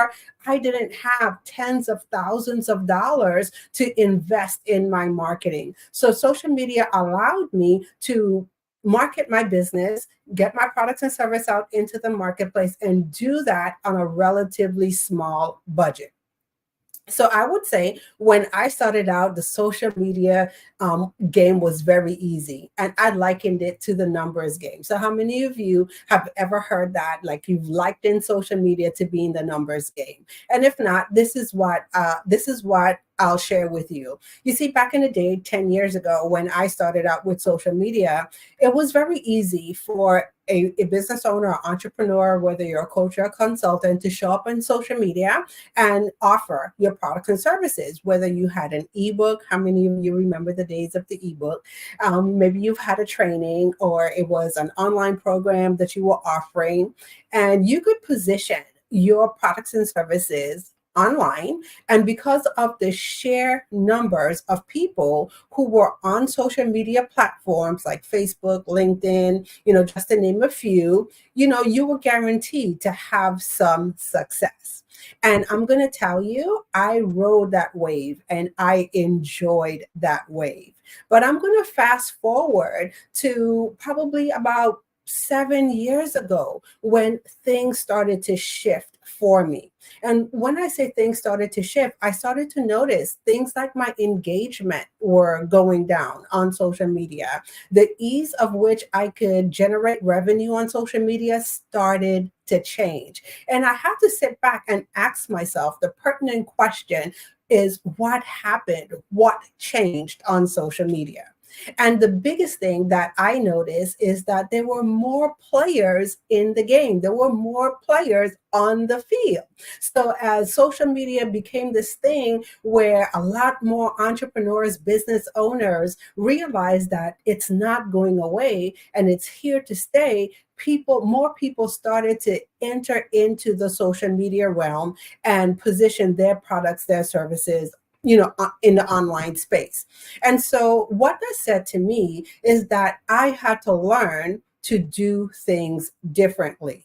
I didn't have tens of thousands of dollars to invest in my marketing. So social media allowed me to market my business, get my products and service out into the marketplace, and do that on a relatively small budget. So I would say when I started out, the social media game was very easy, and I likened it to the numbers game. So how many of you have ever heard that, like you've liked in social media to be in the numbers game? And if not, this is what I'll share with you. You see, back in the day, 10 years ago, when I started out with social media, it was very easy for a business owner or entrepreneur, whether you're a coach or a consultant, to show up on social media and offer your products and services, whether you had an ebook. How many of you remember the days of the ebook? Maybe you've had a training, or it was an online program that you were offering, and you could position your products and services online. And because of the sheer numbers of people who were on social media platforms like Facebook, LinkedIn, just to name a few, you were guaranteed to have some success. And I'm going to tell you, I rode that wave and I enjoyed that wave. But I'm going to fast forward to probably about 7 years ago when things started to shift for me. And when I say things started to shift, I started to notice things like my engagement were going down on social media. The ease of which I could generate revenue on social media started to change. And I had to sit back and ask myself the pertinent question is, what happened? What changed on social media? And the biggest thing that I noticed is that there were more players in the game. There were more players on the field. So as social media became this thing where a lot more entrepreneurs, business owners realized that it's not going away and it's here to stay, more people started to enter into the social media realm and position their products, their services, in the online space. And so what that said to me is that I had to learn to do things differently.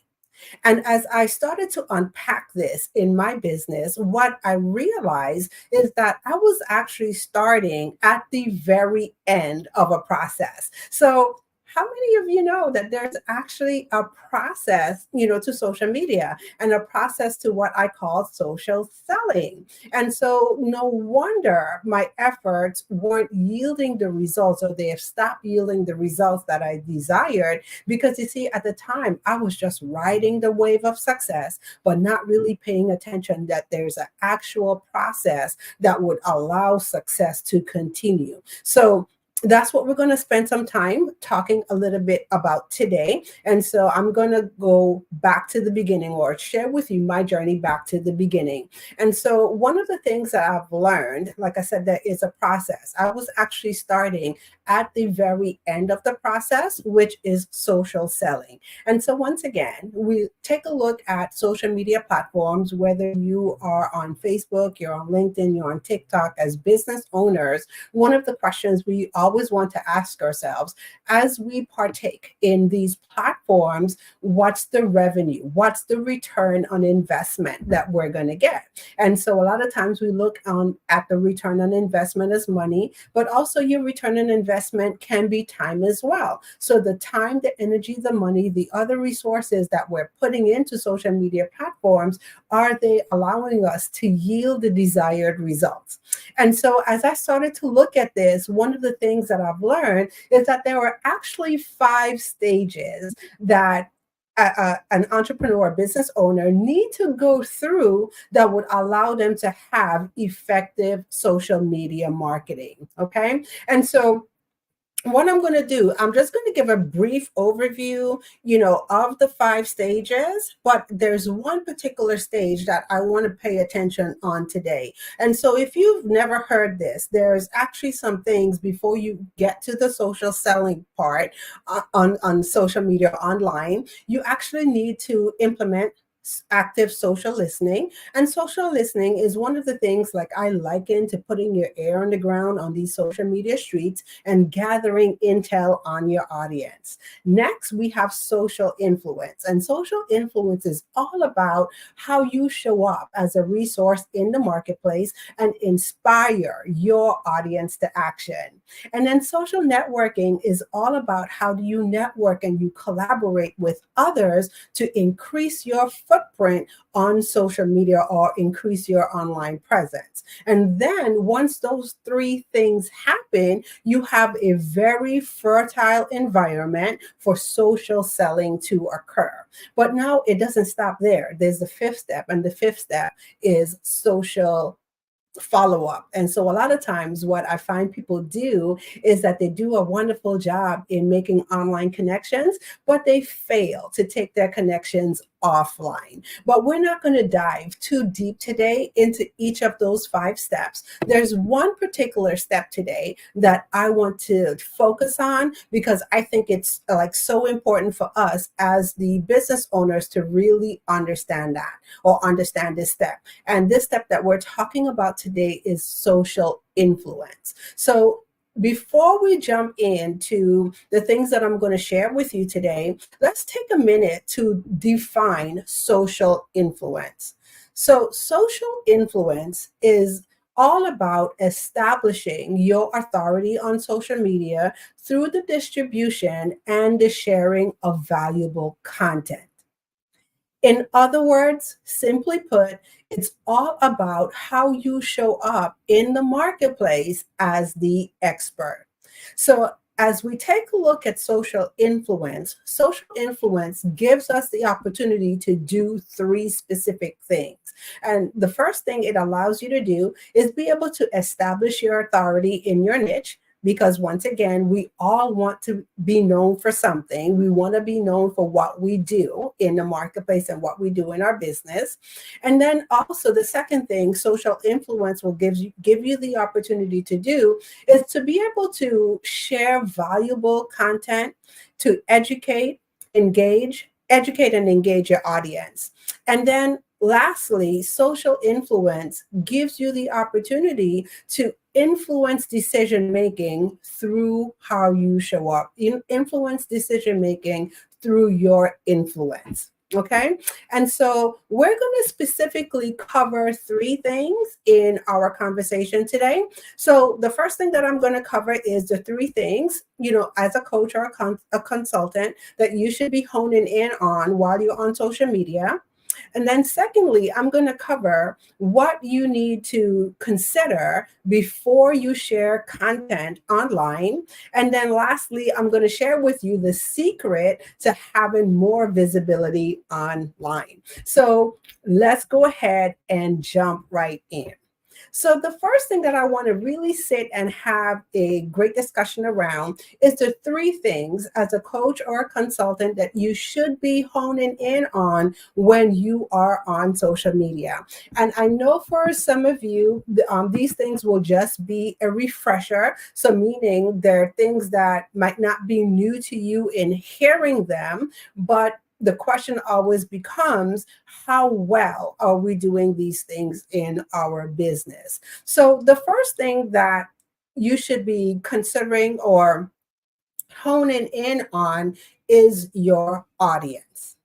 And as I started to unpack this in my business, what I realized is that I was actually starting at the very end of a process. So how many of you know that there's actually a process, to social media and a process to what I call social selling? And so no wonder my efforts weren't yielding the results, or they have stopped yielding the results that I desired, because you see, at the time I was just riding the wave of success, but not really paying attention that there's an actual process that would allow success to continue. So that's what we're going to spend some time talking a little bit about today. And so I'm going to go back to the beginning, or share with you my journey back to the beginning. And so one of the things that I've learned, like I said, there is a process. I was actually starting at the very end of the process, which is social selling. And so once again, we take a look at social media platforms, whether you are on Facebook, you're on LinkedIn, you're on TikTok. As business owners, one of the questions we always want to ask ourselves as we partake in these platforms, what's the revenue? What's the return on investment that we're going to get? And so a lot of times we look at the return on investment as money, but also your return on investment can be time as well. So the time, the energy, the money, the other resources that we're putting into social media platforms, are they allowing us to yield the desired results? And so as I started to look at this, one of the things that I've learned is that there are actually 5 stages that an entrepreneur, business owner need to go through that would allow them to have effective social media marketing. Okay. And so what I'm going to do, I'm just going to give a brief overview, of the 5 stages, but there's one particular stage that I want to pay attention on today. And so if you've never heard this, there's actually some things before you get to the social selling part on social media online. You actually need to implement active social listening. And social listening is one of the things, like, I liken to putting your ear on the ground on these social media streets and gathering intel on your audience. Next, we have social influence. And social influence is all about how you show up as a resource in the marketplace and inspire your audience to action. And then social networking is all about how do you network and you collaborate with others to increase your footprint on social media or increase your online presence. And then once those 3 things happen, you have a very fertile environment for social selling to occur. But now it doesn't stop there. There's the 5th step, and the 5th step is social follow-up. And so a lot of times what I find people do is that they do a wonderful job in making online connections, but they fail to take their connections offline. But we're not going to dive too deep today into each of those 5 steps. There's one particular step today that I want to focus on, because I think it's so important for us as the business owners to really understand that, or understand this step. And this step that we're talking about today is social influence. So before we jump into the things that I'm going to share with you today, let's take a minute to define social influence. So social influence is all about establishing your authority on social media through the distribution and the sharing of valuable content. In other words, simply put, it's all about how you show up in the marketplace as the expert. So as we take a look at social influence gives us the opportunity to do 3 specific things. And the first thing it allows you to do is be able to establish your authority in your niche. Because once again, we all want to be known for something. We want to be known for what we do in the marketplace and what we do in our business. And then also the second thing social influence will give you the opportunity to do is to be able to share valuable content to educate and engage your audience. And then lastly, social influence gives you the opportunity to influence decision-making through how you show up. Influence decision-making through your influence. Okay. And so we're going to specifically cover 3 things in our conversation today. So the first thing that I'm going to cover is the 3 things, as a coach or a consultant that you should be honing in on while you're on social media. And then secondly, I'm going to cover what you need to consider before you share content online. And then lastly, I'm going to share with you the secret to having more visibility online. So let's go ahead and jump right in. So the first thing that I want to really sit and have a great discussion around is the 3 things as a coach or a consultant that you should be honing in on when you are on social media. And I know for some of you, these things will just be a refresher. So meaning they're things that might not be new to you in hearing them, but the question always becomes, how well are we doing these things in our business? So the first thing that you should be considering or honing in on is your audience.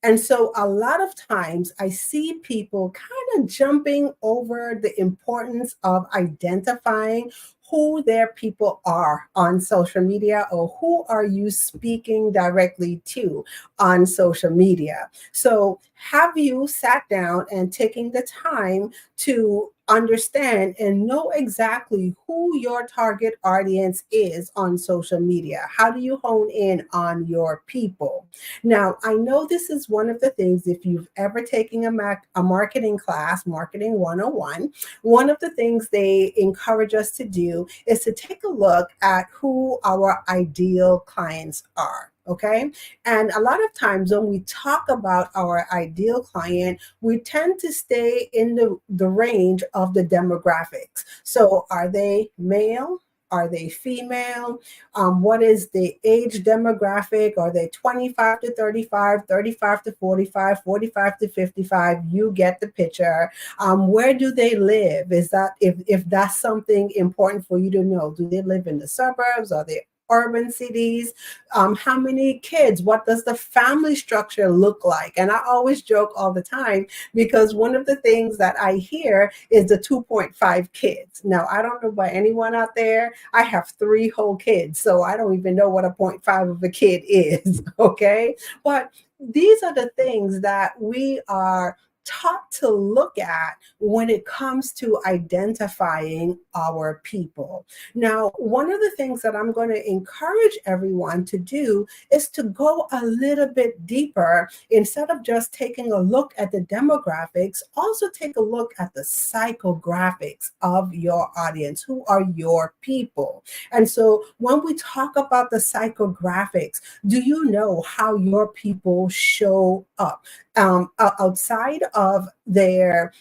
And so a lot of times I see people kind of jumping over the importance of identifying who their people are on social media, or who are you speaking directly to on social media. So have you sat down and taking the time to understand and know exactly who your target audience is on social media? How do you hone in on your people? Now, I know this is one of the things, if you've ever taken a marketing class, Marketing 101, one of the things they encourage us to do is to take a look at who our ideal clients are. Okay. And a lot of times when we talk about our ideal client, we tend to stay in the range of the demographics. So are they male? Are they female? What is the age demographic? Are they 25 to 35, 35 to 45, 45 to 55? You get the picture. Where do they live? Is that if that's something important for you to know? Do they live in the suburbs? Are they urban cities? How many kids? What does the family structure look like? And I always joke all the time, because one of the things that I hear is the 2.5 kids. Now, I don't know about anyone out there. I have 3 whole kids, so I don't even know what a 0.5 of a kid is. Okay. But these are the things that we are taught to look at when it comes to identifying our people. Now, one of the things that I'm going to encourage everyone to do is to go a little bit deeper. Instead of just taking a look at the demographics, also take a look at the psychographics of your audience. Who are your people? And so when we talk about the psychographics, do you know how your people show up? Outside of their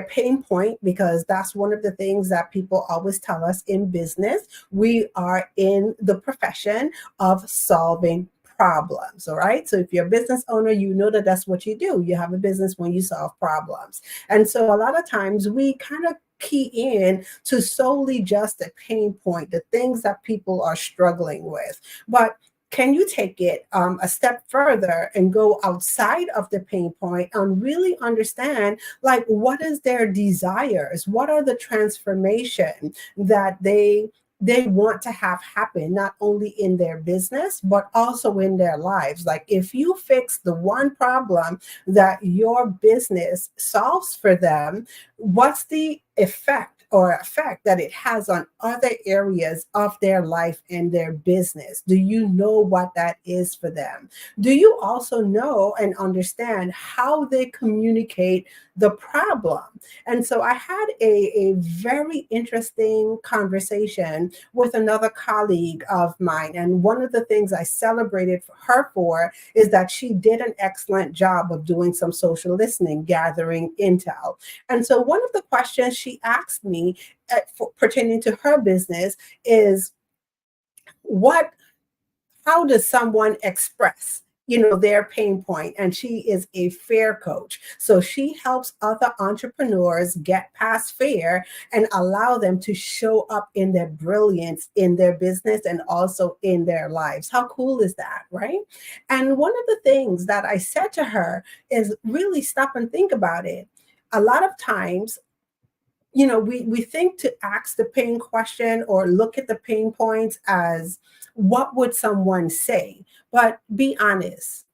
pain point, because that's one of the things that people always tell us in business. We are in the profession of solving problems. All right. So if you're a business owner, you know that that's what you do. You have a business when you solve problems. And so a lot of times we kind of key in to solely just the pain point, the things that people are struggling with. But can you take it a step further and go outside of the pain point and really understand, like, what is their desires? What are the transformation that they want to have happen, not only in their business, but also in their lives? Like, if you fix the one problem that your business solves for them, what's the effect that it has on other areas of their life and their business? Do you know what that is for them? Do you also know and understand how they communicate the problem? And so I had a very interesting conversation with another colleague of mine. And one of the things I celebrated her for is that she did an excellent job of doing some social listening, gathering intel. And so one of the questions she asked me pertaining to her business is, how does someone express their pain point, and she is a fear coach. So she helps other entrepreneurs get past fear and allow them to show up in their brilliance in their business and also in their lives. How cool is that, right? And one of the things that I said to her is really stop and think about it. A lot of times, we think to ask the pain question or look at the pain points as what would someone say? But be honest.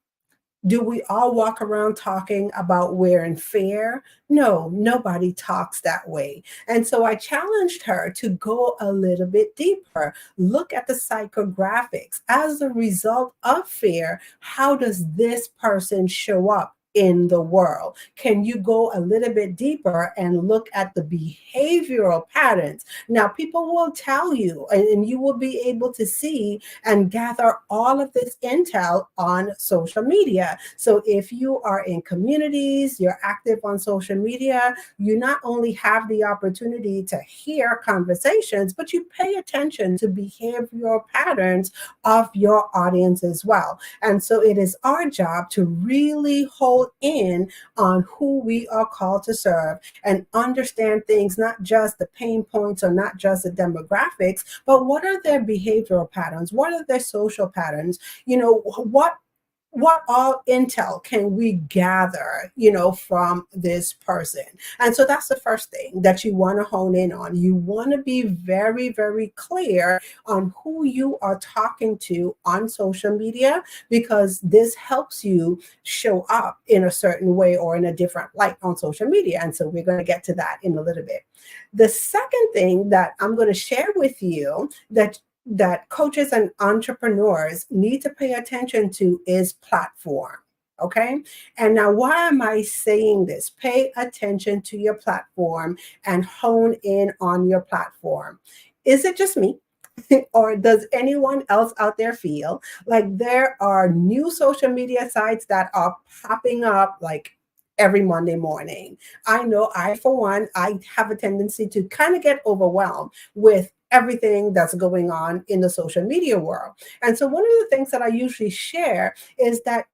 Do we all walk around talking about we're in fear? No, nobody talks that way. And so I challenged her to go a little bit deeper. Look at the psychographics. As a result of fear, how does this person show up in the world? Can you go a little bit deeper and look at the behavioral patterns? Now, people will tell you, and you will be able to see and gather all of this intel on social media. So if you are in communities, you're active on social media, you not only have the opportunity to hear conversations, but you pay attention to behavioral patterns of your audience as well. And so it is our job to really hold in on who we are called to serve and understand things, not just the pain points or not just the demographics, but what are their behavioral patterns? What are their social patterns? What all intel can we gather, from this person? And so that's the first thing that you want to hone in on. You want to be very, very clear on who you are talking to on social media, because this helps you show up in a certain way or in a different light on social media. And so we're going to get to that in a little bit. The second thing that I'm going to share with you that coaches and entrepreneurs need to pay attention to is platform. Okay. And now, why am I saying this? Pay attention to your platform and hone in on your platform. Is it just me? Or does anyone else out there feel like there are new social media sites that are popping up like every Monday morning? I know for one, I have a tendency to kind of get overwhelmed with everything that's going on in the social media world. And so one of the things that I usually share is that,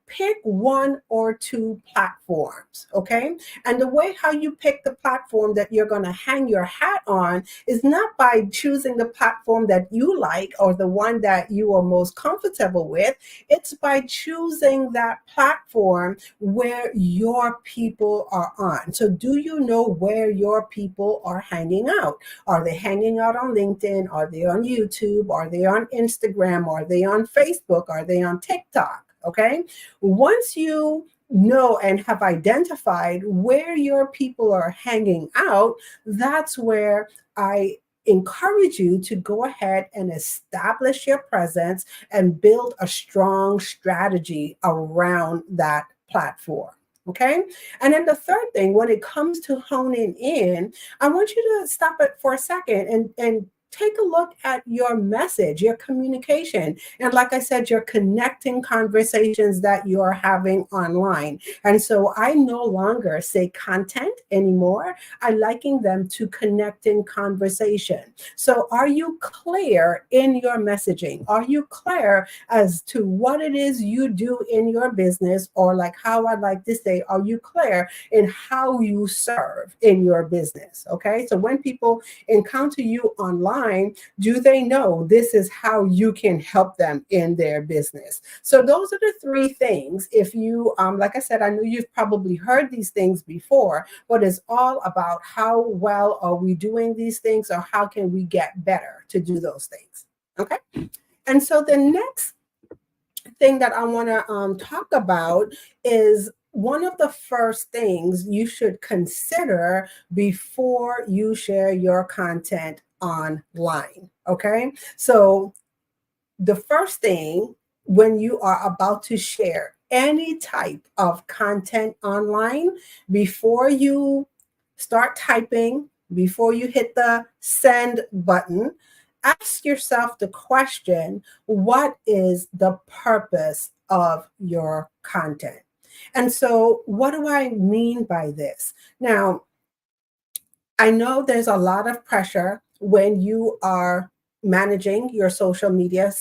pick one or two platforms, okay? And the way how you pick the platform that you're going to hang your hat on is not by choosing the platform that you like or the one that you are most comfortable with. It's by choosing that platform where your people are on. So do you know where your people are hanging out? Are they hanging out on LinkedIn? Are they on YouTube? Are they on Instagram? Are they on Facebook? Are they on TikTok? Okay. Once you know and have identified where your people are hanging out, that's where I encourage you to go ahead and establish your presence and build a strong strategy around that platform. Okay. And then the third thing, when it comes to honing in, I want you to stop it for a second and take a look at your message, your communication. And like I said, you're connecting conversations that you're having online. And so I no longer say content anymore. I liken them to connecting conversation. So are you clear in your messaging? Are you clear as to what it is you do in your business? Or like how I like to say, are you clear in how you serve in your business? Okay. So when people encounter you online, do they know this is how you can help them in their business? So those are the three things. If you, like I said, I know you've probably heard these things before, but it's all about how well are we doing these things, or how can we get better to do those things? Okay. And so the next thing that I want to talk about is one of the first things you should consider before you share your content online. Okay. So the first thing when you are about to share any type of content online, before you start typing, before you hit the send button, ask yourself the question, what is the purpose of your content? And so what do I mean by this? Now, I know there's a lot of pressure when you are managing your social media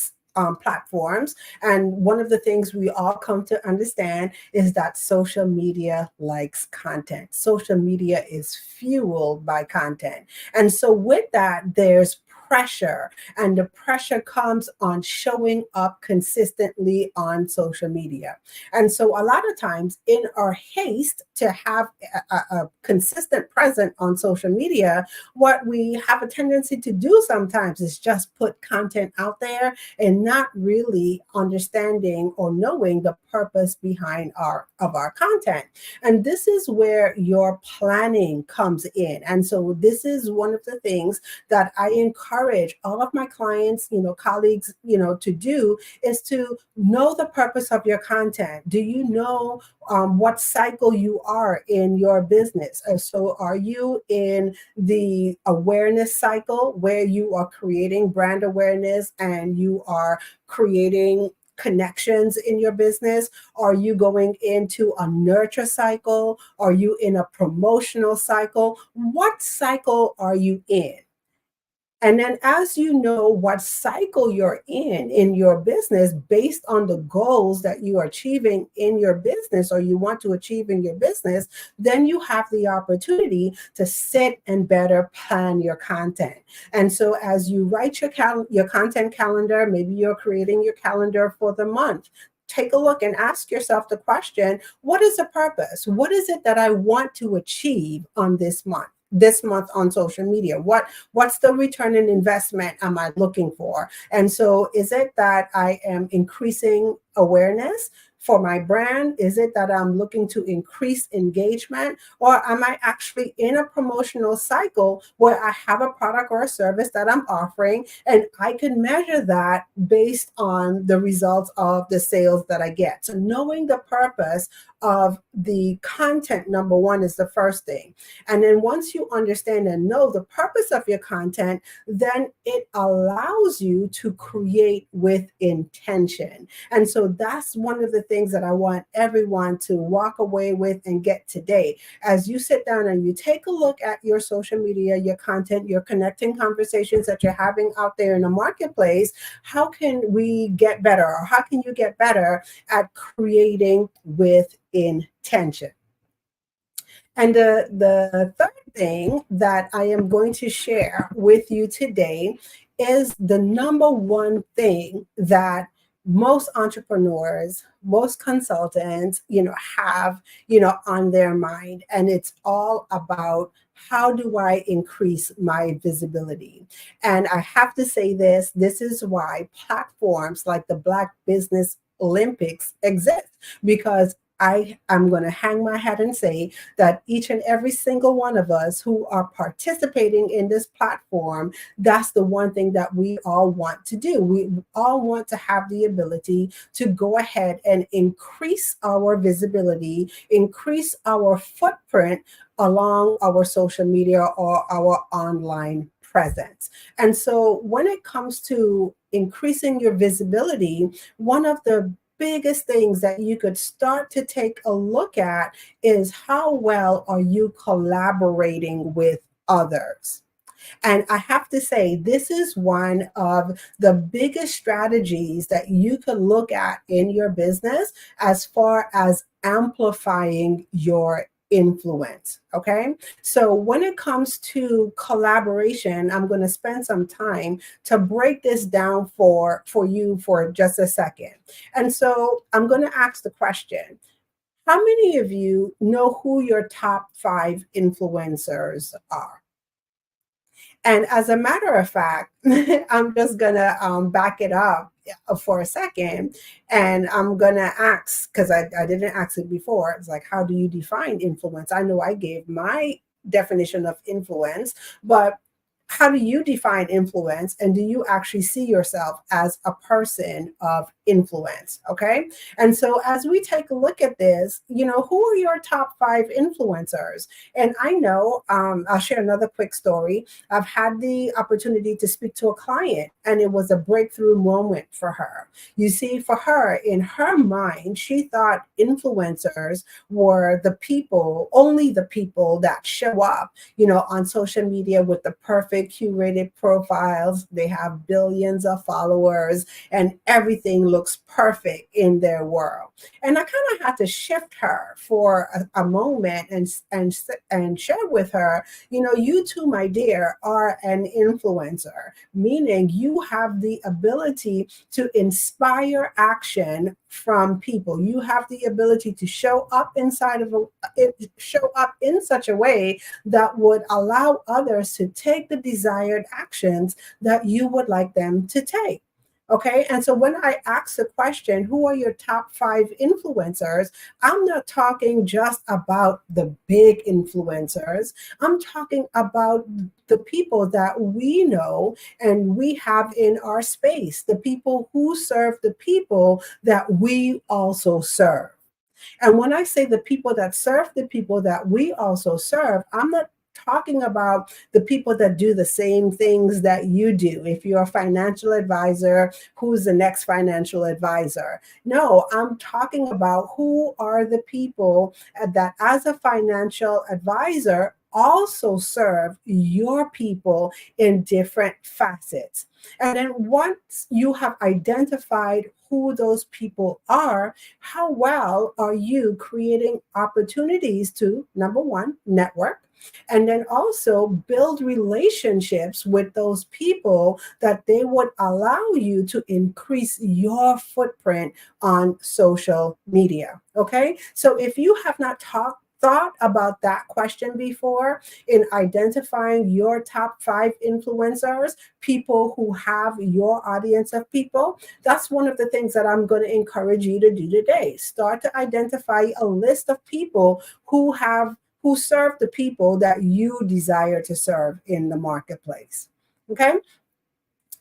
platforms. And one of the things we all come to understand is that social media likes content. Social media is fueled by content. And so with that, there's pressure, and the pressure comes on showing up consistently on social media. And so a lot of times in our haste to have a consistent presence on social media, what we have a tendency to do sometimes is just put content out there and not really understanding or knowing the purpose behind our content. And this is where your planning comes in. And so this is one of the things that I encourage all of my clients, colleagues, to do, is to know the purpose of your content. Do you know what cycle you are in your business? So are you in the awareness cycle where you are creating brand awareness and you are creating connections in your business? Are you going into a nurture cycle? Are you in a promotional cycle? What cycle are you in? And then as you know what cycle you're in your business, based on the goals that you are achieving in your business or you want to achieve in your business, then you have the opportunity to sit and better plan your content. And so as you write your content calendar, maybe you're creating your calendar for the month. Take a look and ask yourself the question, what is the purpose? What is it that I want to achieve on this month on social media? What's the return on investment am I looking for? And so is it that I am increasing awareness for my brand? Is it that I'm looking to increase engagement? Or am I actually in a promotional cycle where I have a product or a service that I'm offering and I can measure that based on the results of the sales that I get? So knowing the purpose of the content, number one, is the first thing. And then once you understand and know the purpose of your content, then it allows you to create with intention. And so that's one of the things that I want everyone to walk away with and get today. As you sit down and you take a look at your social media, your content, your connecting conversations that you're having out there in the marketplace, how can we get better, or how can you get better at creating with intention? And the third thing that I am going to share with you today is the number one thing that most entrepreneurs, most consultants, have, on their mind. And it's all about, how do I increase my visibility? And I have to say this is why platforms like the Black Business Olympics exist, because I am going to hang my hat and say that each and every single one of us who are participating in this platform, that's the one thing that we all want to do. We all want to have the ability to go ahead and increase our visibility, increase our footprint along our social media or our online presence. And so when it comes to increasing your visibility, one of the biggest things that you could start to take a look at is, how well are you collaborating with others? And I have to say, this is one of the biggest strategies that you could look at in your business as far as amplifying your influence. Okay. So when it comes to collaboration, I'm going to spend some time to break this down for you for just a second. And so I'm going to ask the question, how many of you know who your top 5 influencers are? And as a matter of fact, I'm just going to back it up for a second. And I'm going to ask, because I didn't ask it before. It's like, how do you define influence? I know I gave my definition of influence, but how do you define influence? And do you actually see yourself as a person of influence. Okay. And so as we take a look at this, who are your top 5 influencers? And I know, I'll share another quick story. I've had the opportunity to speak to a client, and it was a breakthrough moment for her. You see, for her, in her mind, she thought influencers were only the people that show up, on social media with the perfect curated profiles. They have billions of followers and everything looks perfect in their world. And I kind of had to shift her for a moment and share with her, you too, my dear, are an influencer, meaning you have the ability to inspire action from people. You have the ability to show up in such a way that would allow others to take the desired actions that you would like them to take. Okay. And so when I ask the question, who are your top 5 influencers? I'm not talking just about the big influencers. I'm talking about the people that we know and we have in our space, the people who serve the people that we also serve. And when I say the people that serve the people that we also serve, I'm not talking about the people that do the same things that you do. If you're a financial advisor, who's the next financial advisor? No, I'm talking about who are the people that as a financial advisor also serve your people in different facets. And then once you have identified who those people are, how well are you creating opportunities to, number one, network, and then also build relationships with those people that they would allow you to increase your footprint on social media. Okay. So if you have not thought about that question before in identifying your top 5 influencers, people who have your audience of people, that's one of the things that I'm going to encourage you to do today. Start to identify a list of people who serve the people that you desire to serve in the marketplace. Okay.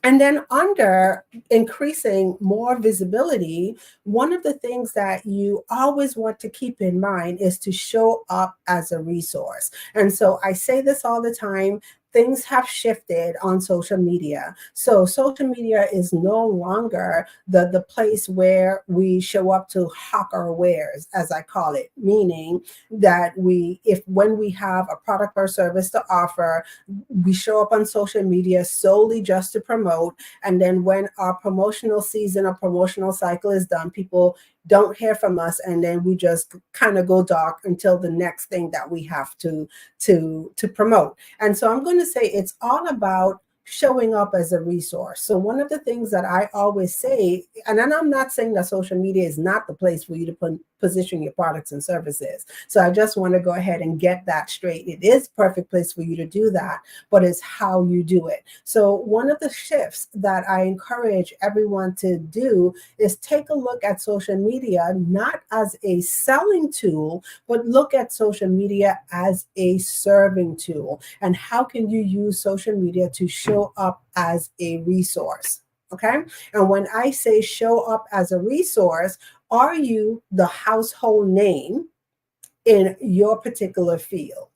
And then under increasing more visibility, one of the things that you always want to keep in mind is to show up as a resource. And so I say this all the time. Things have shifted on social media. So social media is no longer the place where we show up to hawk our wares, as I call it, meaning that when we have a product or service to offer, we show up on social media solely just to promote. And then when our promotional season or promotional cycle is done, people don't hear from us, and then we just kind of go dark until the next thing that we have to promote. And so I'm going to say it's all about showing up as a resource. So one of the things that I always say, and I'm not saying that social media is not the place for you to position your products and services. So I just want to go ahead and get that straight. It is a perfect place for you to do that, but it's how you do it. So one of the shifts that I encourage everyone to do is take a look at social media, not as a selling tool, but look at social media as a serving tool. And how can you use social media to show up as a resource? Okay. And when I say show up as a resource, are you the household name in your particular field?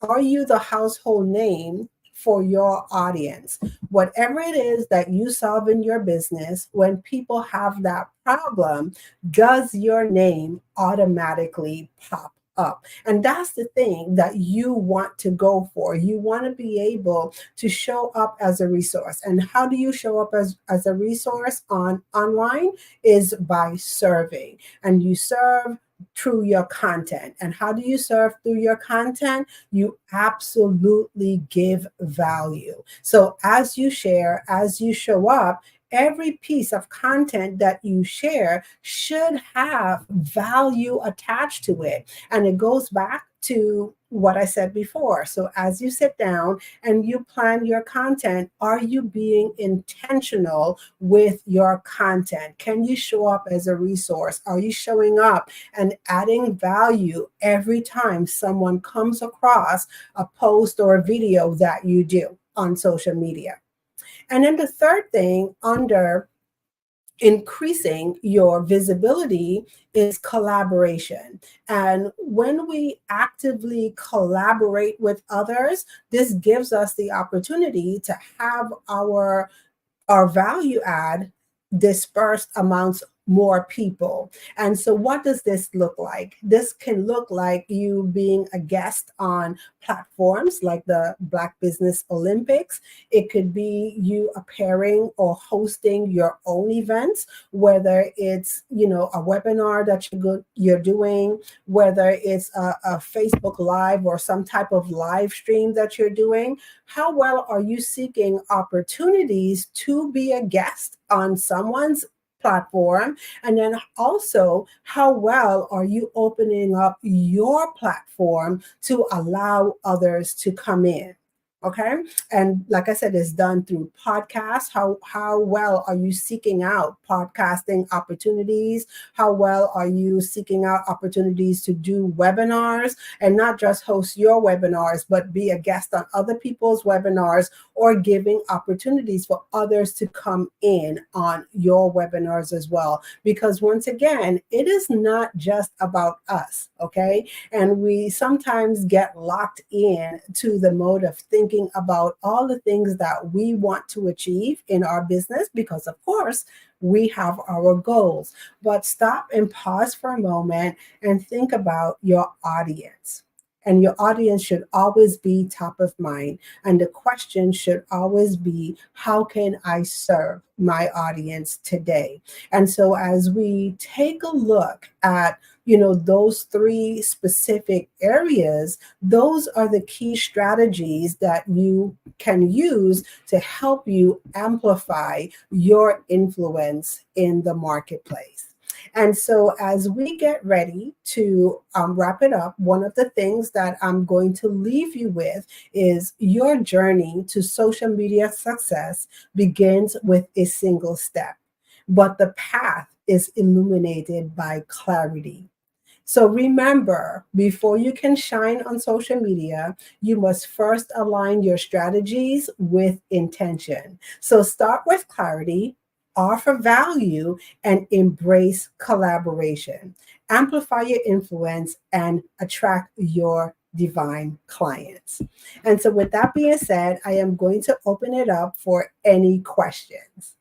Are you the household name for your audience? Whatever it is that you solve in your business, when people have that problem, does your name automatically pop up? And that's the thing that you want to go for. You want to be able to show up as a resource. And how do you show up as a resource online? Is by serving. And you serve through your content. And how do you serve through your content? You absolutely give value. So as you share, as you show up, every piece of content that you share should have value attached to it. And it goes back to what I said before. So as you sit down and you plan your content, are you being intentional with your content? Can you show up as a resource? Are you showing up and adding value every time someone comes across a post or a video that you do on social media? And then the third thing under increasing your visibility is collaboration. And when we actively collaborate with others, this gives us the opportunity to have our value add dispersed amongst more people. And so what does this look like? This can look like you being a guest on platforms like the Black Business Olympics. It could be you appearing or hosting your own events, whether it's, a webinar that you're doing, whether it's a Facebook Live or some type of live stream that you're doing. How well are you seeking opportunities to be a guest on someone's platform? And then also, how well are you opening up your platform to allow others to come in? Okay. And like I said, it's done through podcasts. How well are you seeking out podcasting opportunities? How well are you seeking out opportunities to do webinars, and not just host your webinars, but be a guest on other people's webinars, or giving opportunities for others to come in on your webinars as well? Because once again, it is not just about us. Okay. And we sometimes get locked in to the mode of thinking about all the things that we want to achieve in our business, because of course we have our goals. But stop and pause for a moment and think about your audience. And your audience should always be top of mind. And the question should always be, how can I serve my audience today? And so as we take a look at those three specific areas, those are the key strategies that you can use to help you amplify your influence in the marketplace. And so as we get ready to wrap it up, one of the things that I'm going to leave you with is your journey to social media success begins with a single step, but the path is illuminated by clarity. So remember, before you can shine on social media, you must first align your strategies with intention. So start with clarity, offer value, and embrace collaboration. Amplify your influence and attract your divine clients. And so with that being said, I am going to open it up for any questions.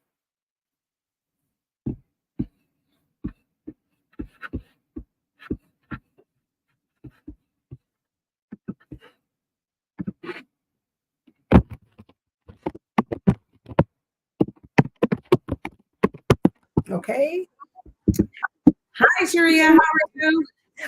Okay. Hi, Sharia. How are you?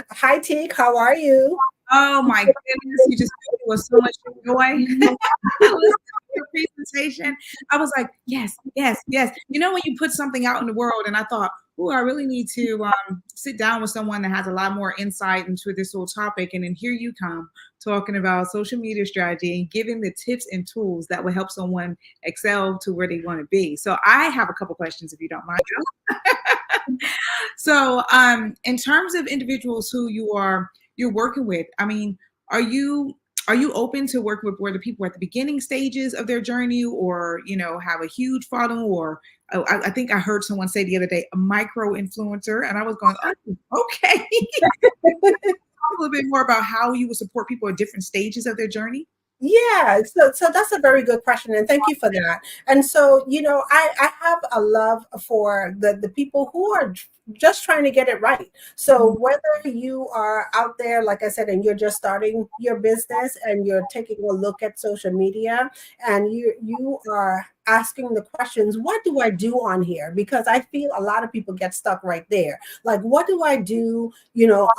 Hi, Teek. How are you? Oh my goodness, you just filled me with so much joy. Listening to your presentation, I was like, yes, yes, yes. When you put something out in the world, and I thought, I really need to sit down with someone that has a lot more insight into this whole topic. And then here you come talking about social media strategy and giving the tips and tools that will help someone excel to where they want to be. So I have a couple questions, if you don't mind. So in terms of individuals who you're working with, I mean, are you open to work with where the people are at the beginning stages of their journey, or have a huge following, or I think I heard someone say the other day, a micro influencer, and I was going, oh, okay. Talk a little bit more about how you would support people at different stages of their journey. Yeah, so that's a very good question, and thank you for that. And so, I have a love for the people who are just trying to get it right. So whether you are out there, like I said, and you're just starting your business and you're taking a look at social media, and you are asking the questions, what do I do on here? Because I feel a lot of people get stuck right there. Like, what do I do,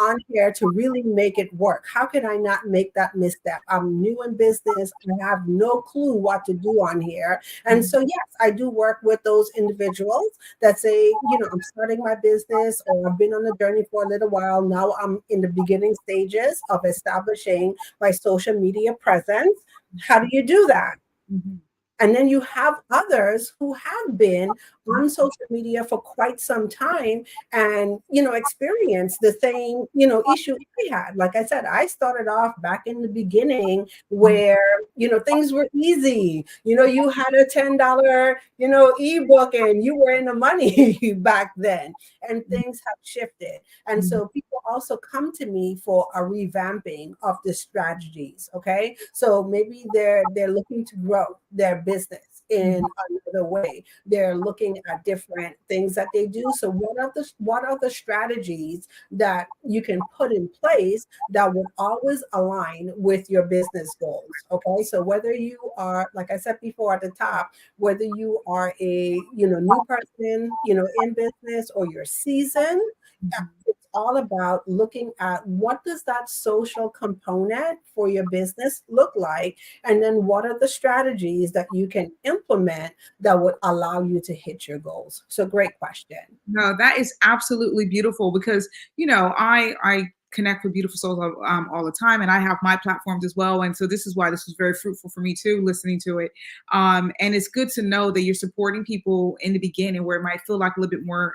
on here to really make it work? How can I not make that misstep? I'm new in business. I have no clue what to do on here. And so, yes, I do work with those individuals that say, I'm starting my business, or I've been on the journey for a little while. Now I'm in the beginning stages of establishing my social media presence. How do you do that? Mm-hmm. And then you have others who have been on social media for quite some time and, experienced the same, issue I had. Like I said, I started off back in the beginning where, things were easy. You had a $10, ebook and you were in the money back then, and things have shifted. And so people also come to me for a revamping of the strategies. Okay. So maybe they're looking to grow their business in another way. They're looking at different things that they do. So what are the strategies that you can put in place that will always align with your business goals? Okay. So whether you are, like I said before at the top, whether you are a new person, in business, or you're seasoned, it's all about looking at what does that social component for your business look like, and then what are the strategies that you can implement that would allow you to hit your goals. So great question. No, that is absolutely beautiful because, I connect with beautiful souls all the time, and I have my platforms as well. And so this is why this was very fruitful for me too, listening to it. And it's good to know that you're supporting people in the beginning where it might feel like a little bit more,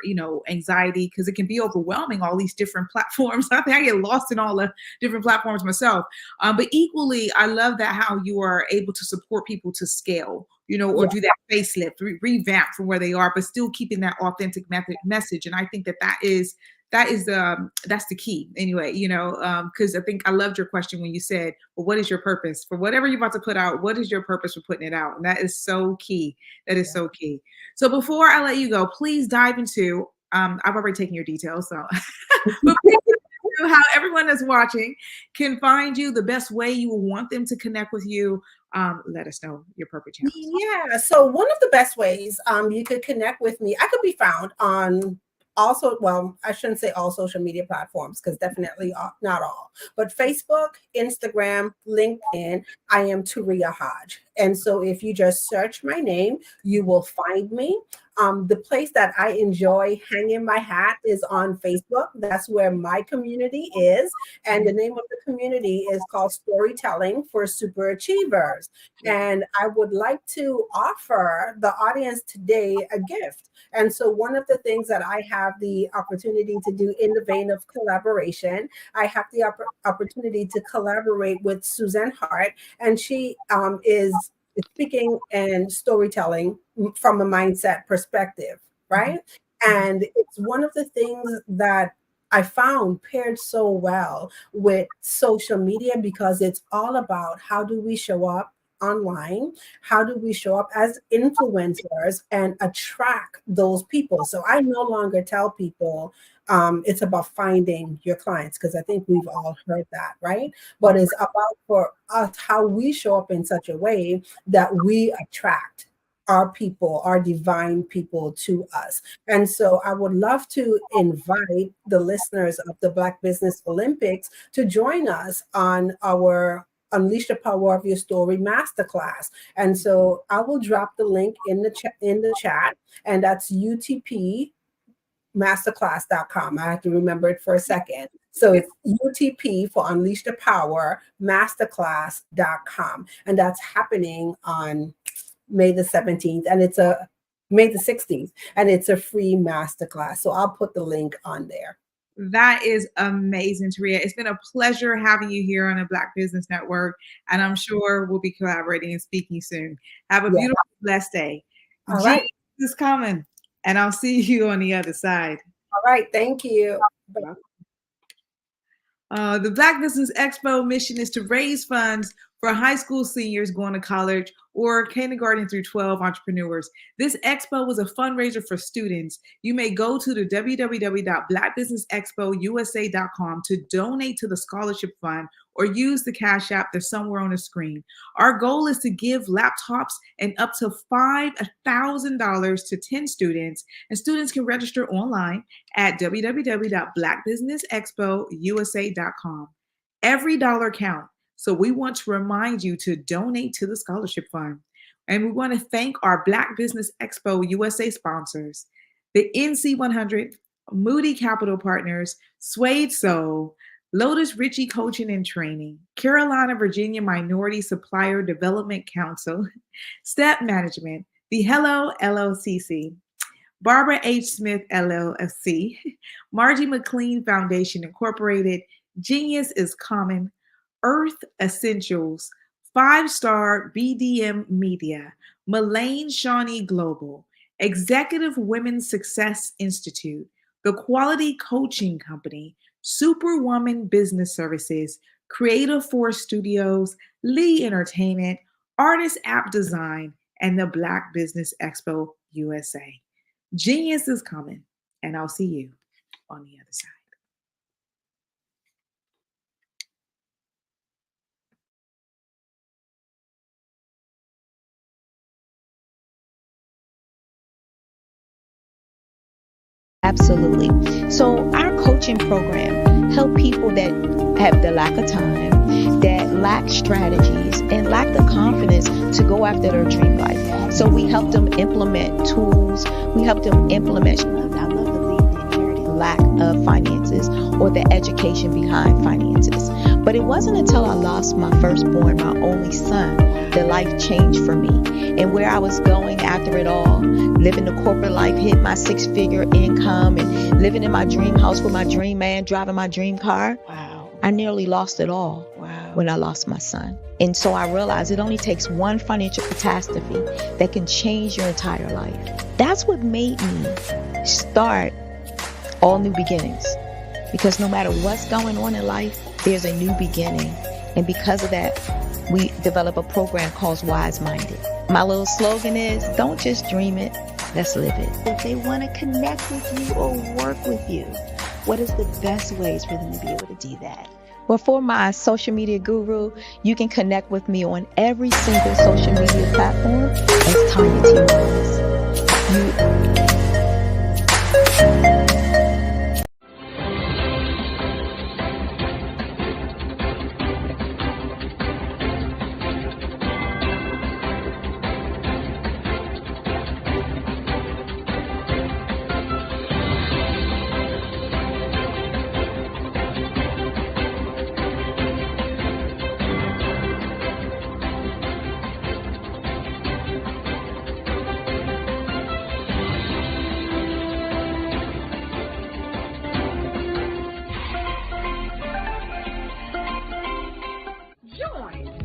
anxiety, because it can be overwhelming, all these different platforms. I think I get lost in all the different platforms myself. But equally, I love that how you are able to support people to scale, or do that facelift, revamp from where they are, but still keeping that authentic message. And I think that's the key anyway, because I think I loved your question when you said, well, what is your purpose for whatever you're about to put out? What is your purpose for putting it out? And that is so key. That is so key. So before I let you go, please dive into, I've already taken your details, so but please how everyone that's watching can find you, the best way you will want them to connect with you. Let us know your purpose channel. Yeah. So one of the best ways you could connect with me, I could be found on also, well, I shouldn't say all social media platforms, because definitely not all, but Facebook, Instagram, LinkedIn, I am Turia Hodge. And so if you just search my name, you will find me. The place that I enjoy hanging my hat is on Facebook. That's where my community is. And the name of the community is called Storytelling for Super Achievers. And I would like to offer the audience today a gift. And so one of the things that I have the opportunity to do in the vein of collaboration, I have the opportunity to collaborate with Suzanne Hart, and she is speaking and storytelling from a mindset perspective, right? And it's one of the things that I found paired so well with social media, because it's all about how do we show up online, how do we show up as influencers and attract those people. So I no longer tell people it's about finding your clients, because I think we've all heard that, right? But it's about for us how we show up in such a way that we attract our people, our divine people to us. And so I would love to invite the listeners of the Black Business Olympics to join us on our Unleash the Power of Your Story Masterclass. And so I will drop the link in the chat, and that's utpmasterclass.com. I have to remember it for a second. So it's UTP for Unleash the Power Masterclass.com. And that's happening on May the 17th, and it's May the 16th, and it's a free masterclass. So I'll put the link on there. That is amazing, Turia. It's been a pleasure having you here on the Black Business Network, and I'm sure we'll be collaborating and speaking soon. Have a beautiful, blessed day. All right. Jesus is coming, and I'll see you on the other side. All right. Thank you. The Black Business Expo mission is to raise funds for high school seniors going to college or kindergarten through 12 entrepreneurs. This expo was a fundraiser for students. You may go to the www.blackbusinessexpousa.com to donate to the scholarship fund or use the Cash App that's somewhere on the screen. Our goal is to give laptops and up to $5,000 to 10 students, and students can register online at www.blackbusinessexpousa.com. Every dollar counts. So we want to remind you to donate to the scholarship fund. And we want to thank our Black Business Expo USA sponsors, the NC100, Moody Capital Partners, Suede Soul, Lotus Ritchie Coaching and Training, Carolina, Virginia Minority Supplier Development Council, Step Management, the Hello LLCC, Barbara H. Smith, LLC, Margie McLean Foundation, Incorporated, Genius is Common, Earth Essentials, 5-Star BDM Media, Mullane Shawnee Global, Executive Women's Success Institute, The Quality Coaching Company, Superwoman Business Services, Creative Force Studios, Lee Entertainment, Artist App Design, and the Black Business Expo USA. Genius is coming, and I'll see you on the other side. Absolutely. So our coaching program help people that have the lack of time, that lack strategies, and lack the confidence to go after their dream life. So we help them implement tools. We help them implement, I love to leave the inherited lack of finances or the education behind finances. But it wasn't until I lost my firstborn, my only son, that life changed for me. And where I was going after it all, living the corporate life, hit my 6-figure income and living in my dream house with my dream man, driving my dream car. Wow. I nearly lost it all when I lost my son. And so I realized it only takes one financial catastrophe that can change your entire life. That's what made me start All New Beginnings. Because no matter what's going on in life, there's a new beginning. And because of that, we develop a program called Wise Minded. My little slogan is, don't just dream it, let's live it. If they want to connect with you or work with you, what is the best ways for them to be able to do that? Well, for my social media guru, you can connect with me on every single social media platform as Tanya T. Willis.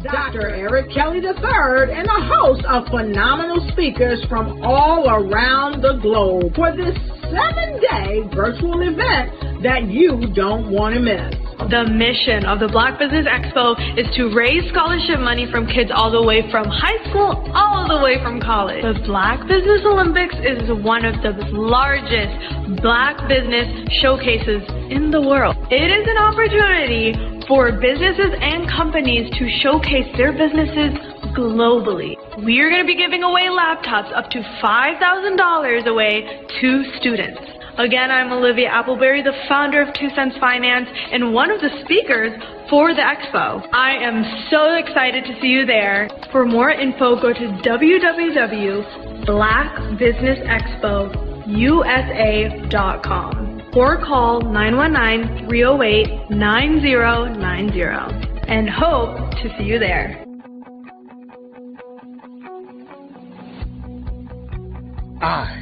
Dr. Eric Kelly III and a host of phenomenal speakers from all around the globe for this 7-day virtual event that you don't want to miss. The mission of the Black Business Expo is to raise scholarship money from kids all the way from high school, all the way from college. The Black Business Olympics is one of the largest Black business showcases in the world. It is an opportunity for businesses and companies to showcase their businesses globally. We are going to be giving away laptops up to $5,000 away to students. Again, I'm Olivia Appleberry, the founder of 2 Cents Finance and one of the speakers for the expo. I am so excited to see you there. For more info, go to www.blackbusinessexpousa.com or call 919-308-9090 and hope to see you there. I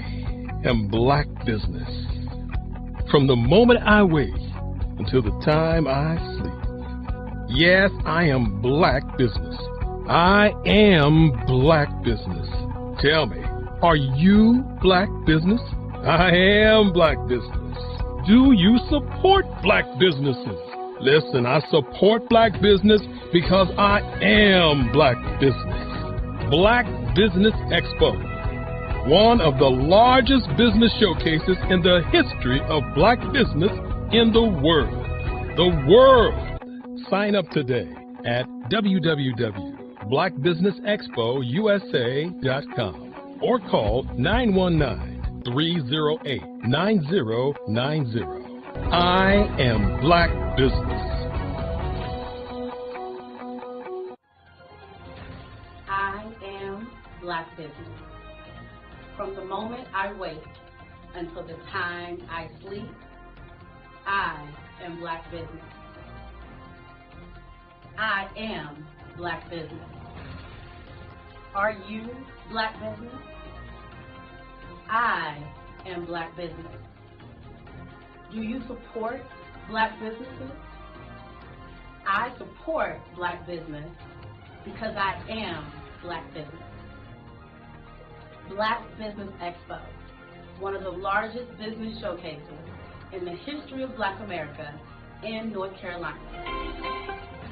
am Black Business. From the moment I wake until the time I sleep. Yes, I am Black Business. I am Black Business. Tell me, are you Black Business? I am Black Business. Do you support Black businesses? Listen, I support Black business because I am Black Business. Black Business Expo, one of the largest business showcases in the history of Black business in the world. The world! Sign up today at www.blackbusinessexpousa.com or call 919-308-9090. I am Black Business. I am Black Business. From the moment I wake until the time I sleep, I am Black Business. I am Black Business. Are you Black Business? I and Black business. Do you support Black businesses? I support Black business because I am Black business. Black Business Expo, one of the largest business showcases in the history of Black America in North Carolina.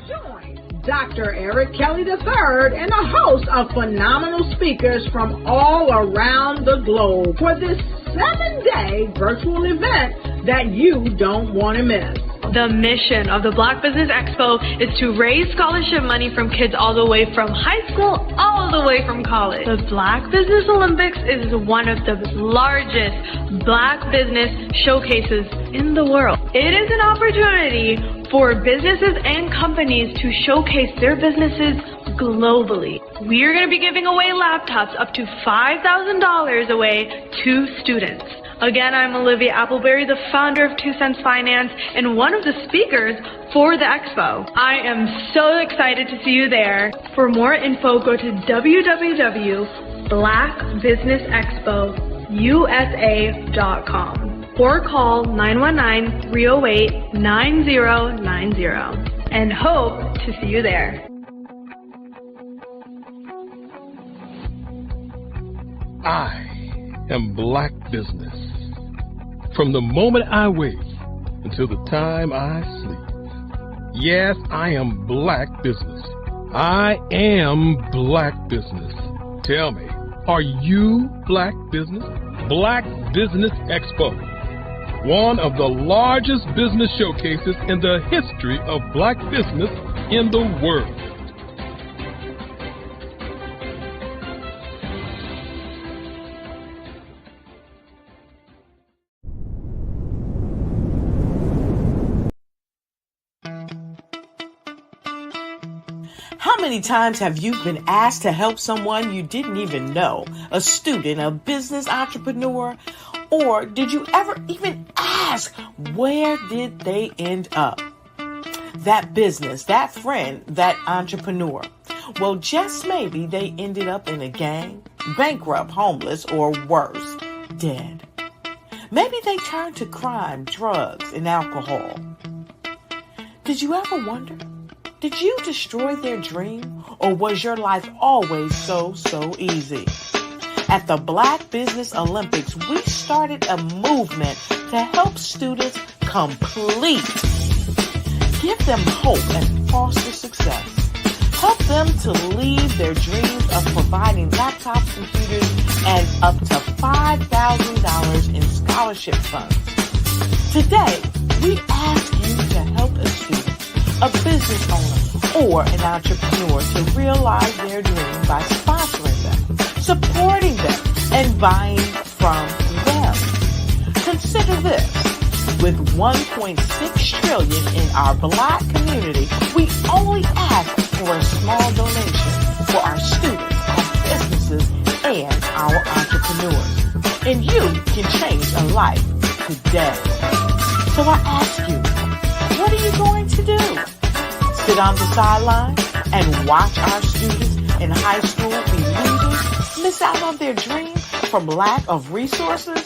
Join Dr. Eric Kelly III and a host of phenomenal speakers from all around the globe for this 7-day virtual event that you don't want to miss. The mission of the Black Business Expo is to raise scholarship money from kids all the way from high school all the way from college. The Black Business Olympics is one of the largest Black business showcases in the world. It is an opportunity for businesses and companies to showcase their businesses globally. We are going to be giving away laptops up to $5,000 away to students. Again, I'm Olivia Appleberry, the founder of 2 Cents Finance and one of the speakers for the expo. I am so excited to see you there. For more info, go to www.blackbusinessexpousa.com or call 919-308-9090 and hope to see you there. I am Black business. From the moment I wake until the time I sleep. Yes, I am Black business. I am Black business. Tell me, are you Black business? Black Business Expo, one of the largest business showcases in the history of Black business in the world. How many times have you been asked to help someone you didn't even know, a student, a business entrepreneur, or did you ever even ask, where did they end up? That business, that friend, that entrepreneur. Well, just maybe they ended up in a gang, bankrupt, homeless, or worse, dead. Maybe they turned to crime, drugs, and alcohol. Did you ever wonder? Did you destroy their dream, or was your life always so easy? At the Black Business Olympics, we started a movement to help students complete. Give them hope and foster success. Help them to leave their dreams of providing laptops, computers, and up to $5,000 in scholarship funds. Today, we ask you to help a student, a business owner, or an entrepreneur to realize their dream by sponsoring them, supporting them, and buying from them. Consider this. With $1.6 trillion in our Black community, we only ask for a small donation for our students, our businesses, and our entrepreneurs. And you can change a life today. So I ask you, what are you going to do? Sit on the sideline and watch our students in high school be losers, miss out on their dream from lack of resources?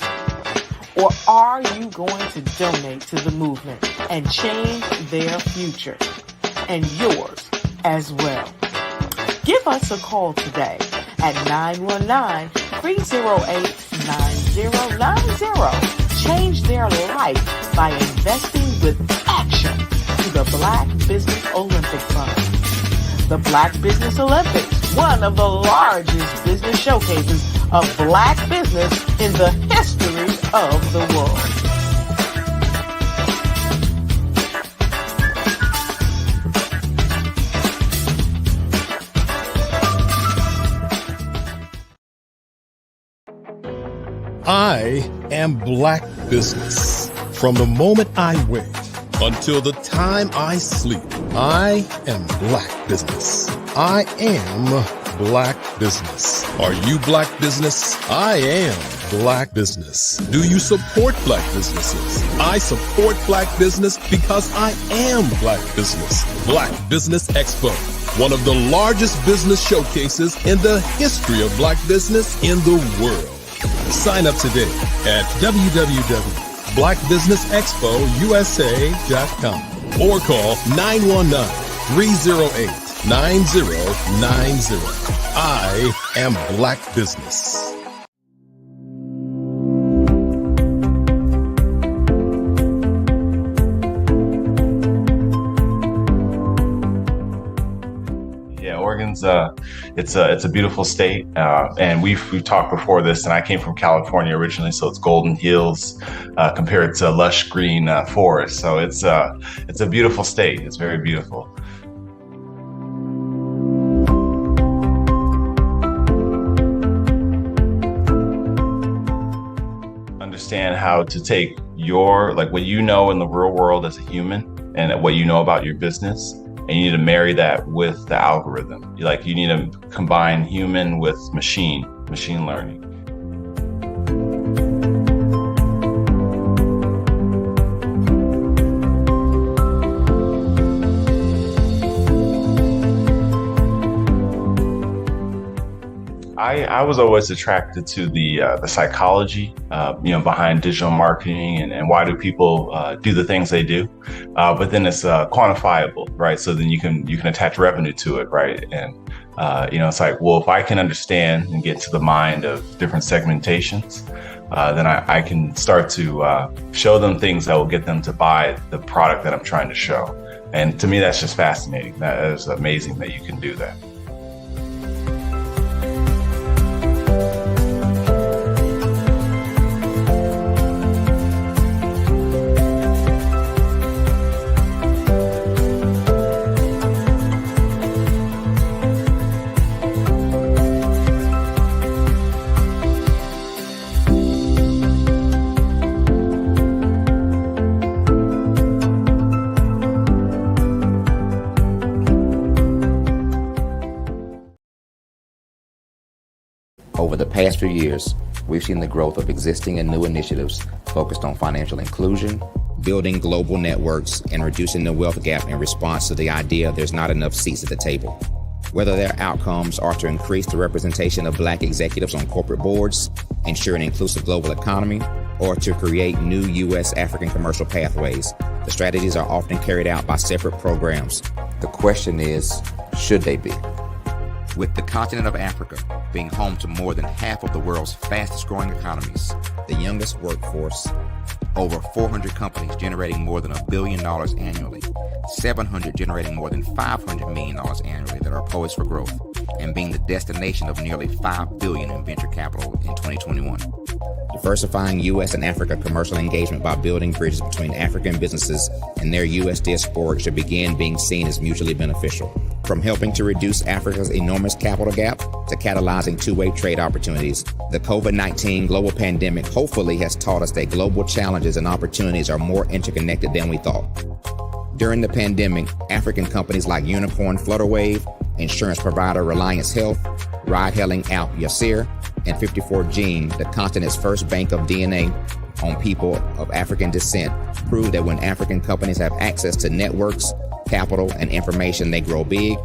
Or are you going to donate to the movement and change their future and yours as well? Give us a call today at 919-308-9090. Change their life by investing with action to the Black Business Olympic Fund. The Black Business Olympics, one of the largest business showcases of Black business in the history of the world. I am Black business. From the moment I wake until the time I sleep, I am Black business. I am Black business. Are you Black business? I am Black business. Do you support Black businesses? I support Black business because I am Black business. Black Business Expo, one of the largest business showcases in the history of Black business in the world. Sign up today at www.blackbusinessexpousa.com or call 919-308-9090. I am Black Business. Oregon's it's a beautiful state, and we've talked before this. And I came from California originally, so it's golden hills compared to lush green forest. So it's a beautiful state. It's very beautiful. Understand how to take your what you know in the real world as a human and what you know about your business. And you need to marry that with the algorithm. You need to combine human with machine learning. I was always attracted to the psychology, behind digital marketing and why do people do the things they do. But then it's quantifiable, right? So then you can attach revenue to it, right? And it's if I can understand and get to the mind of different segmentations, then I can start to show them things that will get them to buy the product that I'm trying to show. And to me, that's just fascinating. That is amazing that you can do that. Over the past few years, we've seen the growth of existing and new initiatives focused on financial inclusion, building global networks, and reducing the wealth gap in response to the idea there's not enough seats at the table. Whether their outcomes are to increase the representation of Black executives on corporate boards, ensure an inclusive global economy, or to create new U.S. African commercial pathways, the strategies are often carried out by separate programs. The question is, should they be? With the continent of Africa being home to more than half of the world's fastest growing economies, the youngest workforce, over 400 companies generating more than $1 billion annually, 700 generating more than $500 million annually that are poised for growth, and being the destination of nearly $5 billion in venture capital in 2021. Diversifying U.S. and Africa commercial engagement by building bridges between African businesses and their U.S. diaspora should begin being seen as mutually beneficial. From helping to reduce Africa's enormous capital gap to catalyzing two-way trade opportunities, the COVID-19 global pandemic hopefully has taught us that global challenges and opportunities are more interconnected than we thought. During the pandemic, African companies like Unicorn Flutterwave, insurance provider Reliance Health, ride-hailing app Yasir, and 54Gene, the continent's first bank of DNA on people of African descent, proved that when African companies have access to networks, capital, and information, they grow big,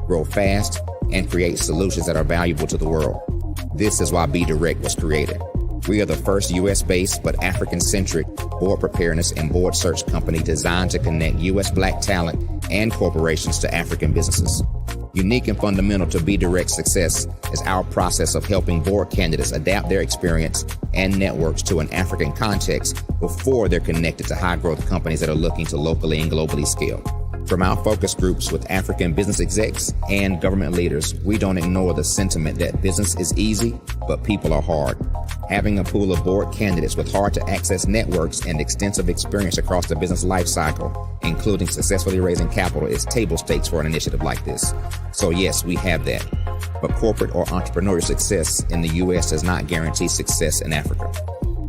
grow fast, and create solutions that are valuable to the world. This is why Be Direct was created. We are the first U.S.-based but African-centric board preparedness and board search company designed to connect U.S. Black talent and corporations to African businesses. Unique and fundamental to Be Direct's success is our process of helping board candidates adapt their experience and networks to an African context before they're connected to high-growth companies that are looking to locally and globally scale. From our focus groups with African business execs and government leaders, we don't ignore the sentiment that business is easy, but people are hard. Having a pool of board candidates with hard-to-access networks and extensive experience across the business lifecycle, including successfully raising capital, is table stakes for an initiative like this. So yes, we have that. But corporate or entrepreneurial success in the U.S. does not guarantee success in Africa.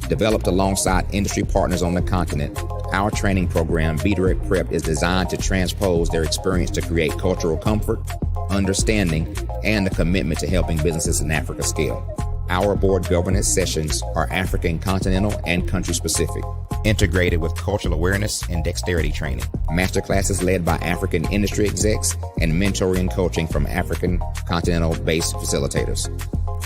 Developed alongside industry partners on the continent, our training program, Be Direct Prep, is designed to transpose their experience to create cultural comfort, understanding, and a commitment to helping businesses in Africa scale. Our board governance sessions are African continental and country specific, integrated with cultural awareness and dexterity training, masterclasses led by African industry execs, and mentoring and coaching from African continental based facilitators.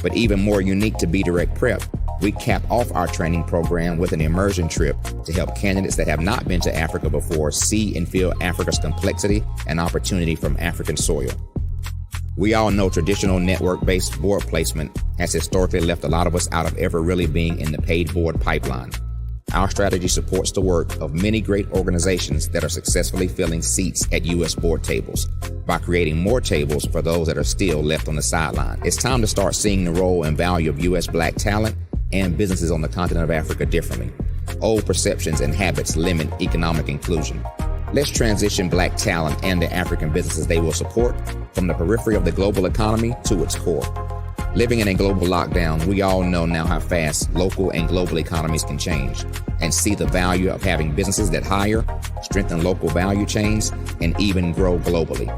But even more unique to Be Direct Prep, We cap off our training program with an immersion trip to help candidates that have not been to Africa before see and feel Africa's complexity and opportunity from African soil. We all know traditional network-based board placement has historically left a lot of us out of ever really being in the paid board pipeline. Our strategy supports the work of many great organizations that are successfully filling seats at U.S. board tables by creating more tables for those that are still left on the sideline. It's time to start seeing the role and value of U.S. Black talent and businesses on the continent of Africa differently. Old perceptions and habits limit economic inclusion. Let's transition Black talent and the African businesses they will support from the periphery of the global economy to its core. Living in a global lockdown, we all know now how fast local and global economies can change and see the value of having businesses that hire, strengthen local value chains, and even grow globally.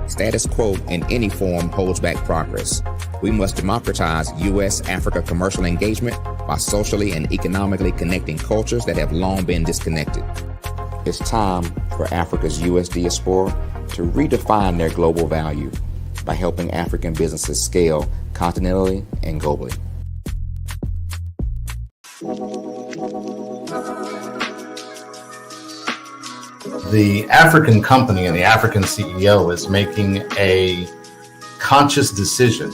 Status quo in any form holds back progress. We must democratize U.S.-Africa commercial engagement by socially and economically connecting cultures that have long been disconnected. It's time for Africa's U.S. diaspora to redefine their global value by helping African businesses scale continentally and globally. The African company and the African CEO is making a conscious decision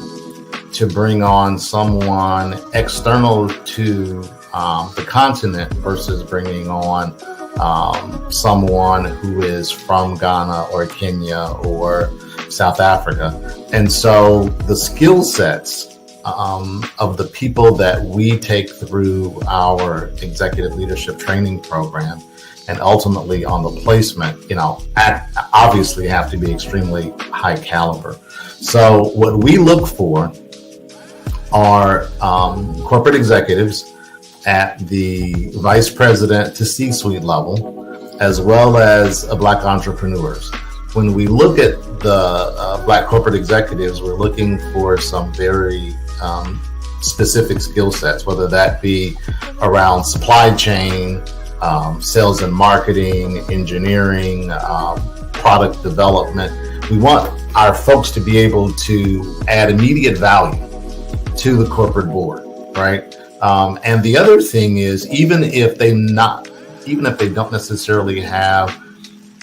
to bring on someone external to the continent versus bringing on someone who is from Ghana or Kenya or South Africa. And so the skill sets of the people that we take through our executive leadership training program and ultimately on the placement, obviously have to be extremely high caliber. So what we look for are corporate executives at the vice president to C-suite level, as well as Black entrepreneurs. When we look at the Black corporate executives, we're looking for some very specific skill sets, whether that be around supply chain, sales and marketing, engineering, product development. We want our folks to be able to add immediate value to the corporate board, right? And the other thing is, even if they don't necessarily have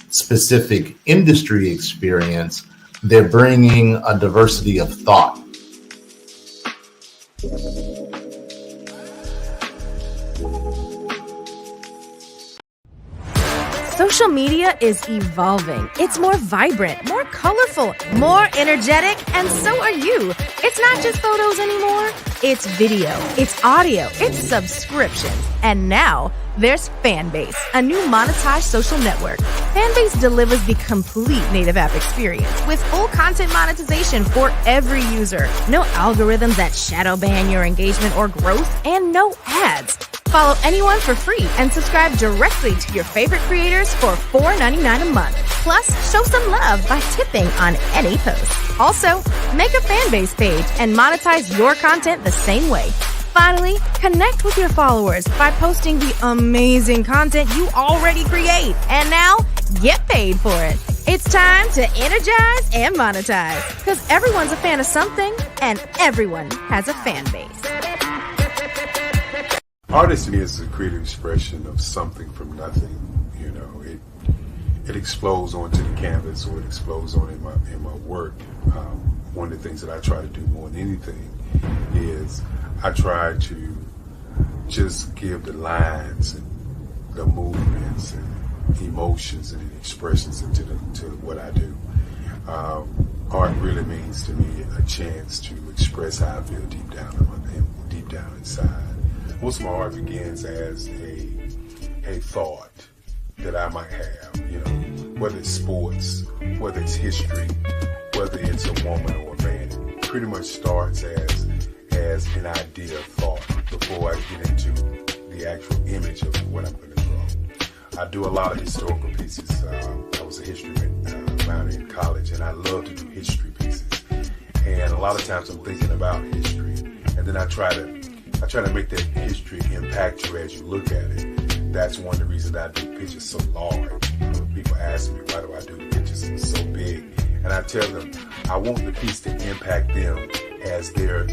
specific industry experience, they're bringing a diversity of thought. Social media is evolving. It's more vibrant, more colorful, more energetic, and so are you. It's not just photos anymore. It's video, it's audio, it's subscriptions. And now there's Fanbase, a new monetized social network. Fanbase delivers the complete native app experience with full content monetization for every user. No algorithms that shadow ban your engagement or growth, and no ads. Follow anyone for free and subscribe directly to your favorite creators for $4.99 a month. Plus, show some love by tipping on any post. Also, make a Fanbase page and monetize your content the same way. Finally, connect with your followers by posting the amazing content you already create. And now, get paid for it. It's time to energize and monetize, because everyone's a fan of something and everyone has a fan base. Artist to me is a creative expression of something from nothing. It explodes onto the canvas, or it explodes on in my work. One of the things that I try to do more than anything is I try to just give the lines and the movements and emotions and expressions into what I do. Art really means to me a chance to express how I feel deep down inside. Most of my art begins as a thought that I might have, whether it's sports, whether it's history, whether it's a woman or a man. It pretty much starts as an idea of thought before I get into the actual image of what I'm going to draw. I do a lot of historical pieces. I was a history minor in college, and I love to do history pieces. And a lot of times I'm thinking about history, and then I try to make that history impact you as you look at it. That's one of the reasons I do pictures so large. People ask me, why do I do the pictures so big? And I tell them, I want the piece to impact them as they're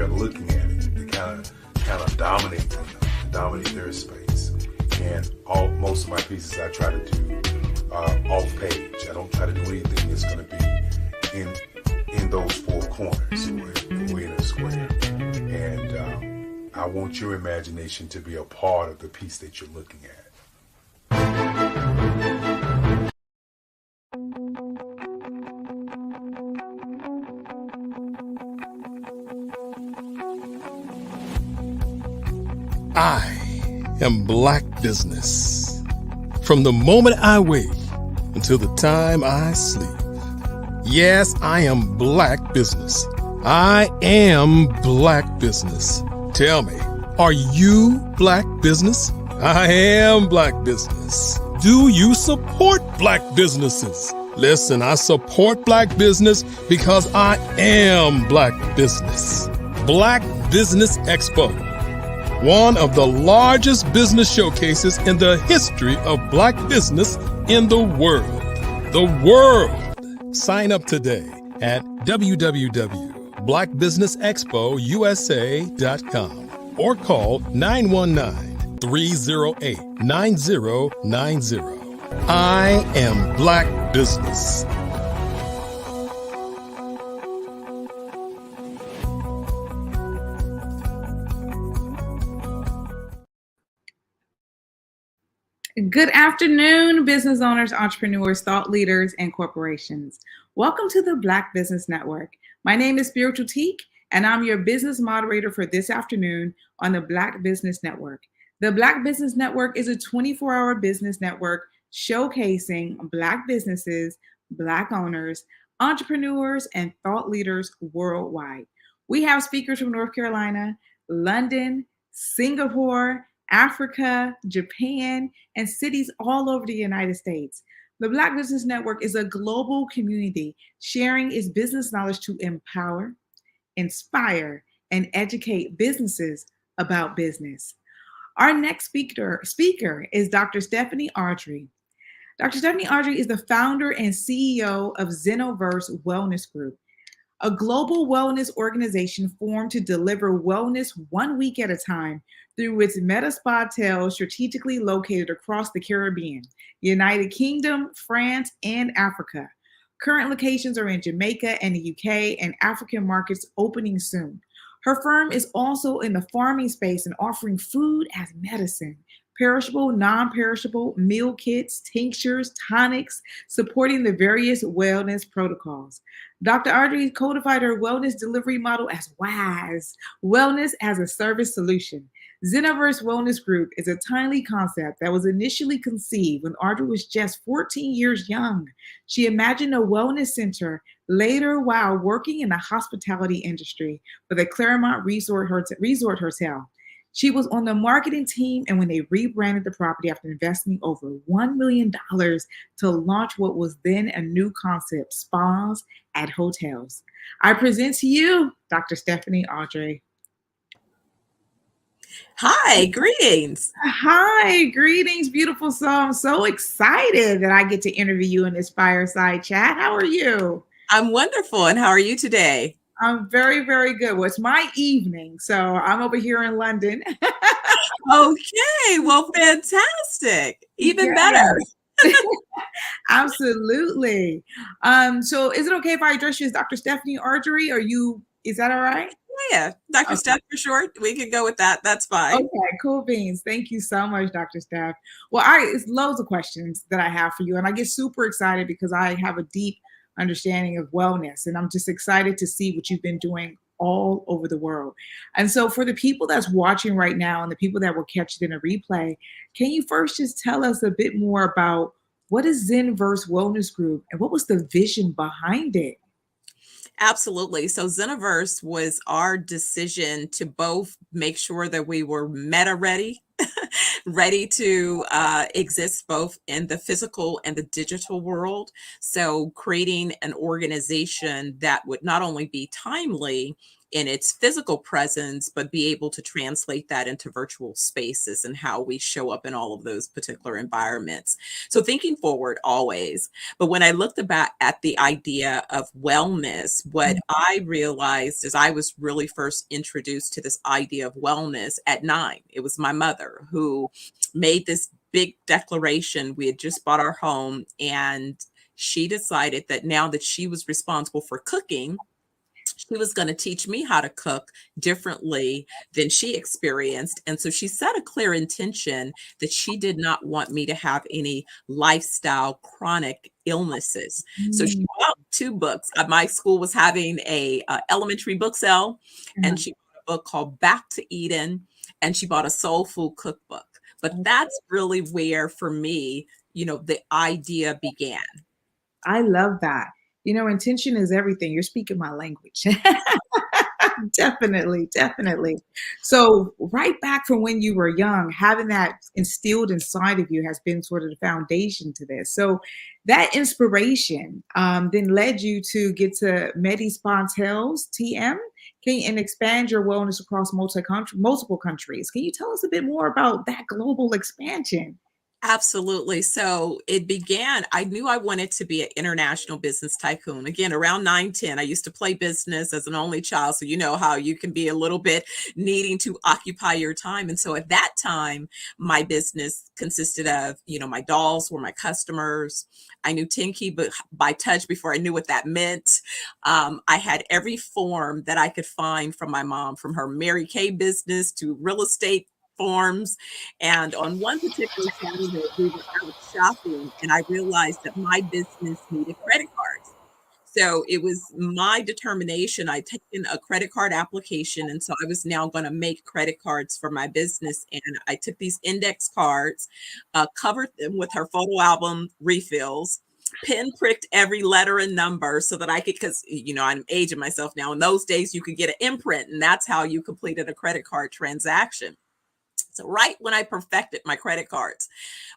looking at it, to kind of kind of dominate them, dominate their space. And most of my pieces I try to do off page. I don't try to do anything that's going to be in those four corners or in a square. And I want your imagination to be a part of the piece that you're looking at. I am Black Business. From the moment I wake until the time I sleep. Yes, I am Black Business. I am Black Business. Tell me, are you Black Business? I am Black Business. Do you support Black businesses? Listen, I support Black business because I am Black Business. Black Business Expo, one of the largest business showcases in the history of Black business in the world. The world! Sign up today at www.blackbusinessexpousa.com or call 919-308-9090. I am Black Business. Good afternoon, business owners, entrepreneurs, thought leaders, and corporations. Welcome to the Black Business Network. My name is Spiritual Teak, and I'm your business moderator for this afternoon on the Black Business Network. The Black Business Network is a 24-hour business network showcasing Black businesses, Black owners, entrepreneurs, and thought leaders worldwide. We have speakers from North Carolina, London, Singapore, Africa, Japan, and cities all over the United States. The Black Business Network is a global community sharing its business knowledge to empower, inspire, and educate businesses about business. Our next speaker is Dr. Stephanie Audrey. Dr. Stephanie Audrey is the founder and CEO of Zenoverse Wellness Group, a global wellness organization formed to deliver wellness 1 week at a time through its Meta Spa hotels strategically located across the Caribbean, United Kingdom, France, and Africa. Current locations are in Jamaica and the UK, and African markets opening soon. Her firm is also in the farming space and offering food as medicine, perishable, non-perishable meal kits, tinctures, tonics, supporting the various wellness protocols. Dr. Audrey codified her wellness delivery model as WAS, Wellness as a Service Solution. Zenoverse Wellness Group is a timely concept that was initially conceived when Audrey was just 14 years young. She imagined a wellness center later while working in the hospitality industry for the Claremont Resort Hotel. She was on the marketing team, and when they rebranded the property after investing over $1 million to launch what was then a new concept, spas at hotels. I present to you Dr. Stephanie Audrey. Hi, greetings. Hi, greetings, beautiful soul. I'm so excited that I get to interview you in this fireside chat. How are you? I'm wonderful. And how are you today? I'm very, very good. Well, it's my evening, so I'm over here in London. Okay, well, fantastic. Even better. Absolutely. So is it okay if I address you as Dr. Stephanie Audrey? Is that all right? Yeah, Dr. Steph for short. We can go with that. That's fine. Okay, cool beans. Thank you so much, Dr. Steph. Well, it's loads of questions that I have for you, and I get super excited because I have a deep understanding of wellness, and I'm just excited to see what you've been doing all over the world. And so for the people that's watching right now and the people that will catch it in a replay, can you first just tell us a bit more about what is Zenoverse Wellness Group and what was the vision behind it? Absolutely. So Zenoverse was our decision to both make sure that we were meta ready, ready to exist both in the physical and the digital world. So creating an organization that would not only be timely, in its physical presence, but be able to translate that into virtual spaces and how we show up in all of those particular environments. So thinking forward always. But when I looked about at the idea of wellness, what I realized is I was really first introduced to this idea of wellness at 9. It was my mother who made this big declaration. We had just bought our home, and she decided that now that she was responsible for cooking, she was going to teach me how to cook differently than she experienced. And so she set a clear intention that she did not want me to have any lifestyle chronic illnesses. So she bought 2 books. My school was having a elementary book sale, and she bought a book called Back to Eden, and she bought a soul food cookbook. But that's really where, for me, the idea began. I love that. Intention is everything. You're speaking my language. Definitely, definitely. So right back from when you were young, having that instilled inside of you has been sort of the foundation to this. So that inspiration then led you to get to Medi Spa Hotels, TM, and expand your wellness across multiple countries. Can you tell us a bit more about that global expansion? Absolutely. So it began, I knew I wanted to be an international business tycoon. Again, around 9, 10, I used to play business as an only child. So you know how you can be a little bit needing to occupy your time. And so at that time, my business consisted of, my dolls were my customers. I knew Tinky but by touch before I knew what that meant. I had every form that I could find from my mom, from her Mary Kay business to real estate forms. And on one particular Saturday, we were out shopping, and I realized that my business needed credit cards. So it was my determination. I'd taken a credit card application, and so I was now going to make credit cards for my business. And I took these index cards, covered them with her photo album refills, pinpricked every letter and number so that I could, because I'm aging myself now. In those days, you could get an imprint, and that's how you completed a credit card transaction. So right when I perfected my credit cards,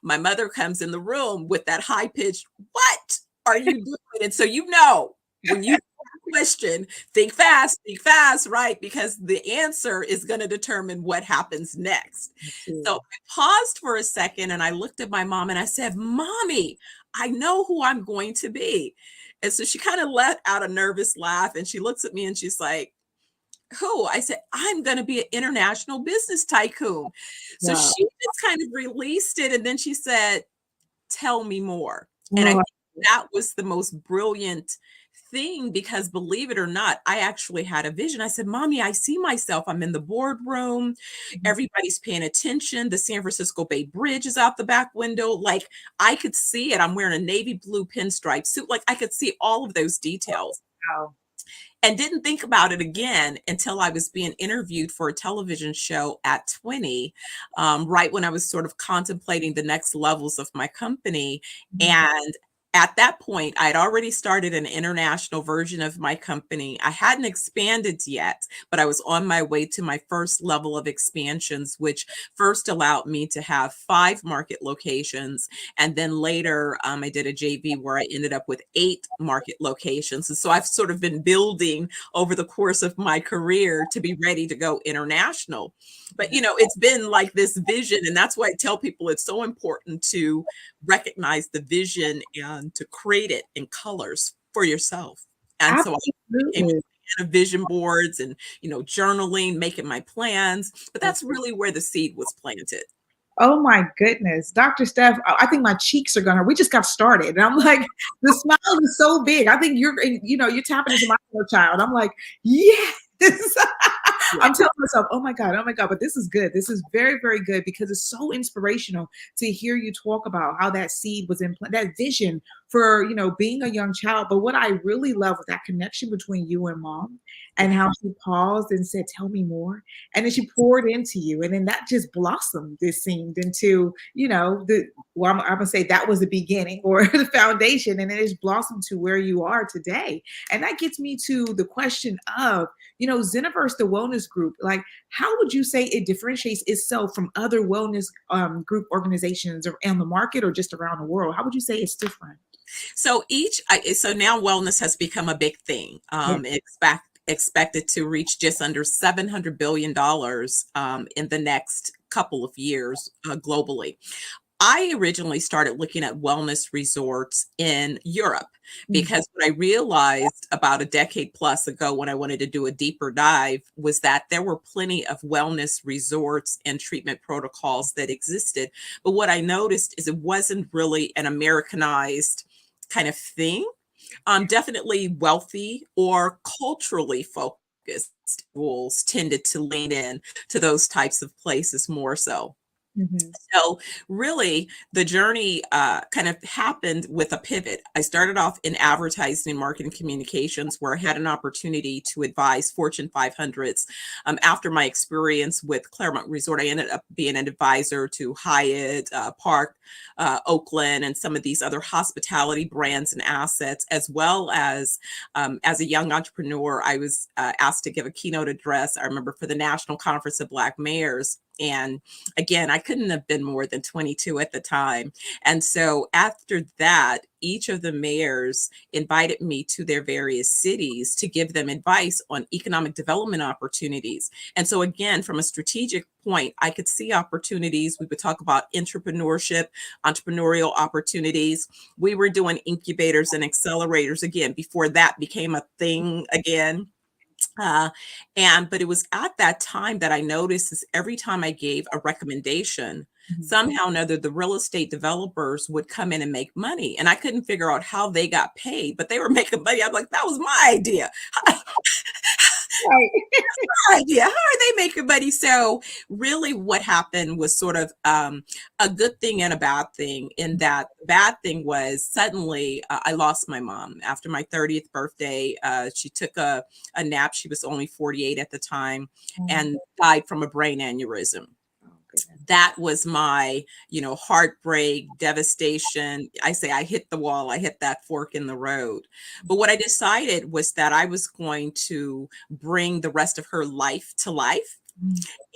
my mother comes in the room with that high pitched, "What are you doing?" And so, when you question, think fast, right? Because the answer is going to determine what happens next. So I paused for a second and I looked at my mom and I said, "Mommy, I know who I'm going to be." And so she kind of let out a nervous laugh and she looks at me and she's like, "Who?" I said, "I'm going to be an international business tycoon." So Wow. she just kind of released it. And then she said, "Tell me more." And I think that was the most brilliant thing because, believe it or not, I actually had a vision. I said, "Mommy, I see myself. I'm in the boardroom. Everybody's paying attention. The San Francisco Bay Bridge is out the back window. Like I could see it. I'm wearing a navy blue pinstripe suit. Like I could see all of those details." Wow. And didn't think about it again until I was being interviewed for a television show at 20, right when I was sort of contemplating the next levels of my company. And at that point, I had already started an international version of my company. I hadn't expanded yet, but I was on my way to my first level of expansions, which first allowed me to have 5 market locations. And then later, I did a JV where I ended up with 8 market locations. And so I've sort of been building over the course of my career to be ready to go international. But, it's been like this vision. And that's why I tell people it's so important to recognize the vision and to create it in colors for yourself. And so I became a fan of vision boards and, journaling, making my plans. But that's really where the seed was planted. Oh my goodness. Dr. Steph, I think my cheeks are gonna, we just got started. And I'm like, the smile is so big. I think you're tapping into my inner child. I'm like, yes. I'm telling myself, oh my God. But this is good. This is very, very good because it's so inspirational to hear you talk about how that seed was in that vision for, being a young child. But what I really love was that connection between you and mom and how she paused and said, "Tell me more." And then she poured into you. And then that just blossomed, it seemed, into, I'm going to say that was the beginning or the foundation. And then it's blossomed to where you are today. And that gets me to the question of, Zeniverse, the wellness group, like, how would you say it differentiates itself from other wellness group organizations on the market or just around the world? How would you say it's different? So now wellness has become a big thing. expected to reach just under $700 billion in the next couple of years globally. I originally started looking at wellness resorts in Europe because what I realized about a decade plus ago when I wanted to do a deeper dive was that there were plenty of wellness resorts and treatment protocols that existed. But what I noticed is it wasn't really an Americanized kind of thing. Definitely wealthy or culturally focused schools tended to lean in to those types of places more so. So really, the journey kind of happened with a pivot. I started off in advertising and marketing communications, where I had an opportunity to advise Fortune 500s. After my experience with Claremont Resort, I ended up being an advisor to Hyatt, Park, Oakland, and some of these other hospitality brands and assets, as well as a young entrepreneur, I was asked to give a keynote address, I remember, for the National Conference of Black Mayors. And again, I couldn't have been more than 22 at the time. And so after that, each of the mayors invited me to their various cities to give them advice on economic development opportunities. And so again, from a strategic point, I could see opportunities. We would talk about entrepreneurship, entrepreneurial opportunities. We were doing incubators and accelerators again, before that became a thing again. But it was at that time that I noticed is every time I gave a recommendation, somehow or another, the real estate developers would come in and make money. And I couldn't figure out how they got paid, but they were making money. I'm like, that was my idea. My idea. How are they making money? So really what happened was sort of a good thing and a bad thing, in that the bad thing was suddenly I lost my mom after my 30th birthday. She took a nap. She was only 48 at the time and died from a brain aneurysm. That was my, heartbreak, devastation. I say I hit the wall. I hit that fork in the road. But what I decided was that I was going to bring the rest of her life to life.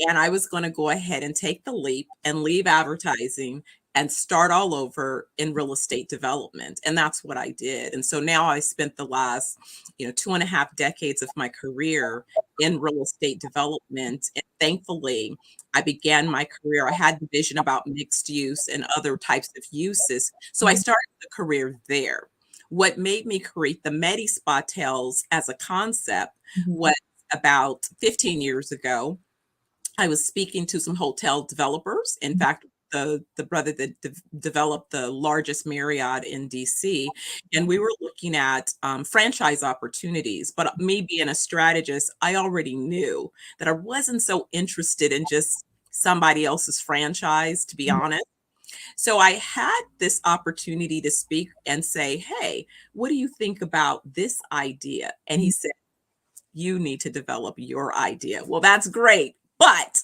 And I was going to go ahead and take the leap and leave advertising and start all over in real estate development. And that's what I did. And so now I spent the last, 2.5 decades of my career in real estate development. And thankfully, I began my career. I had the vision about mixed use and other types of uses. So I started the career there. What made me create the Medi Spa Tales as a concept was about 15 years ago. I was speaking to some hotel developers. In fact, the brother that developed the largest Marriott in DC, and we were looking at franchise opportunities. But me being a strategist, I already knew that I wasn't so interested in just somebody else's franchise, to be honest. So I had this opportunity to speak and say, hey, what do you think about this idea? And he said, you need to develop your idea. Well, that's great. But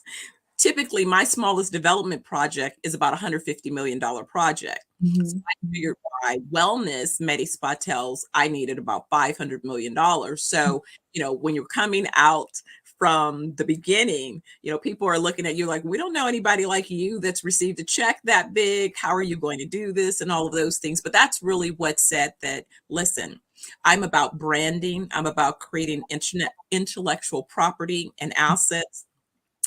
typically, my smallest development project is about $150 million project. So I figured by wellness, Medi Spa Tales, I needed about $500 million. So, when you're coming out from the beginning, people are looking at you like, we don't know anybody like you that's received a check that big. How are you going to do this? And all of those things. But that's really what said that, listen, I'm about branding. I'm about creating intellectual property and assets.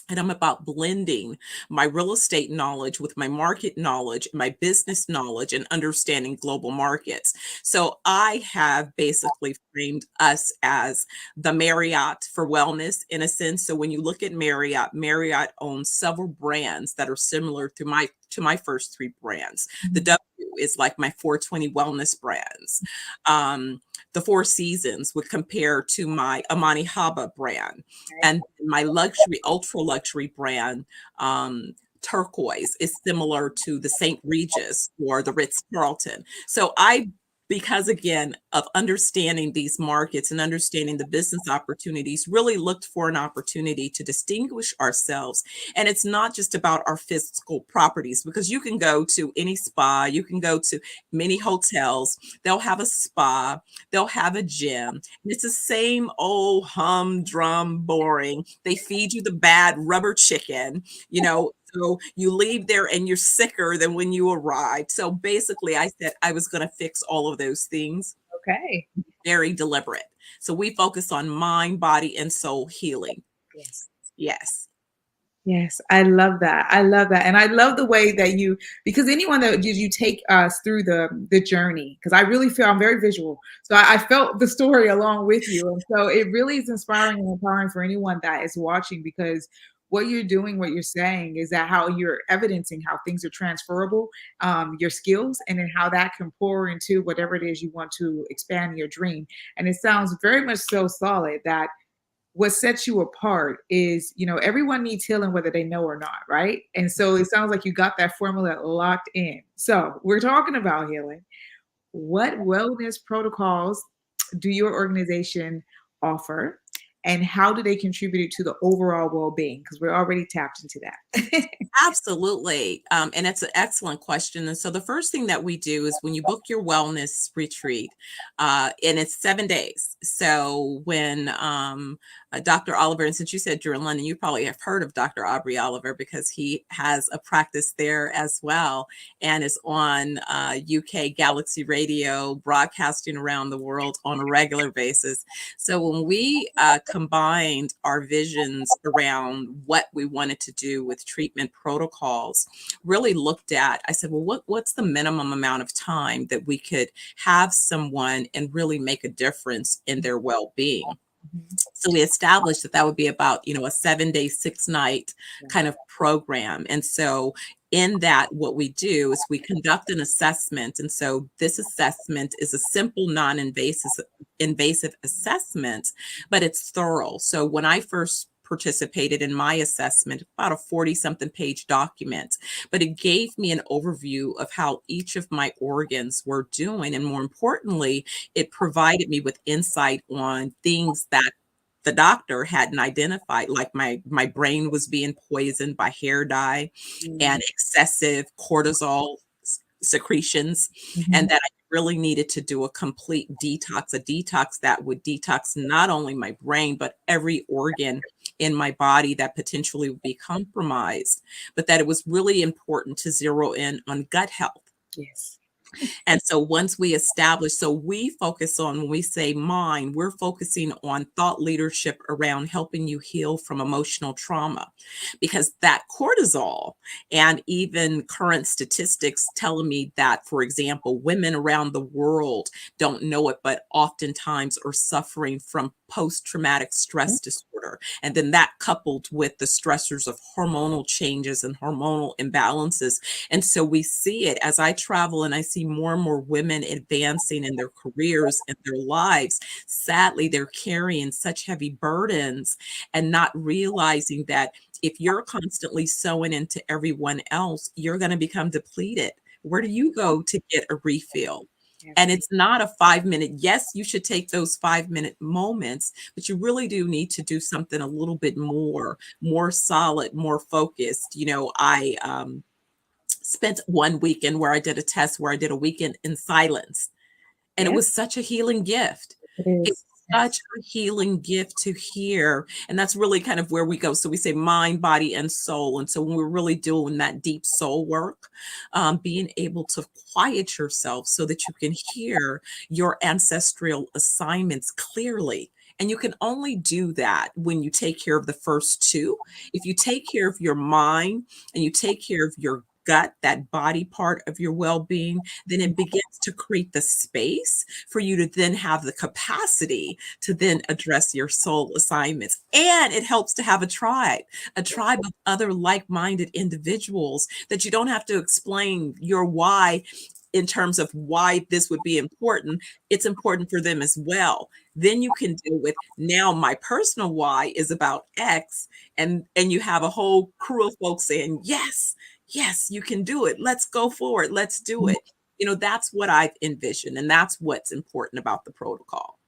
And I'm about blending my real estate knowledge with my market knowledge, my business knowledge, and understanding global markets. So I have basically framed us as the Marriott for wellness, in a sense. So when you look at Marriott, Marriott owns several brands that are similar to my first 3 brands. The W is like my 420 wellness brands. The Four Seasons would compare to my Amani Haba brand, and my luxury, ultra luxury brand, Turquoise, is similar to the St. Regis or the Ritz Carlton. So because again of understanding these markets and understanding the business opportunities, really looked for an opportunity to distinguish ourselves. And it's not just about our physical properties, because you can go to any spa, you can go to many hotels, they'll have a spa, they'll have a gym, and it's the same old humdrum boring. They feed you the bad rubber chicken, so you leave there and you're sicker than when you arrived. So basically I said I was going to fix all of those things. Okay. very deliberate. So we focus on mind, body, and soul healing. Yes. Yes. Yes, I love that. I love that. And I love the way that because anyone that you take us through the journey, because I really feel I'm very visual. So I felt the story along with you. And so it really is inspiring and empowering for anyone that is watching, because what you're doing, what you're saying is that how you're evidencing how things are transferable, your skills, and then how that can pour into whatever it is you want to expand your dream. And it sounds very much so solid that what sets you apart is, everyone needs healing whether they know or not, right? And so it sounds like you got that formula locked in. So we're talking about healing. What wellness protocols do your organization offer, and how do they contribute to the overall well-being? Because we're already tapped into that. Absolutely. And it's an excellent question. And so the first thing that we do is when you book your wellness retreat, and it's 7 days. So when Dr. Oliver, and since you said you're in London, you probably have heard of Dr. Aubrey Oliver, because he has a practice there as well and is on UK Galaxy Radio, broadcasting around the world on a regular basis. So when we combined our visions around what we wanted to do with treatment protocols, really looked at, I said, well, what's the minimum amount of time that we could have someone and really make a difference in their well-being? So we established that would be about, a 7-day, 6-night kind of program. And so in that, what we do is we conduct an assessment. And so this assessment is a simple, non-invasive assessment, but it's thorough. So when I first participated in my assessment, about a 40-something page document, but it gave me an overview of how each of my organs were doing. And more importantly, it provided me with insight on things that the doctor hadn't identified, like my brain was being poisoned by hair dye and excessive cortisol secretions, and that I really needed to do a complete detox, a detox that would detox not only my brain, but every organ in my body that potentially would be compromised, but that it was really important to zero in on gut health. Yes. And so once we establish, so we focus on, when we say mind, we're focusing on thought leadership around helping you heal from emotional trauma, because that cortisol, and even current statistics telling me that, for example, women around the world don't know it, but oftentimes are suffering from post-traumatic stress disorder. And then that coupled with the stressors of hormonal changes and hormonal imbalances. And so we see it as I travel and I see more and more women advancing in their careers and their lives. Sadly, they're carrying such heavy burdens and not realizing that if you're constantly sewing into everyone else, you're going to become depleted. Where do you go to get a refill? And it's not a 5-minute. Yes, you should take those 5-minute moments, but you really do need to do something a little bit more solid, more focused. I spent one weekend where I did a test where I did a weekend in silence. And it was such a healing gift. It's such a healing gift to hear. And that's really kind of where we go. So we say mind, body, and soul. And so when we're really doing that deep soul work, being able to quiet yourself so that you can hear your ancestral assignments clearly. And you can only do that when you take care of the first two. If you take care of your mind and you take care of your gut, that body part of your well-being, then it begins to create the space for you to then have the capacity to then address your soul assignments. And it helps to have a tribe of other like-minded individuals that you don't have to explain your why in terms of why this would be important. It's important for them as well. Then you can deal with, now my personal why is about X, and you have a whole crew of folks saying, yes, you can do it. Let's go forward. Let's do it. That's what I've envisioned. And that's what's important about the protocol.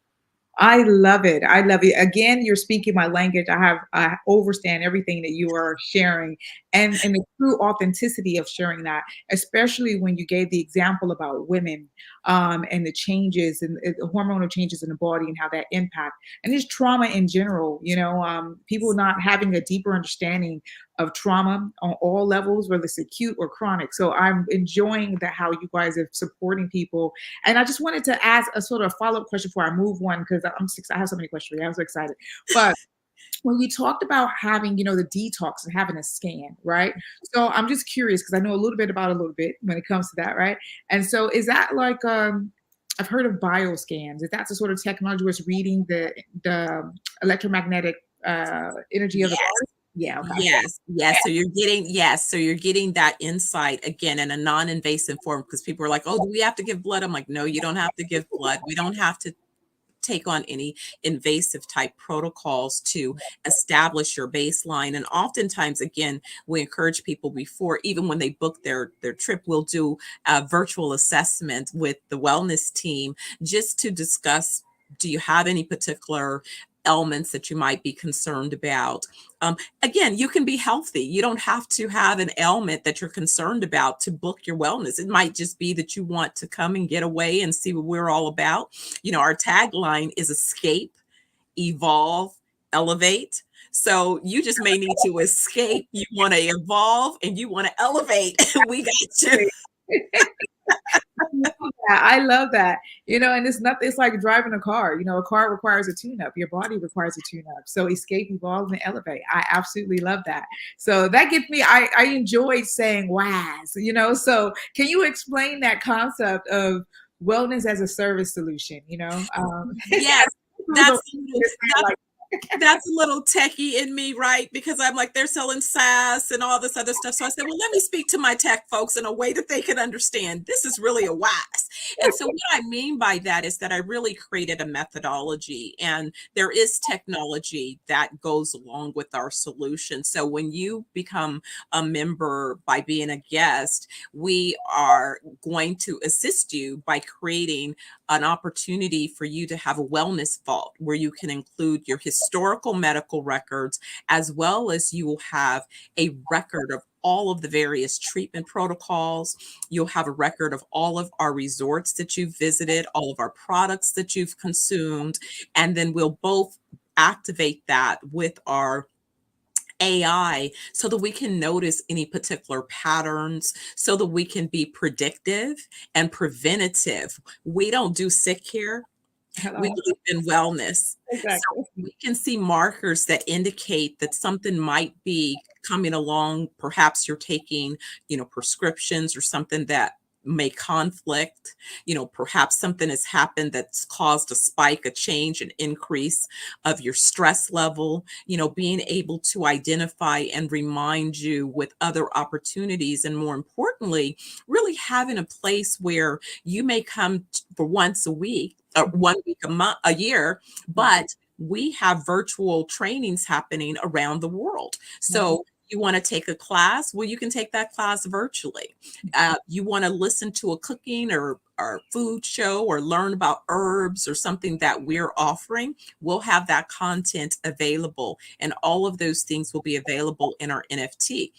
I love it. I love it. Again, you're speaking my language. I understand everything that you are sharing, and the true authenticity of sharing that, especially when you gave the example about women and the changes and the hormonal changes in the body and how that impact, and just trauma in general, people not having a deeper understanding of trauma on all levels, whether it's acute or chronic. So I'm enjoying that how you guys are supporting people. And I just wanted to ask a sort of follow-up question before I move on, because I have so many questions. I'm so excited. But when you talked about having, the detox and having a scan, right? So I'm just curious because I know a little bit when it comes to that, right? And so is that like I've heard of bioscans. Is that the sort of technology where it's reading the electromagnetic energy of the body? Yeah. Okay. Yes. So you're getting that insight again in a non-invasive form, because people are like, oh, do we have to give blood? I'm like, no, you don't have to give blood. We don't have to take on any invasive type protocols to establish your baseline. And oftentimes, again, we encourage people before, even when they book their trip, we'll do a virtual assessment with the wellness team just to discuss, do you have any particular elements that you might be concerned about? Again, you can be healthy. You don't have to have an ailment that you're concerned about to book your wellness. It might just be that you want to come and get away and see what we're all about. Our tagline is escape, evolve, elevate. So you just may need to escape. You want to evolve and you want to elevate. We got you. I love that. And it's like driving a car. A car requires a tune-up. Your body requires a tune-up. So escape, evolve, and elevate. I absolutely love that. So that gets me, I enjoyed saying WAS, so can you explain that concept of wellness as a service solution, Yes, that's a little techie in me, right? Because I'm like, they're selling SaaS and all this other stuff. So I said, well, let me speak to my tech folks in a way that they can understand. This is really a WAS. And so what I mean by that is that I really created a methodology, and there is technology that goes along with our solution. So when you become a member by being a guest, we are going to assist you by creating an opportunity for you to have a wellness vault where you can include your historical medical records, as well as you will have a record of all of the various treatment protocols. You'll have a record of all of our resorts that you've visited, all of our products that you've consumed, and then we'll both activate that with our AI so that we can notice any particular patterns, so that we can be predictive and preventative. We don't do sick care. We believe in wellness. Exactly. So we can see markers that indicate that something might be coming along. Perhaps you're taking, prescriptions or something that may conflict. Perhaps something has happened that's caused a spike, a change, an increase of your stress level, being able to identify and remind you with other opportunities. And more importantly, really having a place where you may come for once a week or 1 week a year, but we have virtual trainings happening around the world. So you want to take a class? Well, you can take that class virtually. You want to listen to a cooking or food show or learn about herbs or something that we're offering? We'll have that content available, and all of those things will be available in our NFT.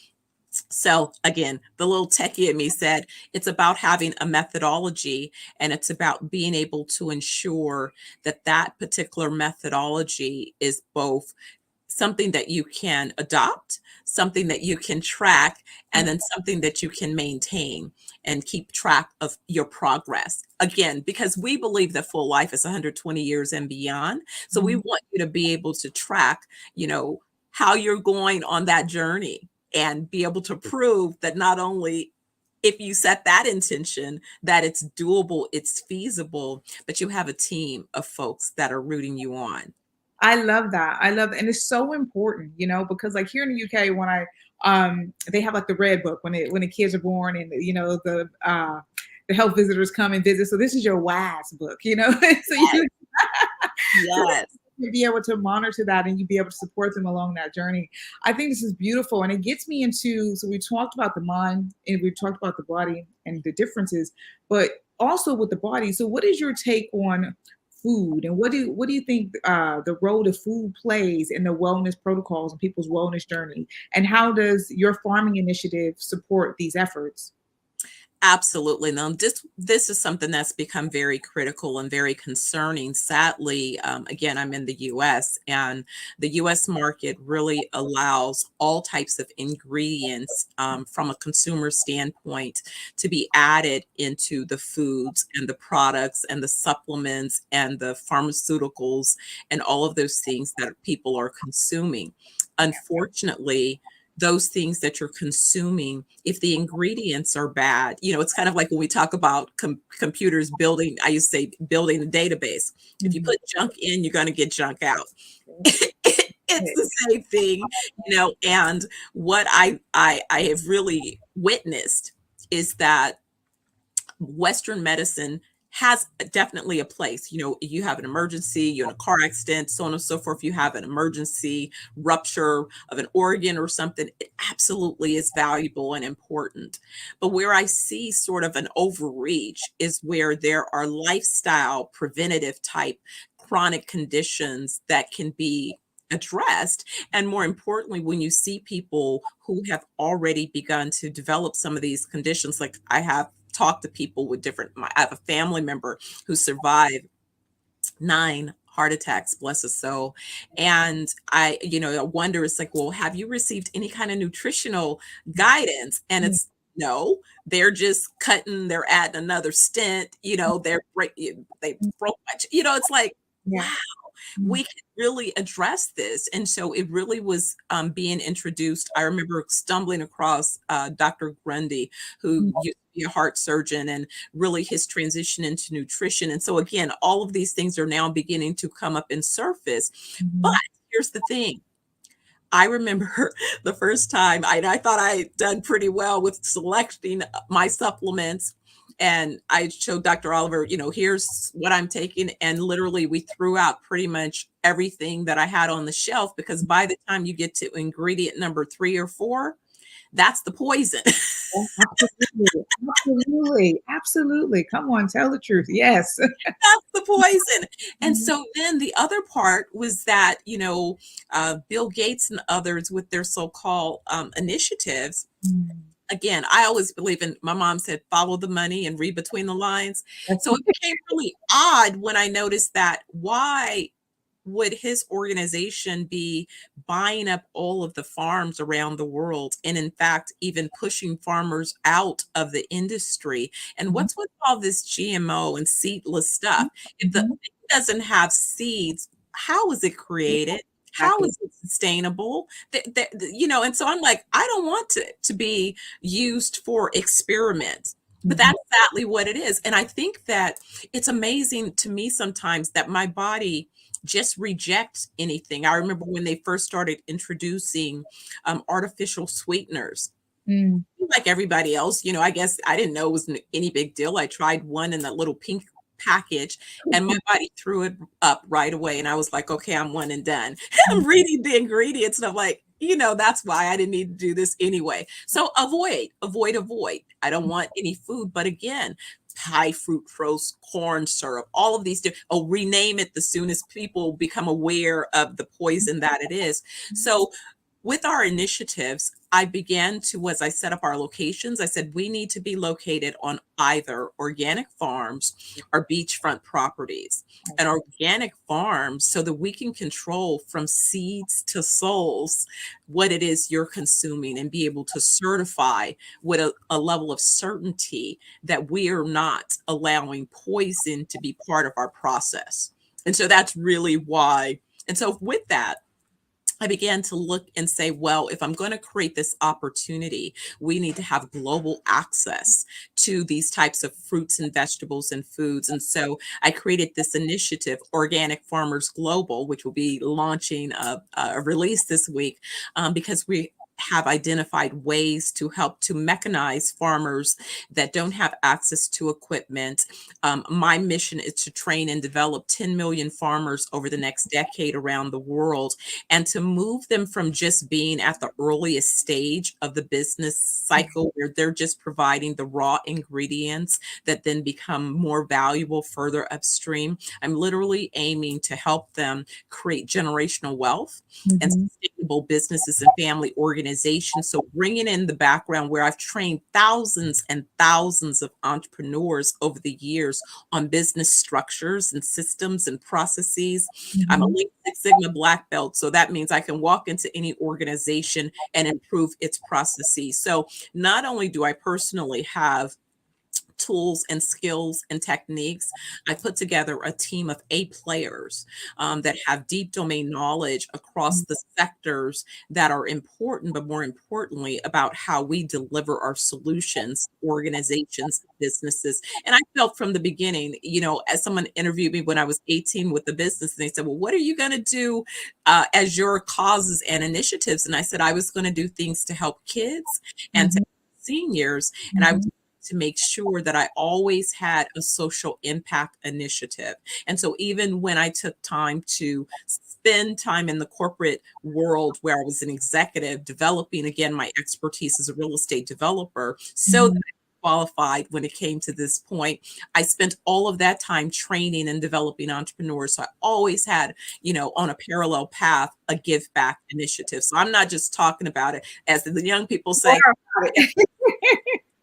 So again, the little techie in me said it's about having a methodology, and it's about being able to ensure that that particular methodology is both something that you can adopt, something that you can track, and then something that you can maintain and keep track of your progress. Again, because we believe that full life is 120 years and beyond. So we want you to be able to track, how you're going on that journey, and be able to prove that not only if you set that intention, that it's doable, it's feasible, but you have a team of folks that are rooting you on. I love that. And it's so important, because like here in the UK, when they have like the red book when the kids are born, and the health visitors come and visit. So this is your WAS book, so you Yes. to be able to monitor that, and you be able to support them along that journey. I think this is beautiful, and it gets me into, so we talked about the mind and we talked about the body and the differences, but also with the body. So what is your take on food, and what do you think the role of food plays in the wellness protocols and people's wellness journey, and how does your farming initiative support these efforts? Absolutely. Now, this is something that's become very critical and very concerning. Sadly, again, I'm in the U.S. and the U.S. market really allows all types of ingredients from a consumer standpoint to be added into the foods and the products and the supplements and the pharmaceuticals and all of those things that people are consuming. Unfortunately, those things that you're consuming, if the ingredients are bad, it's kind of like when we talk about computers building, I used to say building a database. If you put junk in, you're going to get junk out. It's the same thing, and what I have really witnessed is that Western medicine has definitely a place. You have an emergency, you're in a car accident, so on and so forth. You have an emergency rupture of an organ or something. It absolutely is valuable and important. But where I see sort of an overreach is where there are lifestyle preventative type chronic conditions that can be addressed. And more importantly, when you see people who have already begun to develop some of these conditions, like I have talk to people with I have a family member who survived 9 heart attacks, bless his soul. And I wonder, it's like, well, have you received any kind of nutritional guidance? And it's no, they're just they're adding another stent, they broke much, it's like, wow, we can really address this. And so it really was being introduced. I remember stumbling across Dr. Grundy, who used to be a heart surgeon, and really his transition into nutrition. And so again, all of these things are now beginning to come up and surface. But here's the thing. I remember the first time I thought I had done pretty well with selecting my supplements. And I showed Dr. Oliver, here's what I'm taking. And literally we threw out pretty much everything that I had on the shelf, because by the time you get to ingredient number 3 or 4, that's the poison. Absolutely. Come on, tell the truth. Yes. That's the poison. And so then the other part was that, Bill Gates and others with their so-called initiatives. Again, I always believe in, my mom said, follow the money and read between the lines. So it became really odd when I noticed that, why would his organization be buying up all of the farms around the world, and in fact, even pushing farmers out of the industry? And what's with all this GMO and seedless stuff? If the thing doesn't have seeds, how is it created? How is it sustainable? And so I'm like, I don't want to be used for experiments. But that's exactly what it is. And I think that it's amazing to me sometimes that my body just rejects anything. I remember when they first started introducing artificial sweeteners. Like everybody else, I guess I didn't know it was any big deal. I tried one in that little pink package and my body threw it up right away. And I was like, okay, I'm one and done. I'm reading the ingredients and I'm like, that's why I didn't need to do this anyway. So avoid. I don't want any food. But again, high fructose corn syrup, all of these, rename it the soon as people become aware of the poison that it is. So with our initiatives, I began to, as I set up our locations, I said, we need to be located on either organic farms or beachfront properties. And organic farms, so that we can control from seeds to souls what it is you're consuming, and be able to certify with a level of certainty that we are not allowing poison to be part of our process. And so that's really why. And so with that, I began to look and say, well, if I'm going to create this opportunity, we need to have global access to these types of fruits and vegetables and foods. And so I created this initiative, Organic Farmers Global, which will be launching a release this week, because we have identified ways to help to mechanize farmers that don't have access to equipment. My mission is to train and develop 10 million farmers over the next decade around the world, and to move them from just being at the earliest stage of the business cycle, where they're just providing the raw ingredients that then become more valuable further upstream. I'm literally aiming to help them create generational wealth and sustainable businesses and family organizations organization. So bringing in the background where I've trained thousands and thousands of entrepreneurs over the years on business structures and systems and processes. I'm a Lean Six Sigma Black Belt, so that means I can walk into any organization and improve its processes. So not only do I personally have tools and skills and techniques, I put together a team of A players that have deep domain knowledge across the sectors that are important, but more importantly, about how we deliver our solutions, organizations, businesses. And I felt from the beginning, you know, as someone interviewed me when I was 18 with the business, and they said, well, what are you going to do as your causes and initiatives? And I said, I was going to do things to help kids and to seniors. And I was to make sure that I always had a social impact initiative. And so even when I took time to spend time in the corporate world where I was an executive developing, again, my expertise as a real estate developer, so that I qualified when it came to this point, I spent all of that time training and developing entrepreneurs. So I always had, you know, on a parallel path, a give back initiative. So I'm not just talking about it, as the young people say,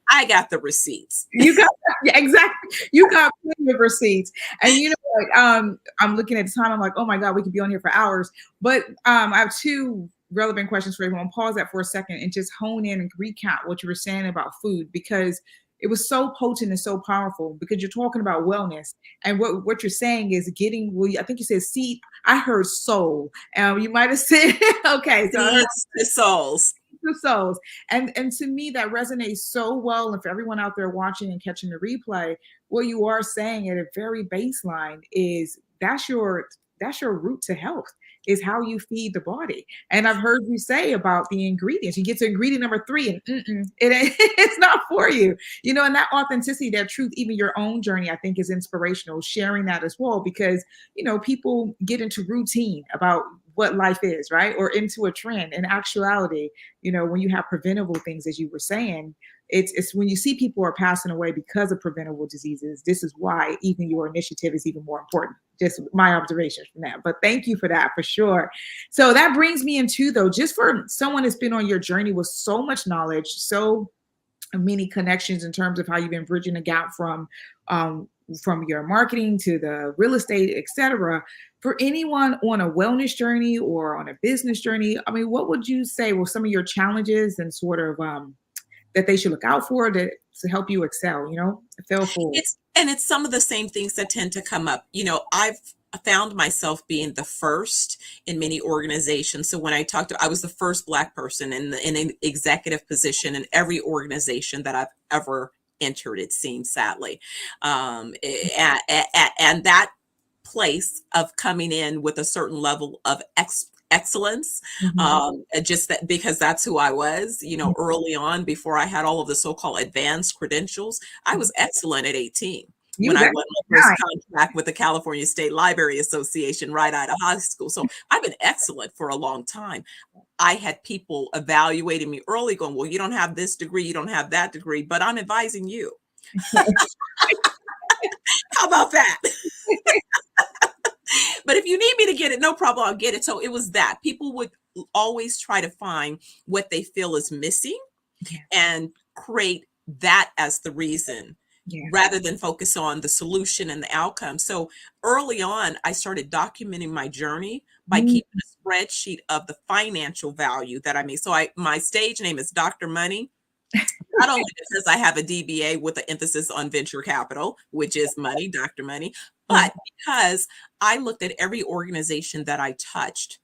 I got the receipts. You got exactly. You got plenty of receipts, and you know, like, I'm looking at the time. I'm like, oh my god, we could be on here for hours. But I have two relevant questions for everyone. Pause that for a second and just hone in and recap what you were saying about food, because it was so potent and so powerful. Because you're talking about wellness, and what you're saying is getting. Well, I think you said seed. I heard soul. You might have said okay. So I heard the souls. The souls. And to me that resonates so well. And for everyone out there watching and catching the replay, what you are saying at a very baseline is that's your route to health, is how you feed the body. And I've heard you say about the ingredients. You get to ingredient number 3 and it's not for you. You know, and that authenticity, that truth, even your own journey, I think is inspirational, sharing that as well, because, you know, people get into routine about what life is, right? Or into a trend. In actuality, you know, when you have preventable things, as you were saying, it's when you see people are passing away because of preventable diseases, this is why even your initiative is even more important. Just my observations from that. But thank you for that, for sure. So that brings me into, though, just for someone that's been on your journey with so much knowledge, so many connections in terms of how you've been bridging the gap from your marketing to the real estate, etc. For anyone on a wellness journey or on a business journey, I mean, what would you say were some of your challenges and sort of that they should look out for to help you excel, you know, fail forward? It's some of the same things that tend to come up. You know, I've found myself being the first in many organizations. So when I was the first Black person in an executive position in every organization that I've ever entered, it seems, sadly. And that place of coming in with a certain level of excellence, just that, because that's who I was, you know, early on, before I had all of the so-called advanced credentials. I was excellent at 18 when I won my first contract with the California State Library Association right out of high school. So I've been excellent for a long time. I had people evaluating me early going, well, you don't have this degree, you don't have that degree, but I'm advising you. How about that? But if you need me to get it, no problem, I'll get it. So it was that. People would always try to find what they feel is missing and create that as the reason, rather than focus on the solution and the outcome. So early on, I started documenting my journey by keeping a spreadsheet of the financial value that I made. So my stage name is Dr. Money. Not only because I have a DBA with an emphasis on venture capital, which is money, Dr. Money, but because I looked at every organization that I touched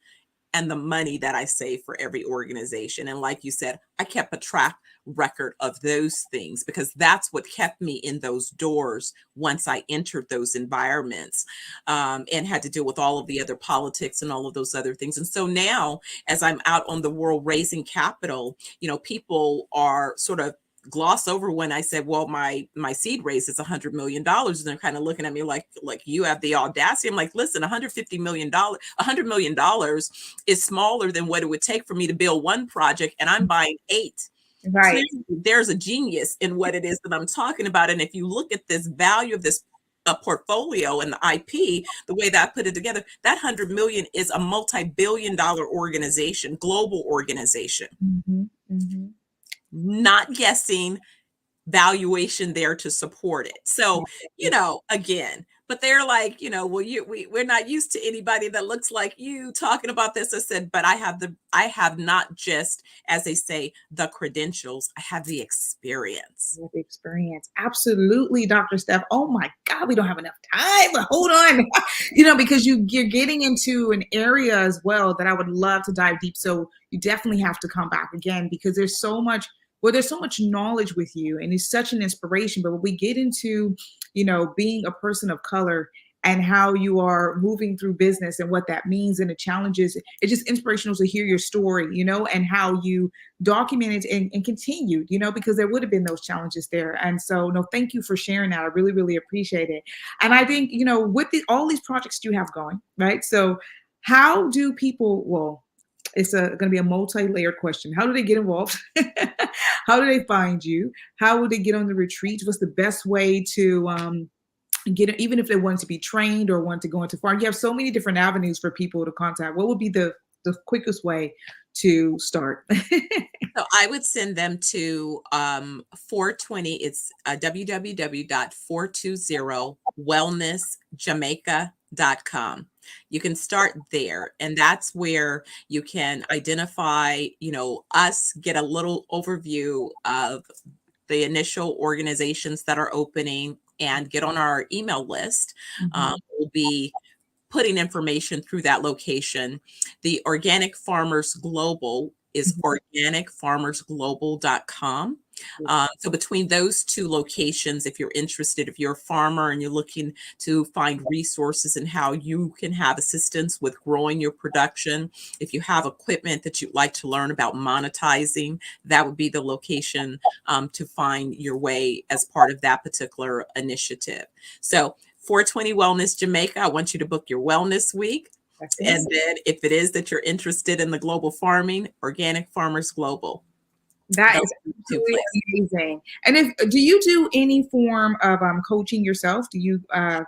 and the money that I saved for every organization. And like you said, I kept a track record of those things, because that's what kept me in those doors once I entered those environments, and had to deal with all of the other politics and all of those other things. And so now, as I'm out on the world raising capital, you know, people are sort of gloss over when I said, well, my seed raise is $100 million. And they're kind of looking at me like you have the audacity. I'm like, listen, $100 million is smaller than what it would take for me to build one project, and I'm buying 8. Right. Clearly, there's a genius in what it is that I'm talking about. And if you look at this value of this a portfolio and the IP, the way that I put it together, that 100 million is a multi-billion-dollar organization, global organization. Not guessing, valuation there to support it. So, again, but they're like, well, we're not used to anybody that looks like you talking about this. I said, but I have not just, as they say, the credentials, I have the experience. The experience. Absolutely, Dr. Steph. Oh my God, we don't have enough time, but hold on. Because you're getting into an area as well that I would love to dive deep. So you definitely have to come back again, because there's so much knowledge with you, and it's such an inspiration. But when we get into, being a person of color and how you are moving through business and what that means and the challenges, it's just inspirational to hear your story, and how you documented and continued, because there would have been those challenges there. And so, no, thank you for sharing that. I really, really appreciate it. And I think, with all these projects you have going, right? So how do people, it's going to be a multi-layered question. How do they get involved? How do they find you? How would they get on the retreats? What's the best way to get it, even if they want to be trained or want to go into farm? You have so many different avenues for people to contact. What would be the quickest way to start? So I would send them to 420. It's www.420wellnessjamaica.com. You can start there, and that's where you can identify, us, get a little overview of the initial organizations that are opening, and get on our email list. We'll be putting information through that location. The Organic Farmers Global is organicfarmersglobal.com. So between those two locations, if you're interested, if you're a farmer and you're looking to find resources and how you can have assistance with growing your production, if you have equipment that you'd like to learn about monetizing, that would be the location to find your way as part of that particular initiative. So 420 Wellness Jamaica, I want you to book your wellness week. And then if it is that you're interested in the global farming, Organic Farmers Global. That is absolutely amazing. And do you do any form of coaching yourself? Do you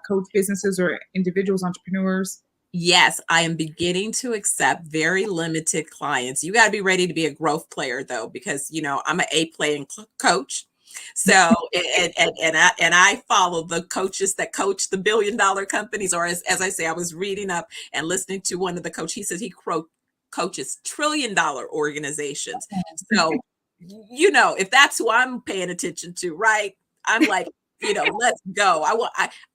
coach businesses or individuals, entrepreneurs? Yes, I am beginning to accept very limited clients. You got to be ready to be a growth player, though, because, I'm an A-playing coach. So, and I follow the coaches that coach the billion-dollar companies, or as I say, I was reading up and listening to one of the coaches. He says he coaches trillion-dollar organizations. So, if that's who I'm paying attention to, right? I'm like, let's go. I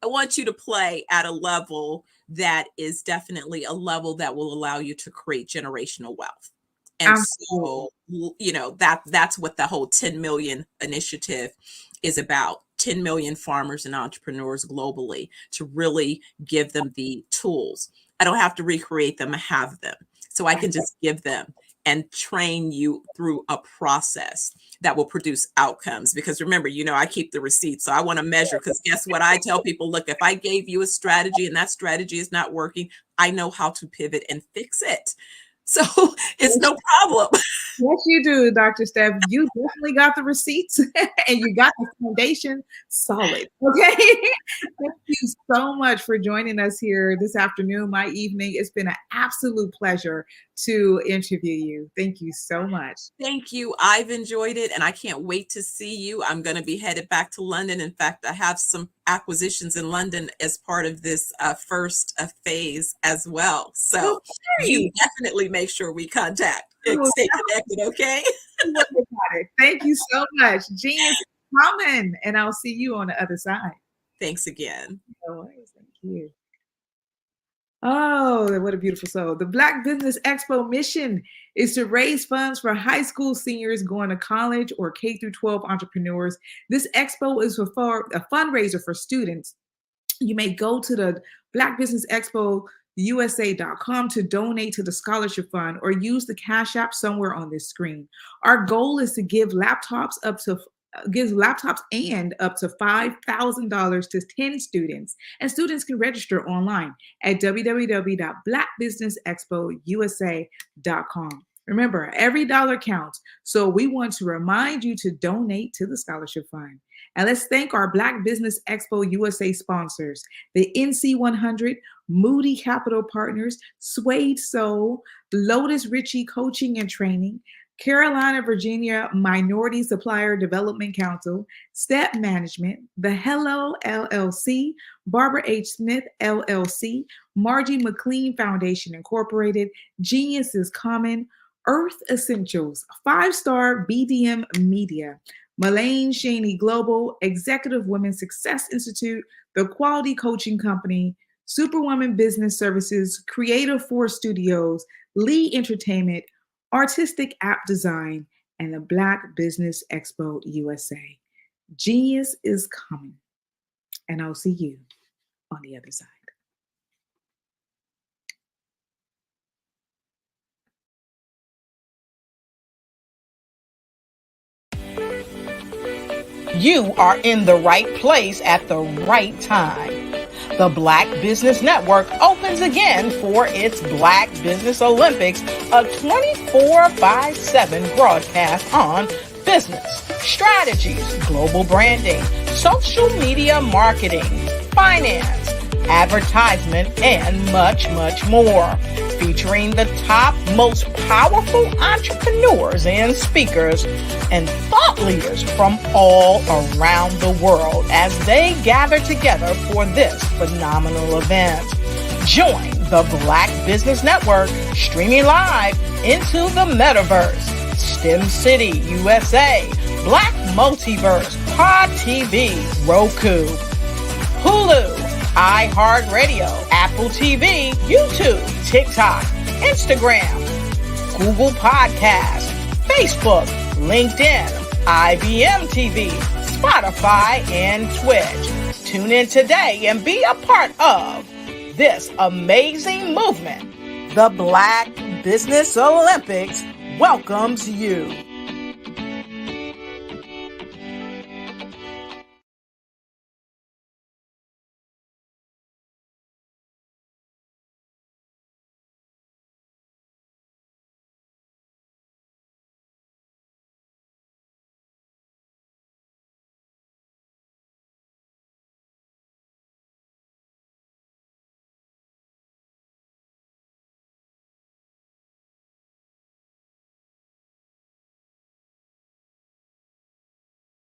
want you to play at a level that is definitely a level that will allow you to create generational wealth. And so, that's what the whole 10 million initiative is about. 10 million farmers and entrepreneurs globally, to really give them the tools. I don't have to recreate them, I have them. So I can just give them and train you through a process that will produce outcomes. Because remember, I keep the receipts. So I want to measure, because guess what? I tell people, look, if I gave you a strategy and that strategy is not working, I know how to pivot and fix it. So it's no problem. Yes, you do, Dr. Steph. You definitely got the receipts and you got the foundation solid. Okay. Thank you so much for joining us here this afternoon, my evening. It's been an absolute pleasure to interview you. Thank you so much. Thank you. I've enjoyed it, and I can't wait to see you. I'm going to be headed back to London. In fact, I have some acquisitions in London as part of this first phase as well. So you definitely make sure we contact and stay connected, okay? Thank you so much. Genius is coming, and I'll see you on the other side. Thanks again. No worries. Thank you. Oh, what a beautiful soul. The Black Business Expo mission is to raise funds for high school seniors going to college or K-12 entrepreneurs. This expo is for a fundraiser for students. You may go to the Black Business Expo USA.com to donate to the scholarship fund, or use the Cash App somewhere on this screen. Our goal is to give laptops and up to $5,000 to 10 students, and students can register online at www.blackbusinessexpousa.com. Remember, every dollar counts, so we want to remind you to donate to the scholarship fund. And let's thank our Black Business Expo USA sponsors, the NC100, Moody Capital Partners, Suede Soul, Lotus Ritchie Coaching and Training, Carolina, Virginia Minority Supplier Development Council, Step Management, The Hello LLC, Barbara H. Smith LLC, Margie McLean Foundation Incorporated, Genius is Common, Earth Essentials, 5-Star BDM Media, Mullane Shaney Global, Executive Women Success Institute, The Quality Coaching Company, Superwoman Business Services, Creative Force Studios, Lee Entertainment, Artistic App Design, and the Black Business Expo USA. Genius is coming, and I'll see you on the other side. You are in the right place at the right time. The Black Business Network opens again for its Black Business Olympics, a 24/7 broadcast on business, strategies, global branding, social media marketing, finance, advertisement, and much, much more. Featuring the top, most powerful entrepreneurs and speakers and thought leaders from all around the world as they gather together for this phenomenal event. Join the Black Business Network streaming live into the metaverse, STEM City USA, Black Multiverse, Pod TV, Roku, Hulu, iHeartRadio, Apple TV, YouTube, TikTok, Instagram, Google Podcasts, Facebook, LinkedIn, IBM TV, Spotify, and Twitch. Tune in today and be a part of this amazing movement. The Black Business Olympics welcomes you.